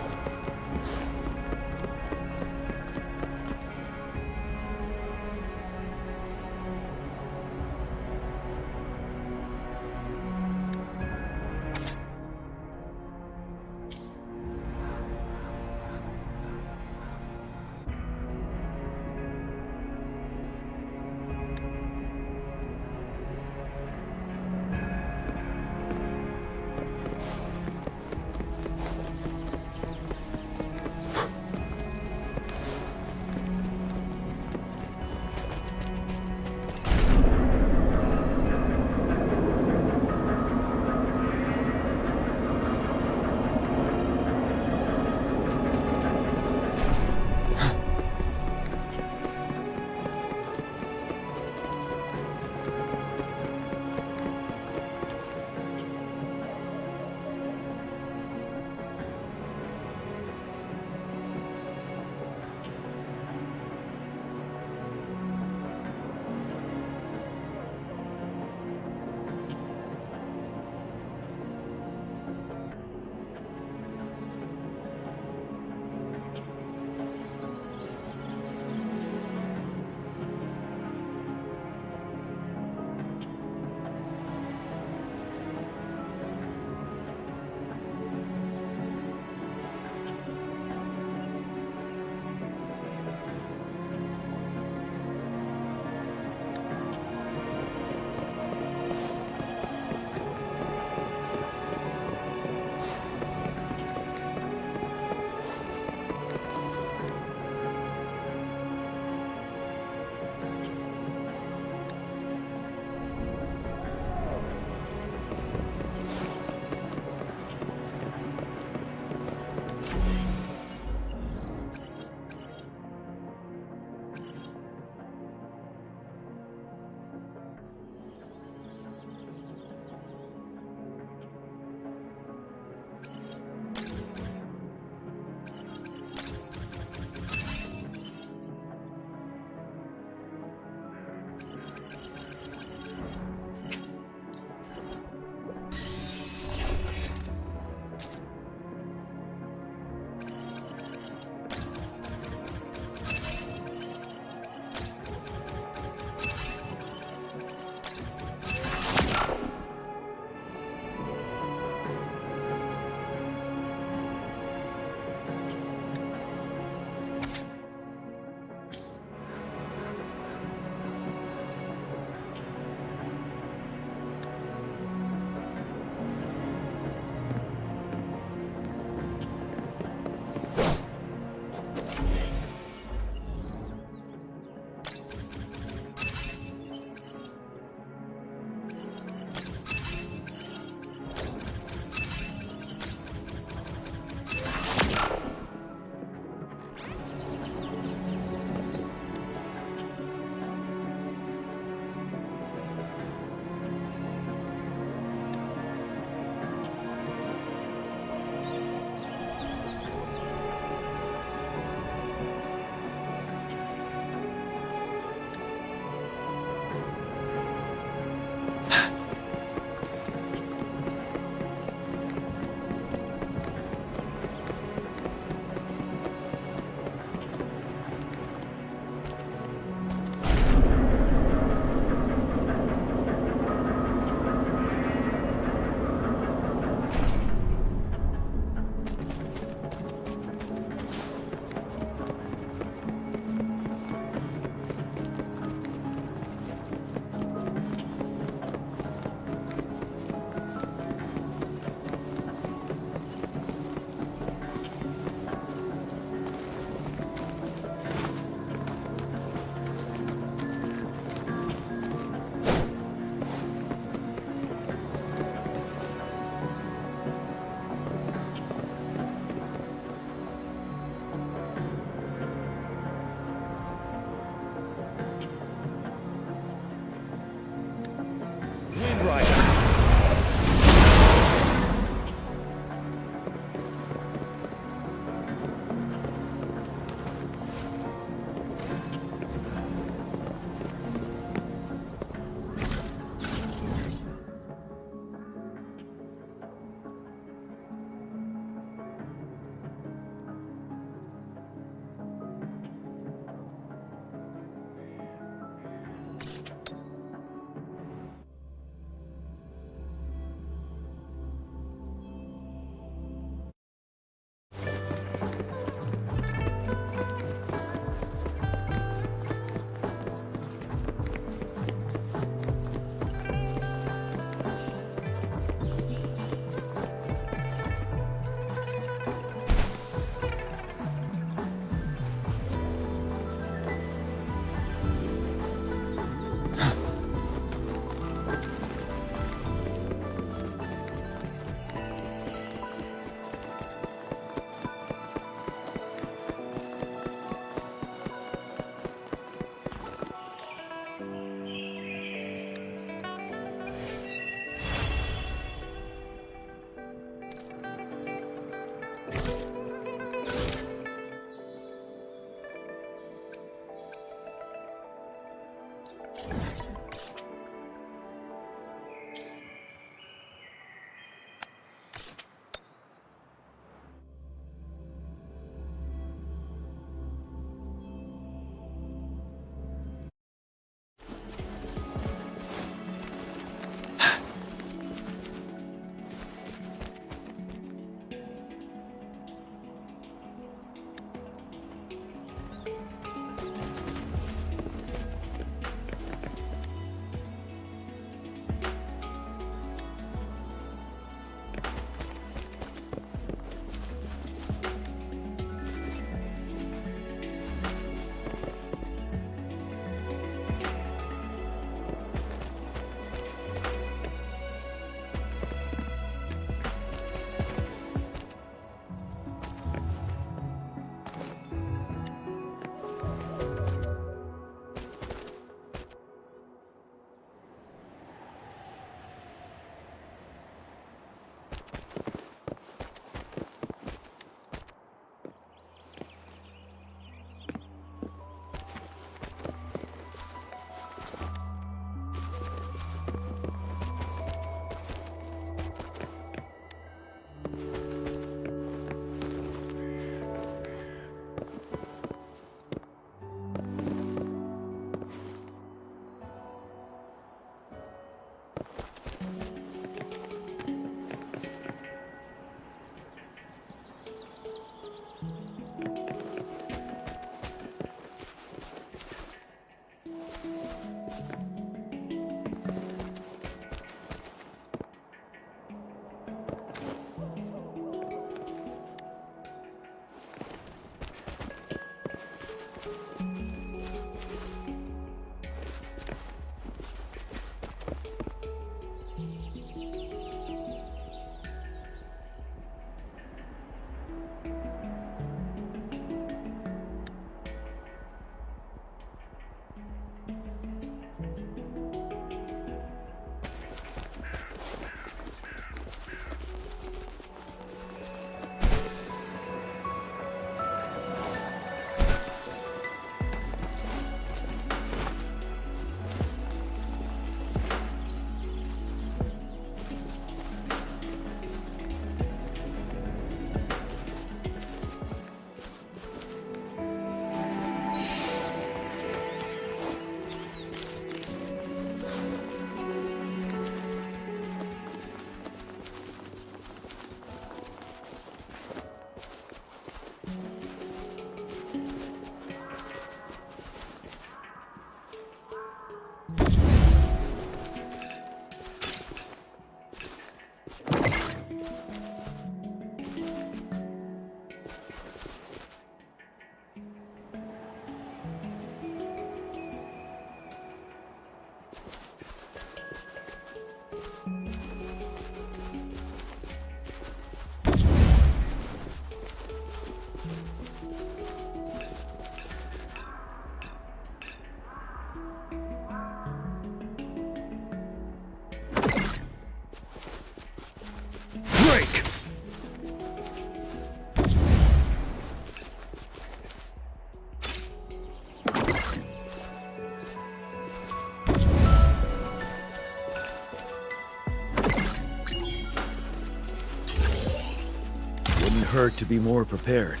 hurt to be more prepared.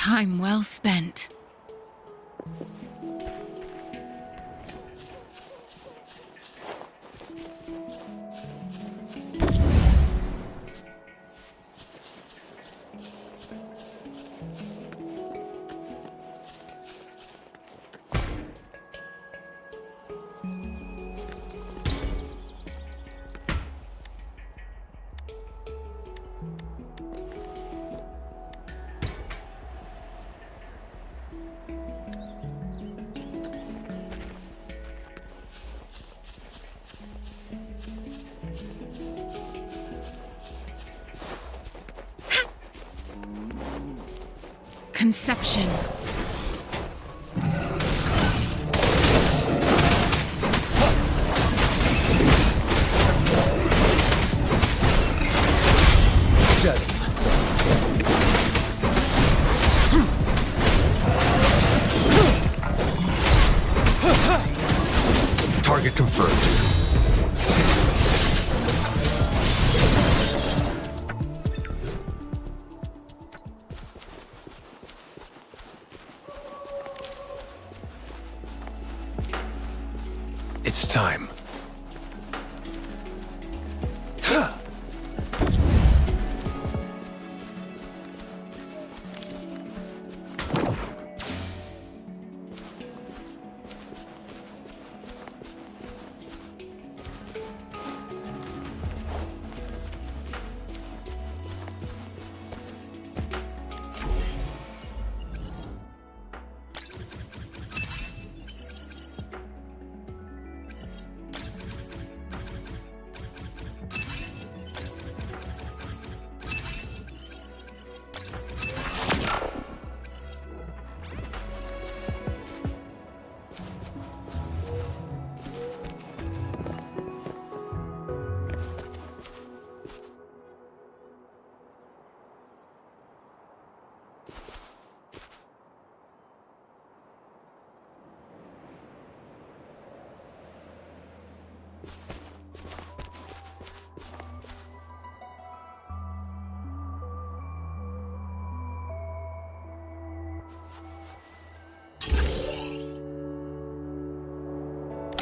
Time well spent. Conception. Target confirmed. It's time.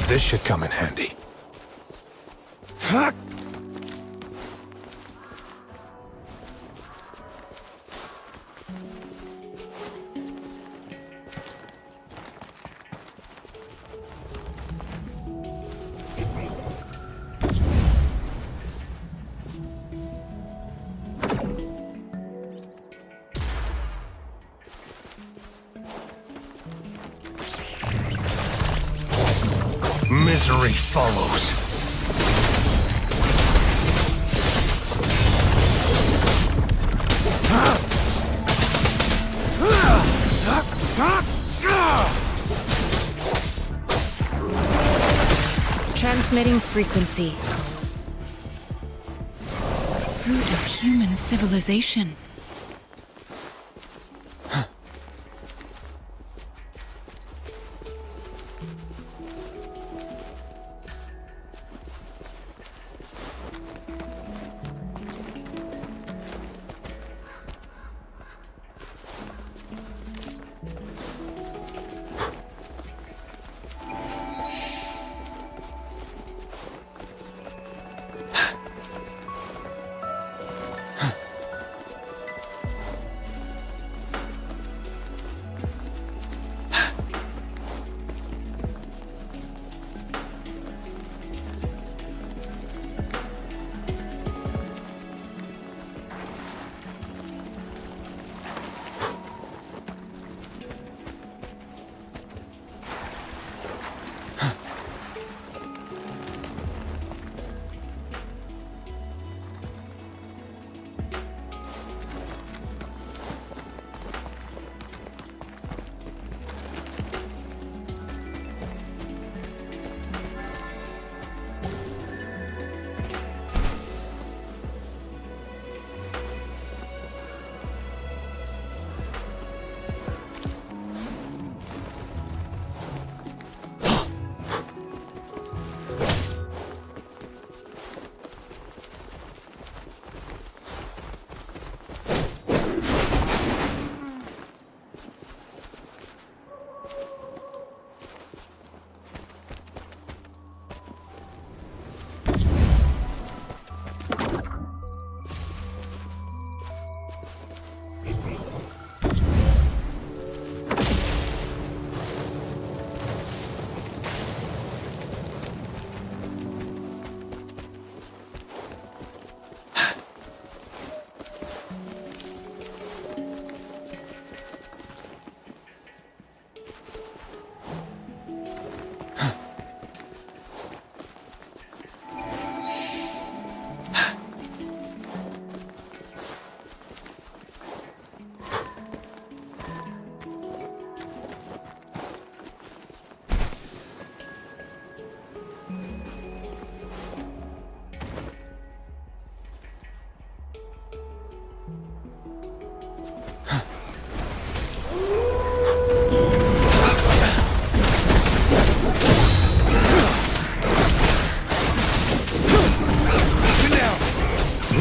This should come in handy. Misery follows. Transmitting frequency. Fruit of human civilization.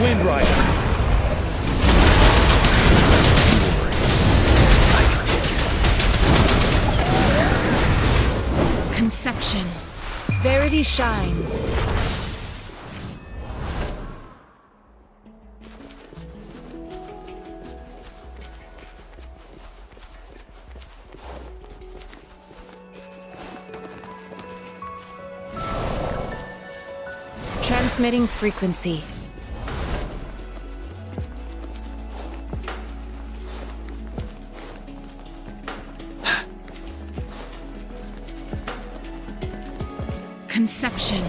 Wind Rider. Conception. Verity shines. Transmitting frequency. Conception.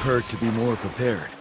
Hurt to be more prepared.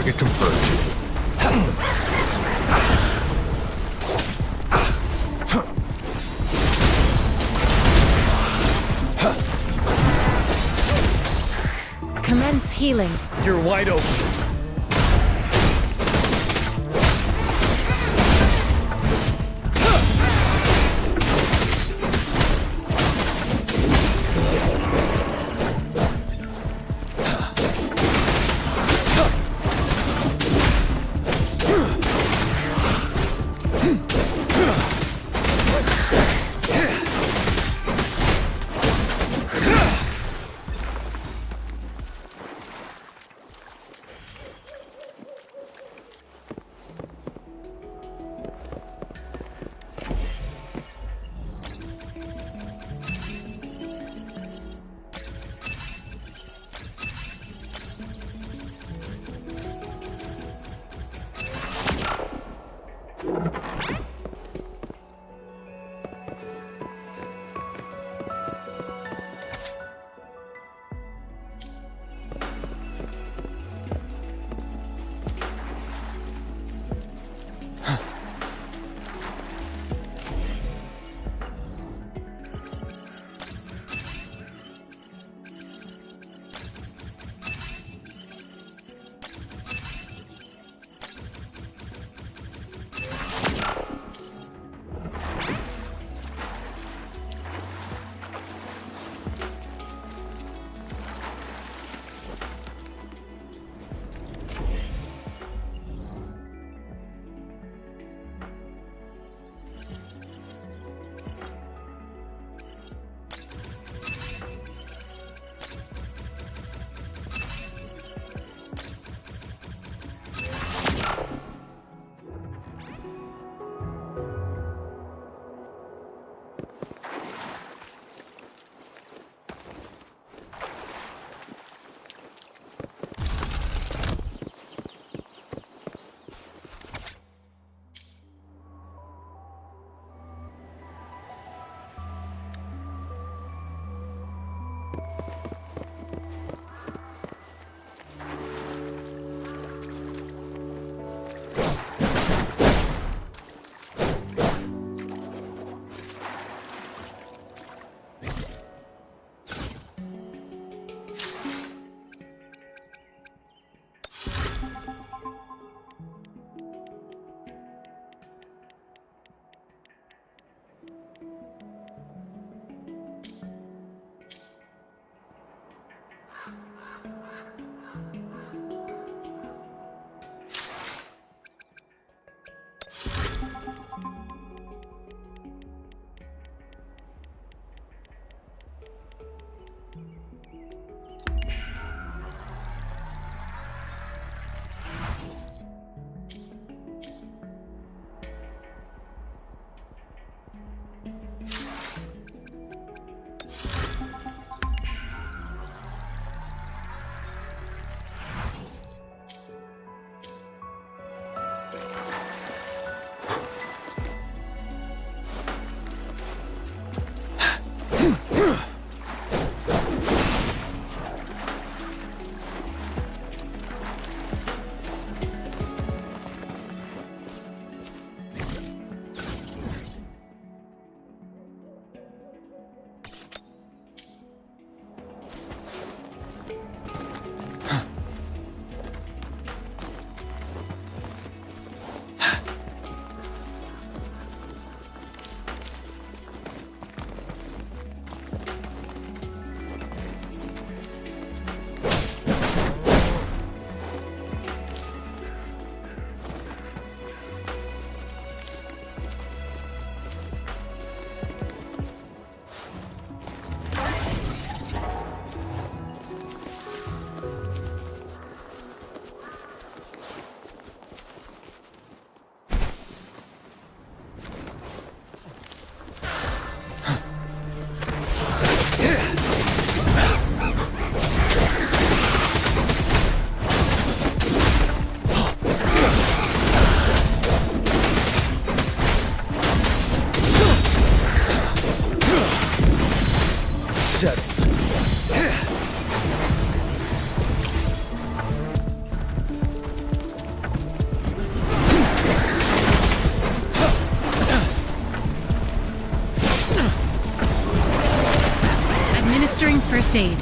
Target confirmed. Commence healing. You're wide open. Administering first aid.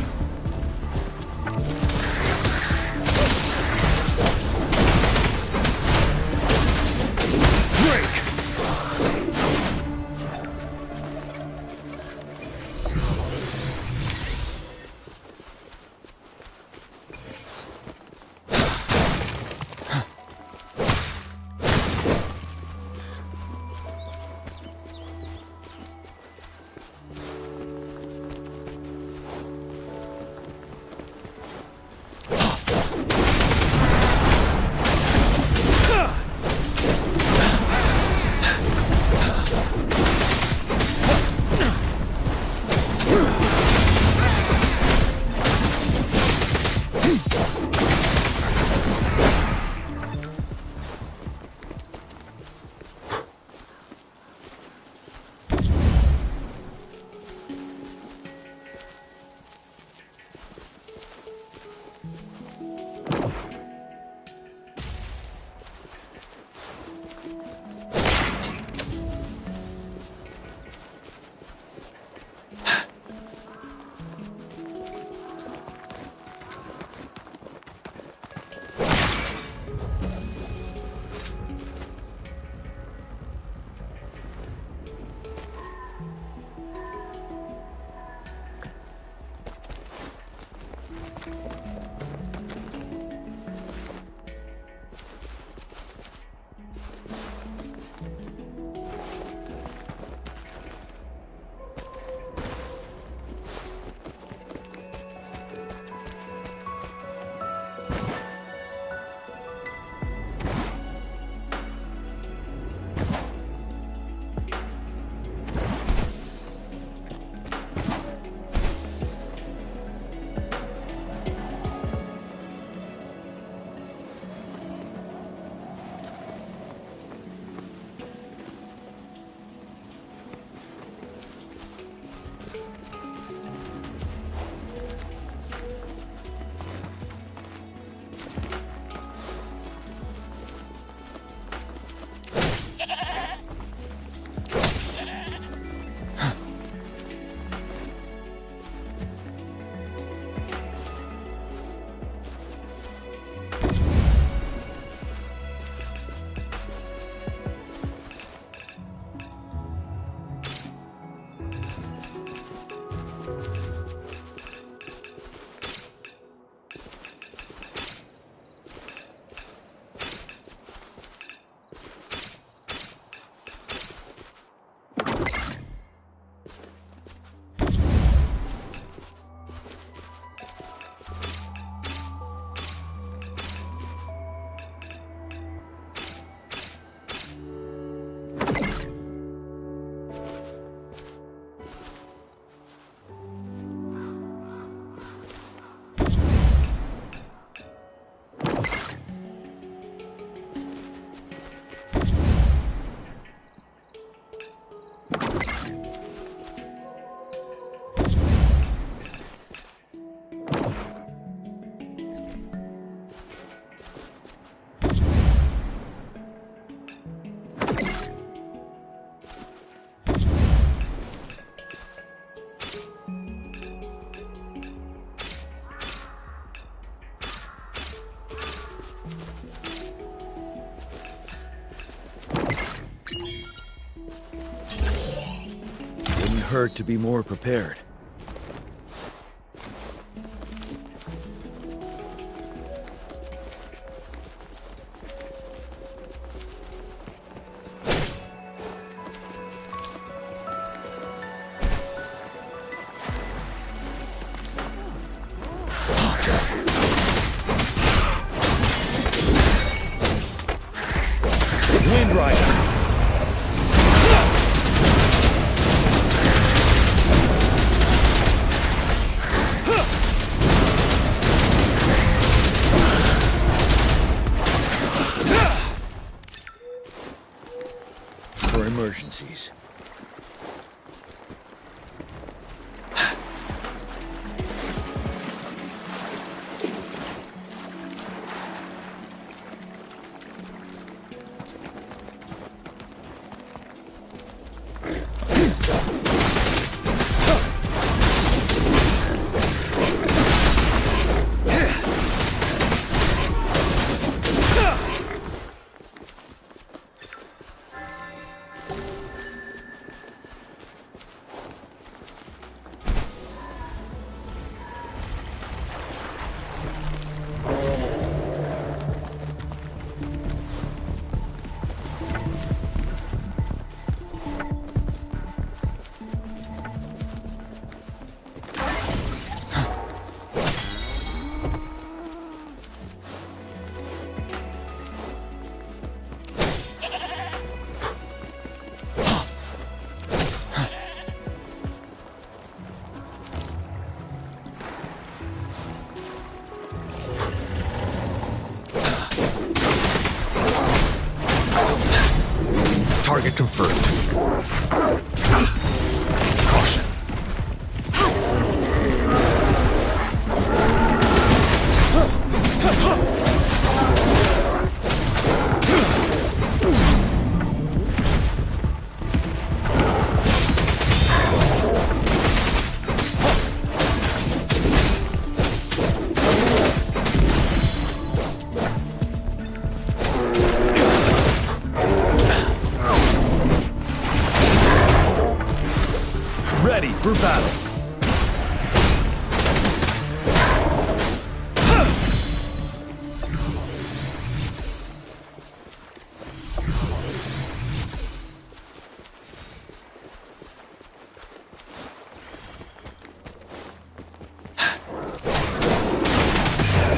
Hurt to be more prepared. Wind Rider!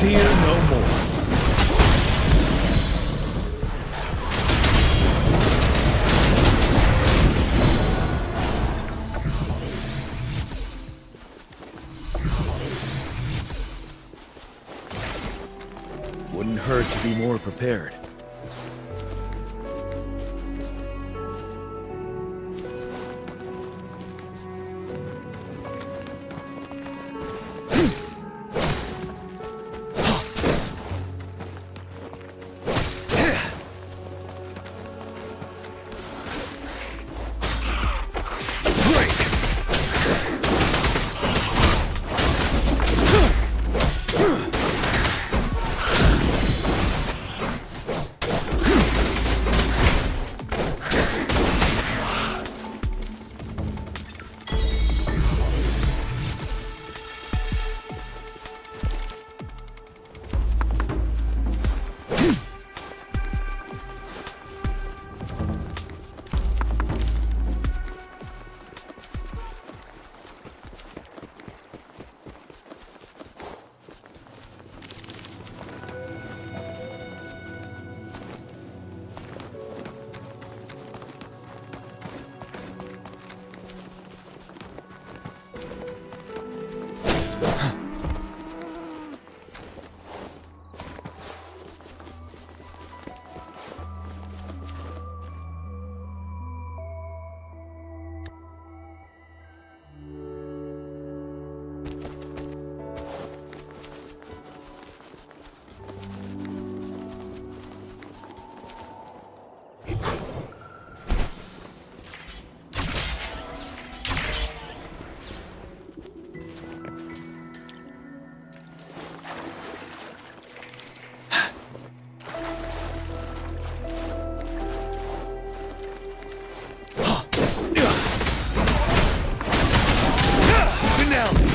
Fear no more. Wouldn't hurt to be more prepared.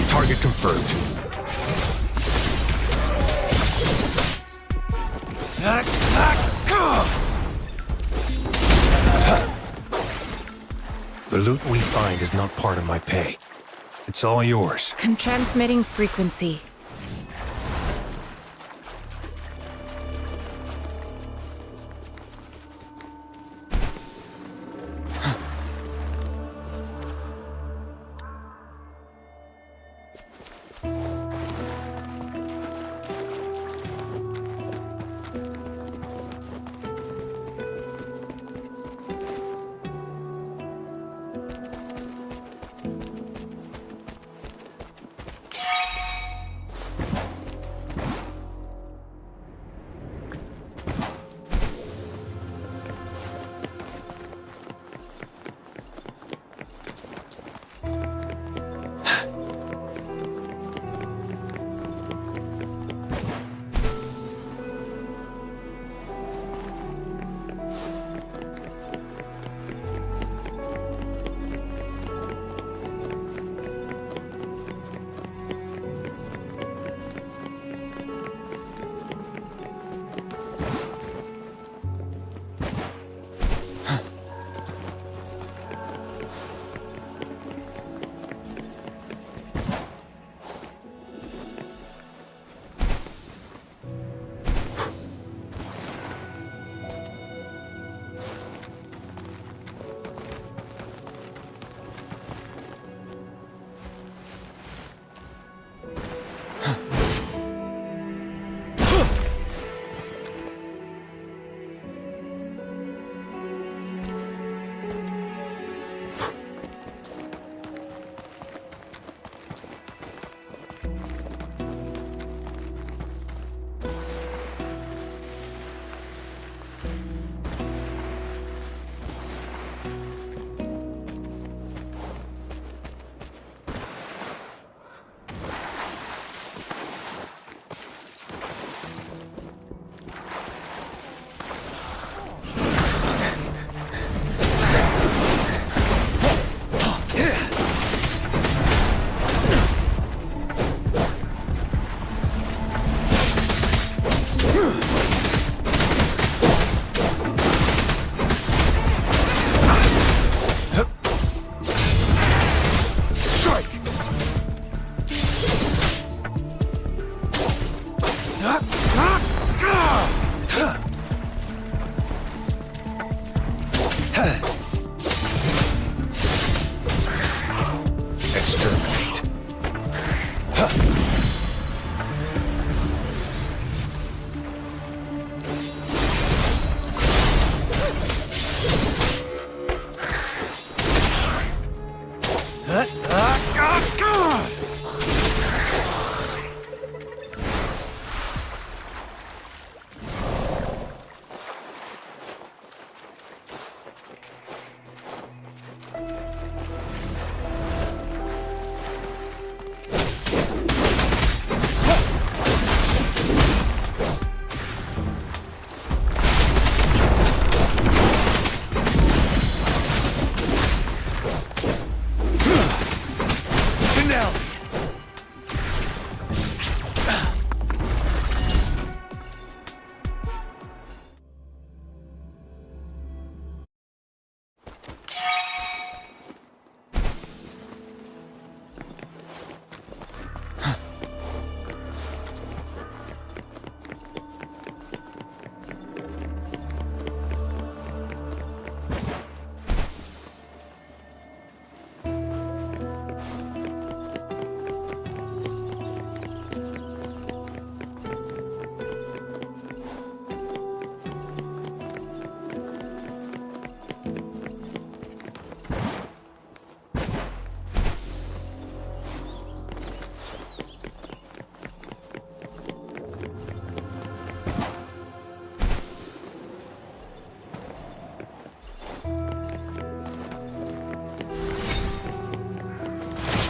Target confirmed. The loot we find is not part of my pay. It's all yours. Transmitting frequency.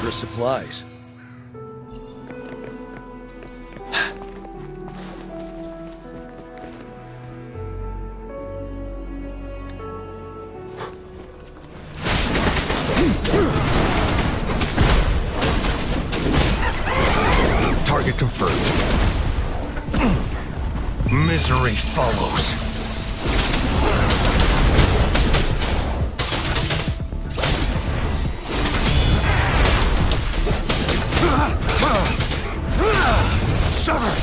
Extra supplies. Target confirmed. Misery follows. Sever!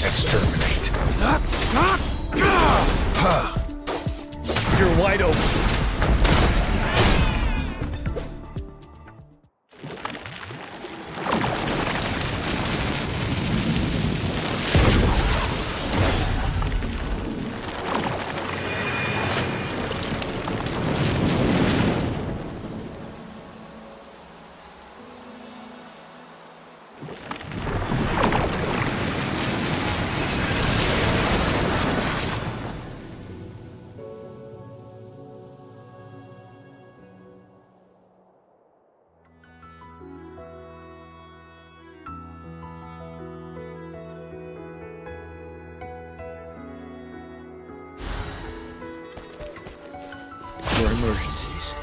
Exterminate. You're wide open. For emergencies.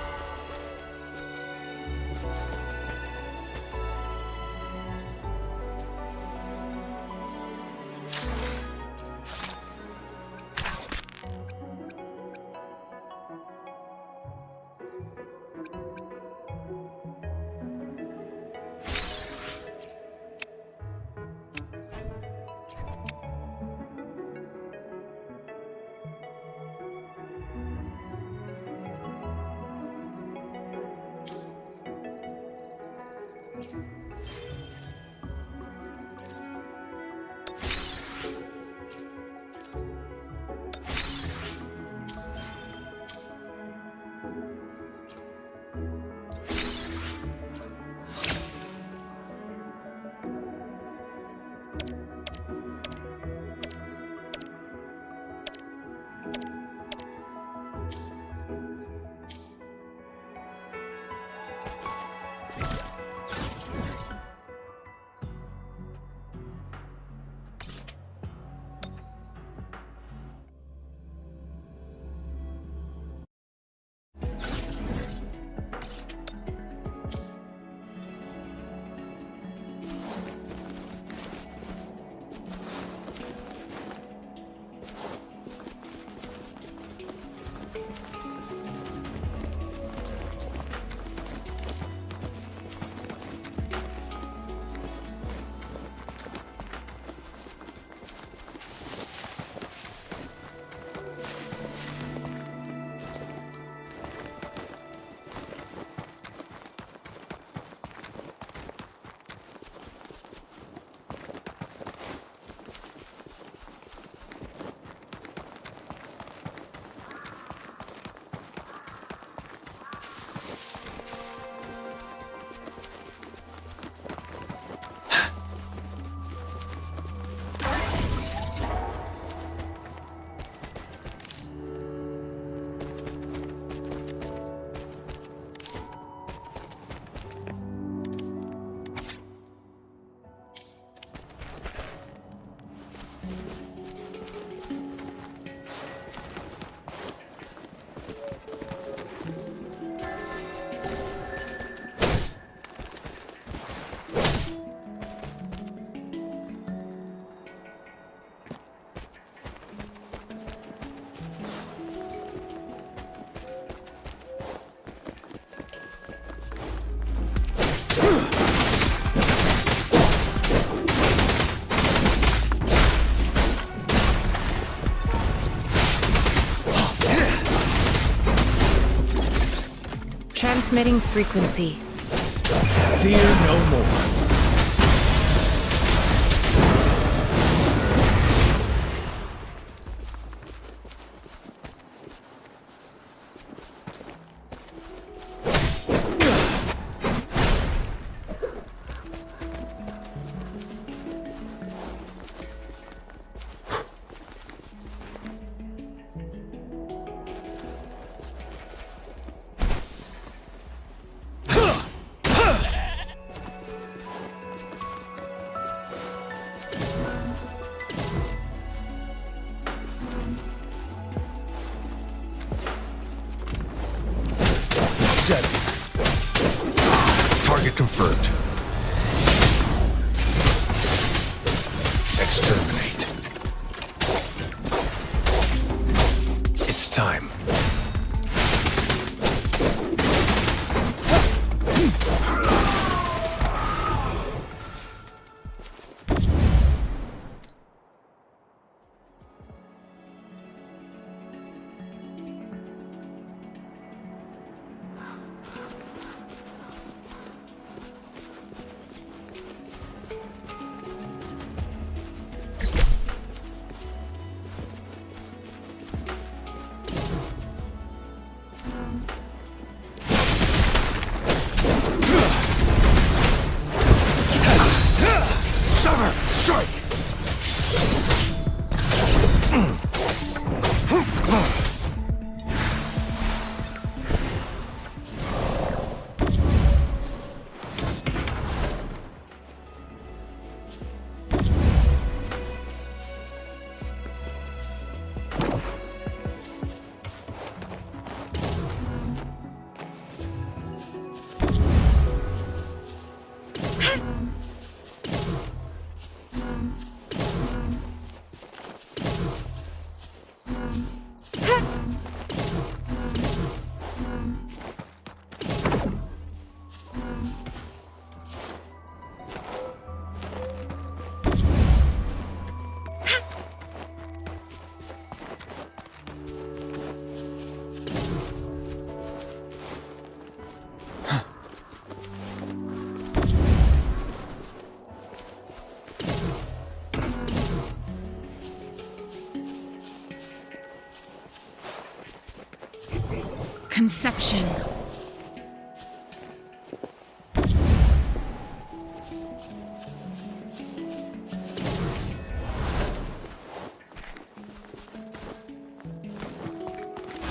Transmitting frequency. Fear no more. Target confirmed. Exterminate. It's time. Conception.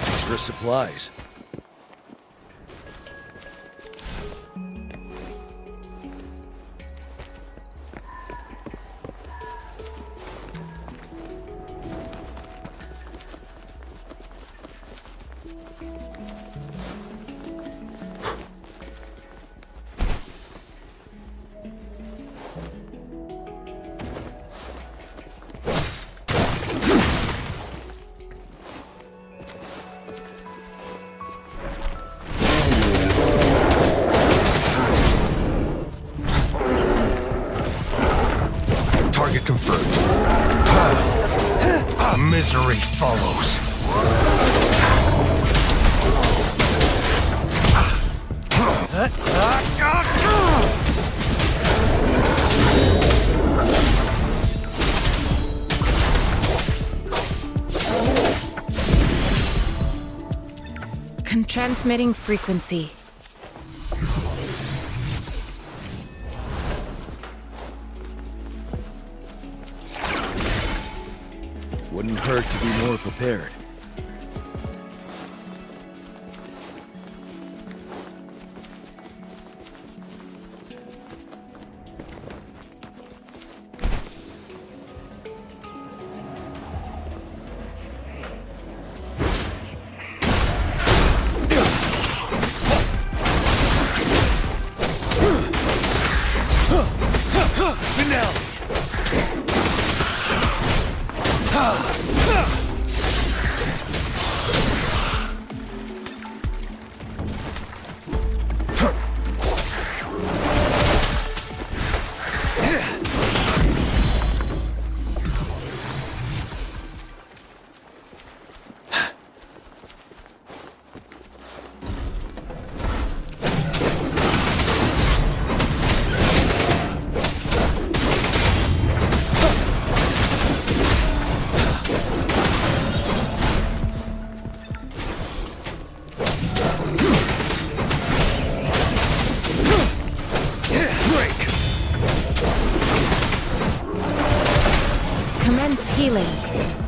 Extra supplies. Target confirmed. Misery follows. Transmitting frequency. Wouldn't hurt to be more prepared. Healing.